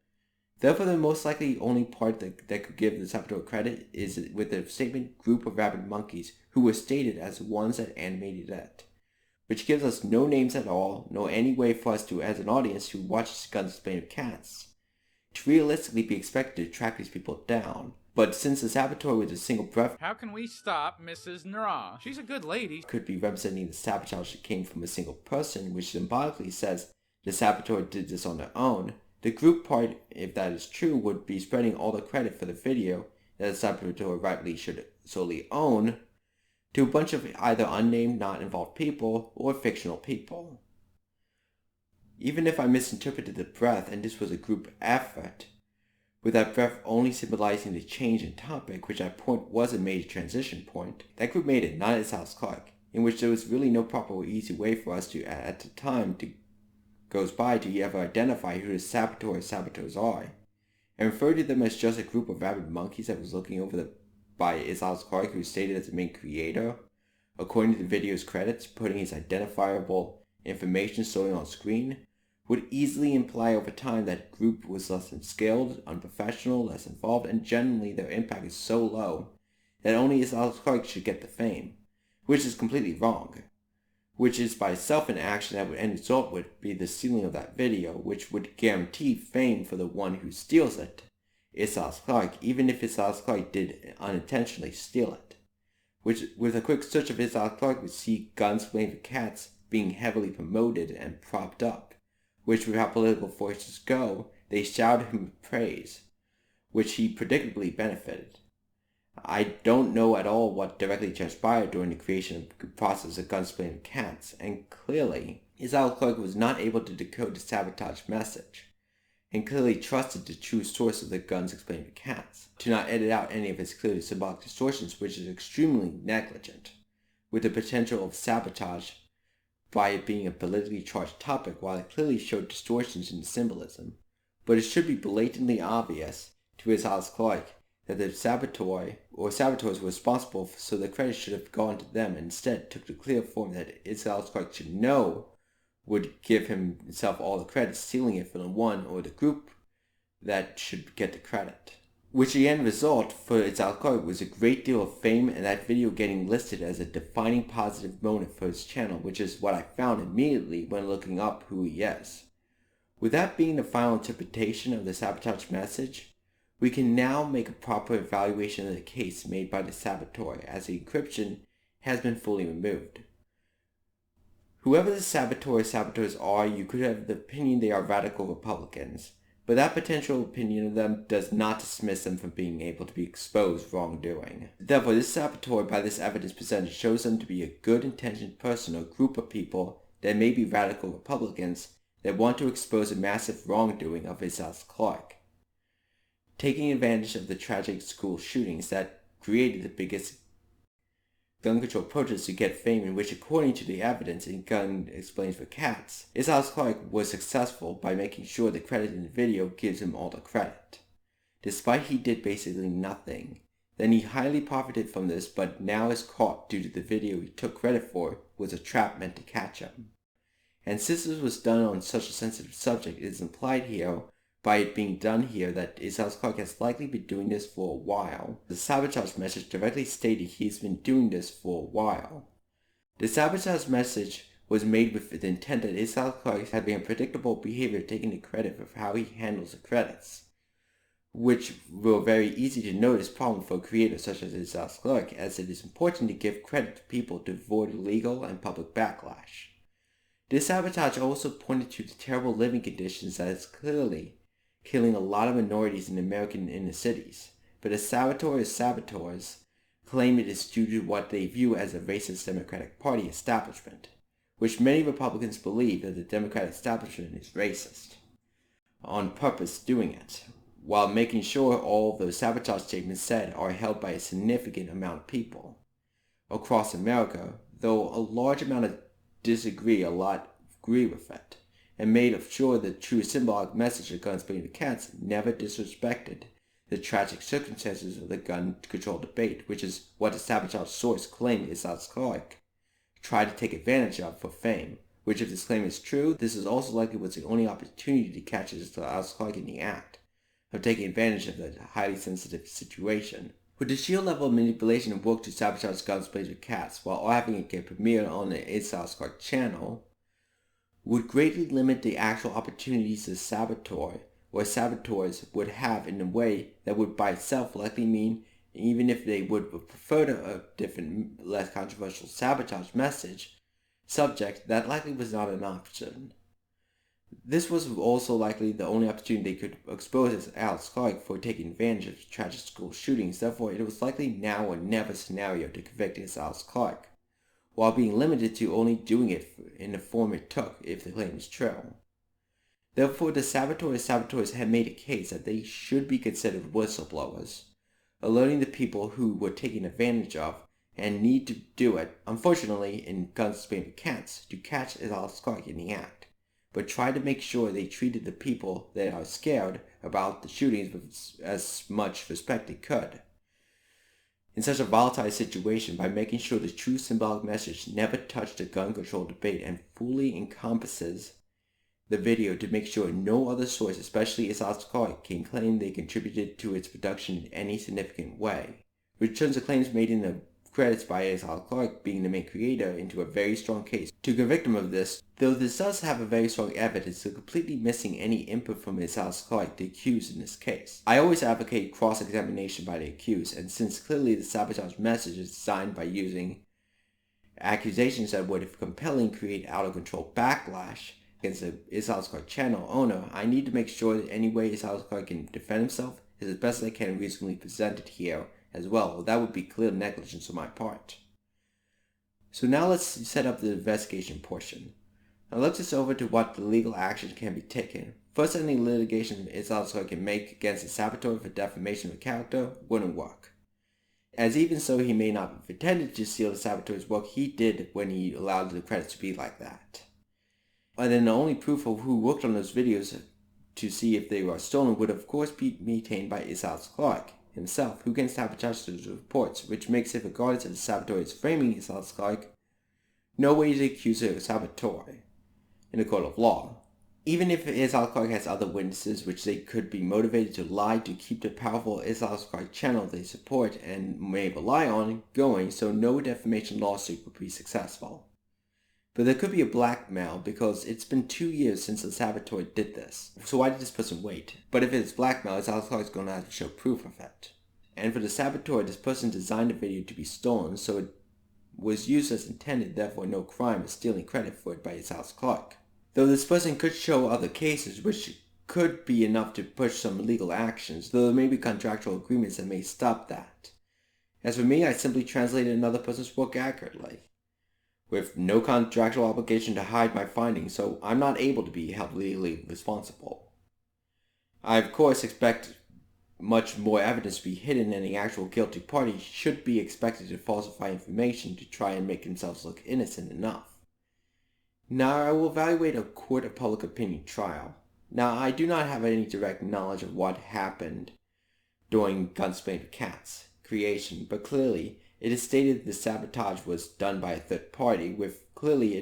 Therefore, the most likely only part that could give the saboteur credit is with the statement group of rabbit monkeys who were stated as the ones that animated it, which gives us no names at all, nor any way for us to, as an audience who watches Guns Explained of Cats, to realistically be expected to track these people down. But since the saboteur with a single breath, how can we stop Mrs.Nra? She's a good lady. Could be representing the sabotage that came from a single person, which symbolically says the saboteur did this on their own. The group part, if that is true, would be spreading all the credit for the video that the saboteur rightly should solely own to a bunch of either unnamed, not involved people or fictional people. Even if I misinterpreted the breath and this was a group effort, with that breath only symbolizing the change in topic, which at point was a major transition point, that group made it, not ItsAlexClark, in which there was really no proper or easy way for us to, at the time, goes by to ever identify who the saboteur or saboteurs are, and refer to them as just a group of rabbit monkeys that was looking over by ItsAlexClark, who was stated as the main creator, according to the video's credits, putting his identifiable information solely on screen, would easily imply over time that group was less than skilled, unprofessional, less involved, and generally their impact is so low that only ItsAlexClark should get the fame, which is completely wrong. Which is by itself an action that would end result would be the stealing of that video, which would guarantee fame for the one who steals it, ItsAlexClark, even if ItsAlexClark did unintentionally steal it. Which, with a quick search of ItsAlexClark, would see Guns Explained for Cats being heavily promoted and propped up, which with how political forces go, they showered him with praise, which he predictably benefited. I don't know at all what directly transpired during the creation process of Guns Explained for Cats, and clearly, ItsAlexClark was not able to decode the sabotage message, and clearly trusted the true source of the Guns Explained for Cats, to not edit out any of its clearly symbolic distortions, which is extremely negligent, with the potential of sabotage by it being a politically charged topic, while it clearly showed distortions in the symbolism. But it should be blatantly obvious to ItsAlexClark that the saboteur or saboteurs were responsible, so the credit should have gone to them, and instead took the clear form that ItsAlexClark should know would give himself all the credit, stealing it from the one or the group that should get the credit. Which the end result for ItsAlexClark was a great deal of fame, and that video getting listed as a defining positive moment for his channel, which is what I found immediately when looking up who he is. With that being the final interpretation of the sabotage message, we can now make a proper evaluation of the case made by the saboteur, as the encryption has been fully removed. Whoever the saboteur or saboteurs are, you could have the opinion they are radical Republicans, but that potential opinion of them does not dismiss them from being able to be exposed wrongdoing. Therefore, this saboteur, by this evidence presented, shows them to be a good-intentioned person or group of people that may be radical Republicans that want to expose a massive wrongdoing of ItsAlexClark, taking advantage of the tragic school shootings that created the biggest gun control protests to get fame, in which, according to the evidence in Gun Explained for Cats, ItsAlexClark was successful by making sure the credit in the video gives him all the credit, despite he did basically nothing. Then he highly profited from this, but now is caught due to the video he took credit for was a trap meant to catch him. And since this was done on such a sensitive subject, it is implied here, by it being done here, that ItsAlexClark has likely been doing this for a while. The sabotage message directly stated he's been doing this for a while. The sabotage message was made with the intent that ItsAlexClark had a predictable behavior taking the credit for how he handles the credits, which were very easy to notice problem for a creator such as ItsAlexClark, as it is important to give credit to people to avoid legal and public backlash. This sabotage also pointed to the terrible living conditions that is clearly killing a lot of minorities in American inner cities, but the saboteurs claim it is due to what they view as a racist Democratic Party establishment, which many Republicans believe that the Democratic establishment is racist, on purpose doing it, while making sure all those sabotage statements said are held by a significant amount of people across America, though a large amount of disagree, a lot agree with it, and made sure the true symbolic message of guns being the cats never disrespected the tragic circumstances of the gun control debate, which is what the sabotage source claimed ItsAlexClark tried to take advantage of for fame, which if this claim is true, this is also likely was the only opportunity to catch ItsAlexClark in the act of taking advantage of the highly sensitive situation. Would the sheer level of manipulation and work to sabotage guns blazing cats while having it get premiered on the ItsAlexClark channel would greatly limit the actual opportunities the saboteur or saboteurs would have in a way that would by itself likely mean, even if they would prefer a different, less controversial sabotage message subject, that likely was not an option. This was also likely the only opportunity they could expose ItsAlexClark for taking advantage of tragic school shootings, therefore it was likely now or never scenario to convict ItsAlexClark, while being limited to only doing it in the form it took if the claim is true. Therefore, the saboteurs had made a case that they should be considered whistleblowers, alerting the people who were taken advantage of and need to do it, unfortunately, in Guns Blazing Cats, to catch ItsAlexClark in the act, but try to make sure they treated the people that are scared about the shootings with as much respect they could. In such a volatile situation, by making sure the true symbolic message never touched the gun control debate and fully encompasses the video to make sure no other source, especially ItsAlexClark, can claim they contributed to its production in any significant way, which turns the claims made in the credits by ItsAlexClark being the main creator into a very strong case to convict him of this, though this does have a very strong evidence of completely missing any input from ItsAlexClark, the accused in this case. I always advocate cross-examination by the accused, and since clearly the sabotage message is designed by using accusations that would, if compelling, create out-of-control backlash against the ItsAlexClark channel owner, I need to make sure that any way ItsAlexClark can defend himself is as best as I can reasonably presented here as well. That would be clear negligence on my part. So now let's set up the investigation portion. Now let's just over to what the legal action can be taken. First, any litigation ItsAlexClark can make against a saboteur for defamation of character wouldn't work, as even so he may not have intended to steal the saboteur's work, he did when he allowed the credits to be like that. And then the only proof of who worked on those videos to see if they were stolen would of course be maintained by ItsAlexClark himself, who can sabotage those reports, which makes it, regardless of the saboteur is framing ItsAlexClark, no way to accuse a saboteur in a court of law. Even if ItsAlexClark has other witnesses which they could be motivated to lie to keep the powerful ItsAlexClark channel they support and may rely on going, so no defamation lawsuit would be successful. But there could be a blackmail because it's been 2 years since the saboteur did this. So why did this person wait? But if it's blackmail, ItsAlexClark is going to have to show proof of it. And for the saboteur, this person designed the video to be stolen, so it was used as intended, therefore no crime is stealing credit for it by ItsAlexClark. Though this person could show other cases which could be enough to push some legal actions, though there may be contractual agreements that may stop that. As for me, I simply translated another person's work accurately, with no contractual obligation to hide my findings, so I'm not able to be held legally responsible. I of course expect much more evidence to be hidden, and the actual guilty party should be expected to falsify information to try and make themselves look innocent enough. Now I will evaluate a court of public opinion trial. Now I do not have any direct knowledge of what happened during Guns Blazing Cats creation, but clearly it is stated the sabotage was done by a third party, with clearly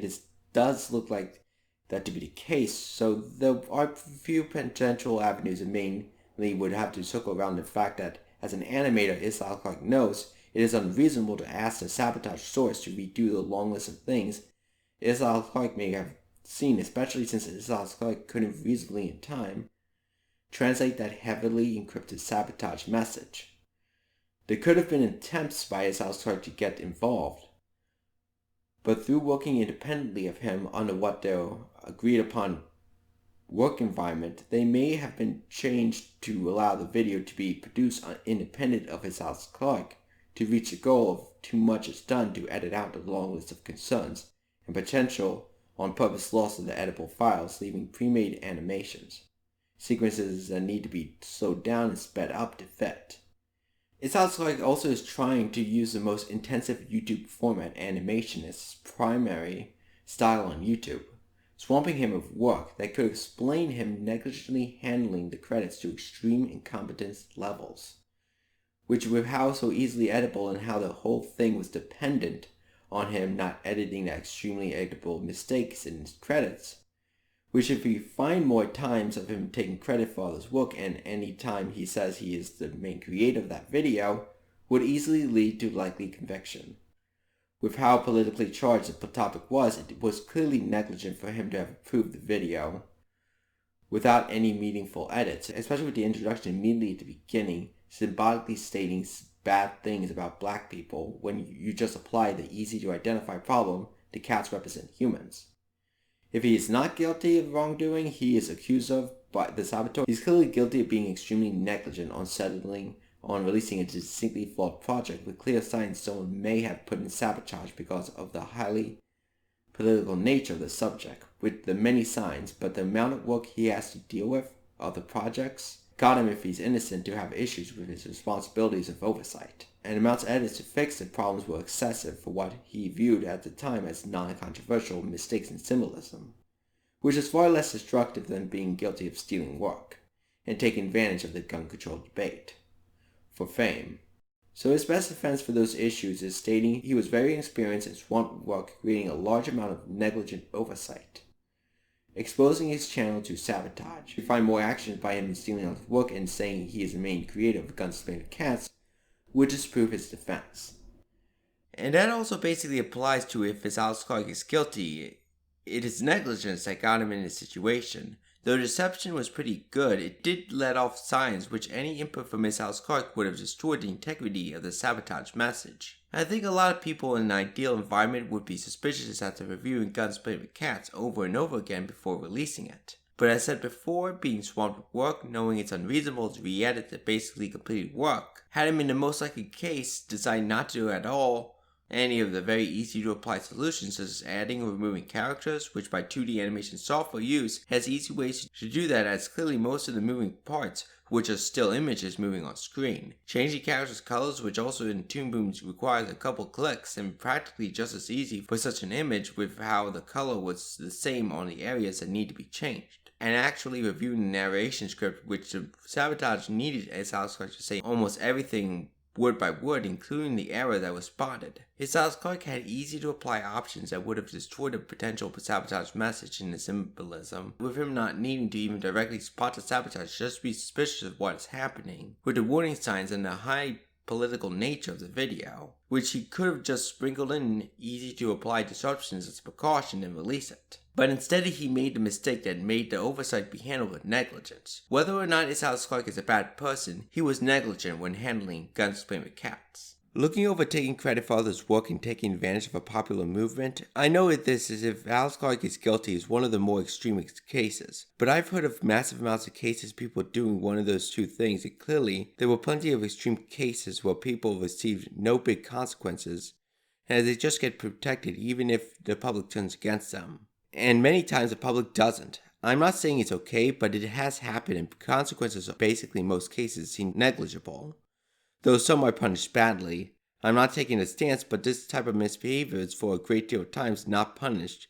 does look like that to be the case, so there are few potential avenues, and mainly would have to circle around the fact that, as an animator ItsAlexClark knows, it is unreasonable to ask the sabotage source to redo the long list of things ItsAlexClark may have seen, especially since ItsAlexClark couldn't reasonably in time translate that heavily encrypted sabotage message. There could have been attempts by ItsAlexClark to get involved, but through working independently of him under what their agreed upon work environment, they may have been changed to allow the video to be produced independent of ItsAlexClark to reach the goal of too much is done to edit out the long list of concerns and potential on-purpose loss of the editable files, leaving pre-made animations, sequences that need to be slowed down and sped up to fit. ItsAlexClark also is trying to use the most intensive YouTube format animation as his primary style on YouTube, swamping him with work that could explain him negligently handling the credits to extreme incompetence levels, which with how so easily editable and how the whole thing was dependent on him not editing the extremely editable mistakes in his credits, which if we find more times of him taking credit for all his work and any time he says he is the main creator of that video, would easily lead to likely conviction. With how politically charged the topic was, it was clearly negligent for him to have approved the video without any meaningful edits, especially with the introduction immediately at the beginning, symbolically stating bad things about black people when you just apply the easy to identify problem the cats represent humans. If he is not guilty of wrongdoing he is accused of by the saboteur, he's clearly guilty of being extremely negligent on releasing a distinctly flawed project with clear signs someone may have put in sabotage because of the highly political nature of the subject, with the many signs, but the amount of work he has to deal with of the projects got him, if he's innocent, to have issues with his responsibilities of oversight. And amounts of edits to fix the problems were excessive for what he viewed at the time as non-controversial mistakes in symbolism, which is far less destructive than being guilty of stealing work and taking advantage of the gun control debate for fame. So his best defense for those issues is stating he was very experienced and swamped work creating a large amount of negligent oversight, exposing his channel to sabotage. We find more actions by him in stealing all his work and saying he is the main creator of Guns Flavored Cats would disprove his defense. And that also basically applies to if ItsAlexClark is guilty, it is negligence that got him in this situation. Though the deception was pretty good, it did let off signs which any input from ItsAlexClark would have destroyed the integrity of the sabotage message. I think a lot of people in an ideal environment would be suspicious after reviewing Guns Flavored Cats over and over again before releasing it. But as I said before, being swamped with work, knowing it's unreasonable to re-edit the basically completed work, had him in the most likely case decide not to do at all any of the very easy to apply solutions such as adding or removing characters, which by 2D animation software use has easy ways to do that, as clearly most of the moving parts which are still images moving on screen. Changing characters' colors, which also in Toon Boom requires a couple clicks and practically just as easy for such an image with how the color was the same on the areas that need to be changed. And actually reviewing the narration script, which the sabotage needed ItsAlexClark to say almost everything word by word, including the error that was spotted. ItsAlexClark had easy to apply options that would have destroyed a potential sabotage message in the symbolism, with him not needing to even directly spot the sabotage, just be suspicious of what is happening, with the warning signs and the high political nature of the video, which he could have just sprinkled in easy to apply disruptions as a precaution and release it. But instead he made the mistake that made the oversight be handled with negligence. Whether or not ItsAlexClark is a bad person, he was negligent when handling Guns Flavored Cats. Looking over taking credit for others' work and taking advantage of a popular movement, I know that this is if ItsAlexClark is guilty is one of the more extreme cases, but I've heard of massive amounts of cases people doing one of those two things, and clearly there were plenty of extreme cases where people received no big consequences and they just get protected even if the public turns against them. And many times the public doesn't. I'm not saying it's okay, but it has happened and consequences are basically in most cases seem negligible. Though some are punished badly. I'm not taking a stance, but this type of misbehavior is for a great deal of times not punished,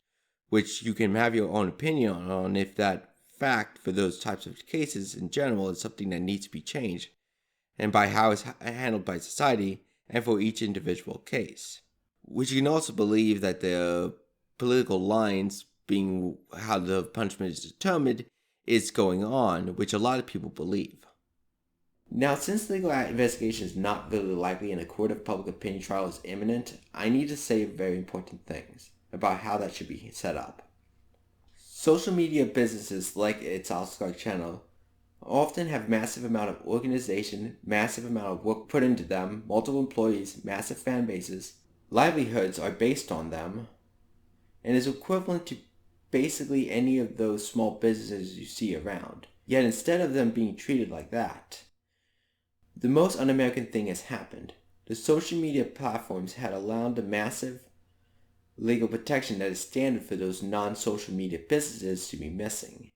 which you can have your own opinion on if that fact for those types of cases in general is something that needs to be changed, and by how it's handled by society and for each individual case. Which you can also believe that the political lines being how the punishment is determined is going on, which a lot of people believe. Now, since legal investigation is not really likely and a court of public opinion trial is imminent, I need to say very important things. about how that should be set up. Social media businesses like ItsAlexClark channel often have massive amount of organization, massive amount of work put into them, multiple employees, massive fan bases, livelihoods are based on them, and is equivalent to basically any of those small businesses you see around. Yet instead of them being treated like that, the most un-American thing has happened. The social media platforms had allowed the massive legal protection that is standard for those non-social media businesses to be missing,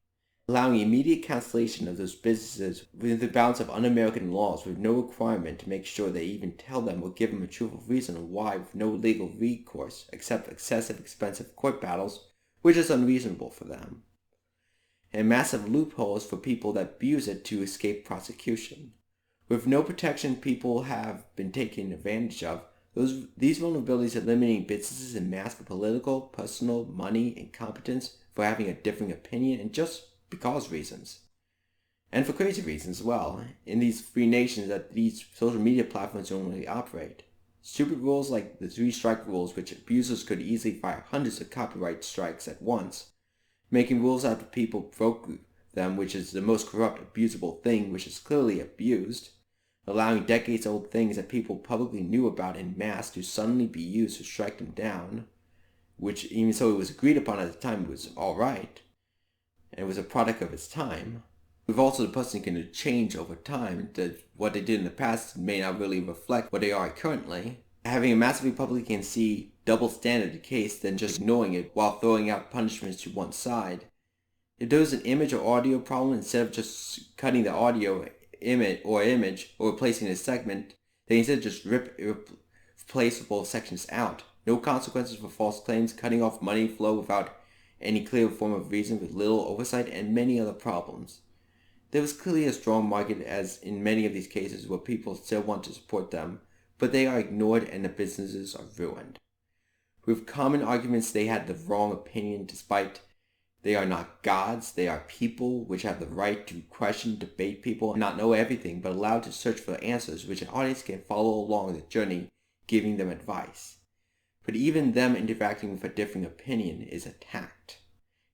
allowing immediate cancellation of those businesses within the bounds of un-American laws with no requirement to make sure they even tell them or give them a truthful reason on why with no legal recourse except excessive expensive court battles, which is unreasonable for them, and massive loopholes for people that abuse it to escape prosecution. With no protection people have been taken advantage of, these vulnerabilities eliminating businesses en masse for political, personal, money, incompetence, for having a differing opinion, and just because reasons. And for crazy reasons as well, in these free nations that these social media platforms only operate. Stupid rules like the 3-strike rules, which abusers could easily fire hundreds of copyright strikes at once, making rules after people broke them, which is the most corrupt, abusable thing, which is clearly abused, allowing decades-old things that people publicly knew about en masse to suddenly be used to strike them down, which even so it was agreed upon at the time it was alright, and it was a product of its time. With also the person can change over time, that what they did in the past may not really reflect what they are currently. Having a massive republic can see double standard the case than just ignoring it while throwing out punishments to one side. If there was an image or audio problem, instead of just cutting the audio image or replacing the segment, they instead just rip irreplaceable sections out. No consequences for false claims, cutting off money flow without any clear form of reason with little oversight, and many other problems. There was clearly a strong market as in many of these cases where people still want to support them, but they are ignored and the businesses are ruined. With common arguments they had the wrong opinion despite they are not gods, they are people which have the right to question, debate people, and not know everything, but allowed to search for answers which an audience can follow along the journey, giving them advice. But even them interacting with a differing opinion is attacked,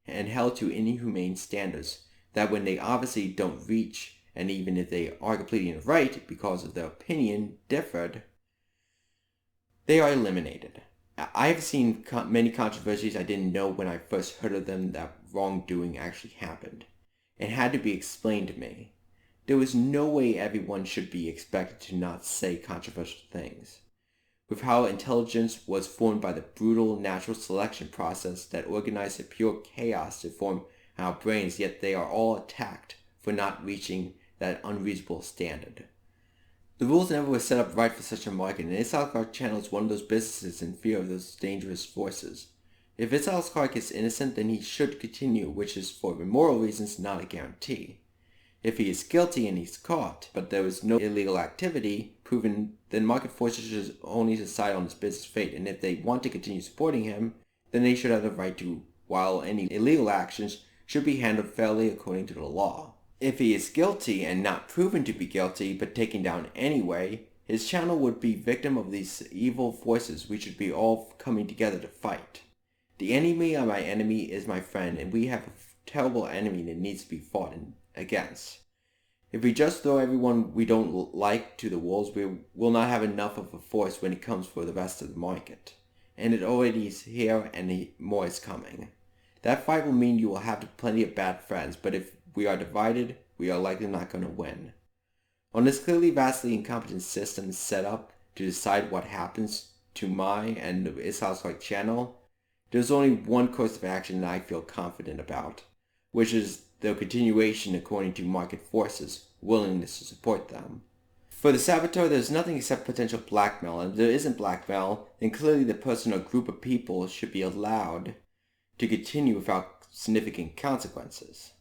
and held to inhumane standards that when they obviously don't reach, and even if they are completely in the right because of their opinion differed, they are eliminated. I have seen many controversies I didn't know when I first heard of them that wrongdoing actually happened, and had to be explained to me. There was no way everyone should be expected to not say controversial things. With how intelligence was formed by the brutal natural selection process that organized the pure chaos to form our brains, yet they are all attacked for not reaching that unreasonable standard. The rules never were set up right for such a market, and ItsAlexClark channel is one of those businesses in fear of those dangerous forces. If ItsAlexClark is innocent, then he should continue, which is for immoral reasons not a guarantee. If he is guilty and he's caught, but there was no illegal activity proven, then market forces should only decide on his business fate, and if they want to continue supporting him, then they should have the right to, while any illegal actions should be handled fairly according to the law. If he is guilty and not proven to be guilty but taken down anyway, his channel would be victim of these evil forces we should be all coming together to fight. The enemy of my enemy is my friend, and we have a terrible enemy that needs to be fought against. If we just throw everyone we don't like to the wolves, we will not have enough of a force when it comes for the rest of the market. And it already is here and more is coming. That fight will mean you will have plenty of bad friends, but if we are divided, we are likely not going to win. On this clearly vastly incompetent system set up to decide what happens to my and the ItsAlexClark channel, there's only one course of action that I feel confident about, which is their continuation according to market forces' willingness to support them. For the saboteur, there's nothing except potential blackmail, and if there isn't blackmail, then clearly the person or group of people should be allowed to continue without significant consequences,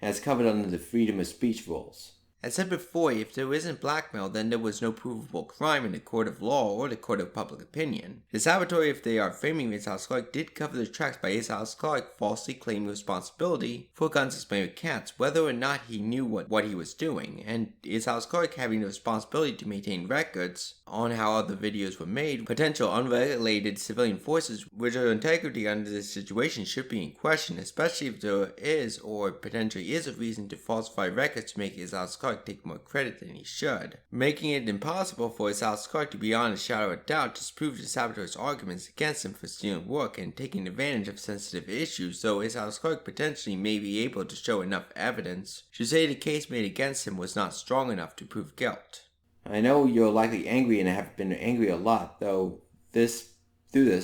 as covered under the freedom of speech rules. As said before, if there isn't blackmail, then there was no provable crime in the court of law or the court of public opinion. The saboteur, if they are framing ItsAlexClark, did cover their tracks by ItsAlexClark falsely claiming responsibility for guns explained with cats, whether or not he knew what he was doing, and ItsAlexClark having the responsibility to maintain records on how other videos were made. Potential unregulated civilian forces with their integrity under this situation should be in question, especially if there is or potentially is a reason to falsify records to make ItsAlexClark take more credit than he should, making it impossible for ItsAlexClark to beyond a shadow of doubt disprove the saboteur's arguments against him for stealing work and taking advantage of sensitive issues, though ItsAlexClark potentially may be able to show enough evidence to say the case made against him was not strong enough to prove guilt. I know you're likely angry, and I have been angry a lot through this,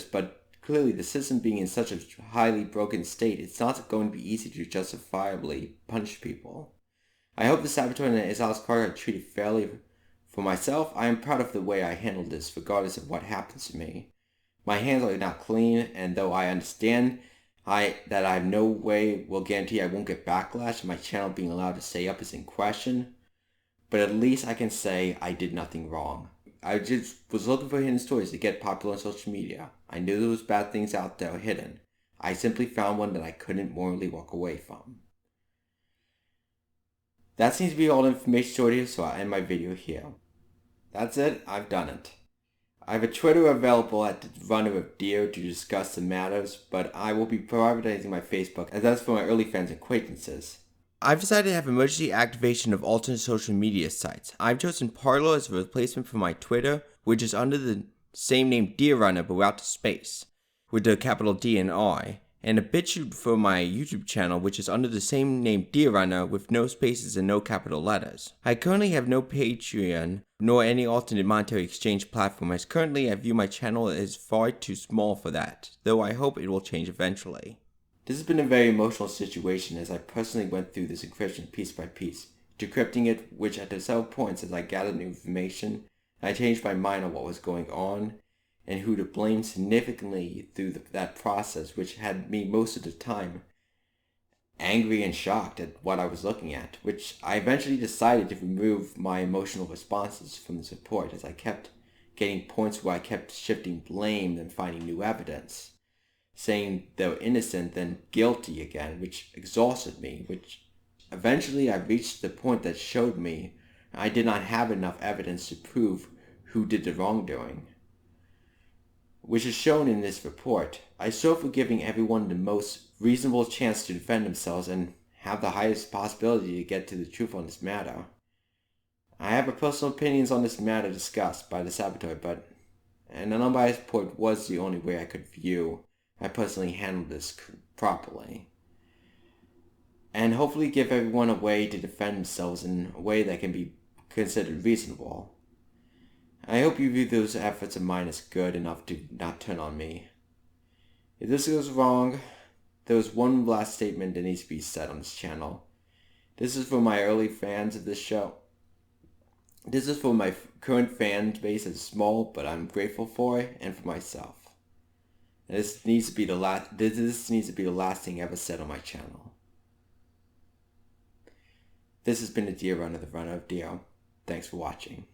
but clearly the system being in such a highly broken state, it's not going to be easy to justifiably punish people. I hope the saboteur and ItsAlexClark are treated fairly. For myself, I am proud of the way I handled this, regardless of what happens to me. My hands are not clean, and though I understand that I have no way will guarantee I won't get backlash and my channel being allowed to stay up is in question, but at least I can say I did nothing wrong. I just was looking for hidden stories to get popular on social media. I knew there was bad things out there hidden. I simply found one that I couldn't morally walk away from. That seems to be all the information stored here, so I'll end my video here. That's it, I've done it. I have a Twitter available at the runner of Deer to discuss the matters, but I will be prioritizing my Facebook as that's for my early fans and acquaintances. I've decided to have emergency activation of alternate social media sites. I've chosen Parler as a replacement for my Twitter, which is under the same name Deer Runner but without the space, with the capital D and I, and a BitChute for my YouTube channel, which is under the same name Deer Runner with no spaces and no capital letters. I currently have no Patreon, nor any alternate monetary exchange platform, as currently I view my channel as far too small for that, though I hope it will change eventually. This has been a very emotional situation as I personally went through this encryption piece by piece, decrypting it, which at several points as I gathered new information, I changed my mind on what was going on, and who to blame significantly through that process, which had me most of the time angry and shocked at what I was looking at, which I eventually decided to remove my emotional responses from this report as I kept getting points where I kept shifting blame and finding new evidence, saying they were innocent then guilty again, which exhausted me, which eventually I reached the point that showed me I did not have enough evidence to prove who did the wrongdoing, which is shown in this report. I strive for giving everyone the most reasonable chance to defend themselves and have the highest possibility to get to the truth on this matter. I have personal opinions on this matter discussed by the saboteur, but an unbiased report was the only way I could view I personally handled this properly, and hopefully give everyone a way to defend themselves in a way that can be considered reasonable. I hope you view those efforts of mine as good enough to not turn on me. If this goes wrong, there is one last statement that needs to be said on this channel. This is for my early fans of this show. This is for my current fan base as small, but I'm grateful for it, and for myself. And this needs to be the last thing ever said on my channel. This has been the Deer Runner, the runner of Deer. Thanks for watching.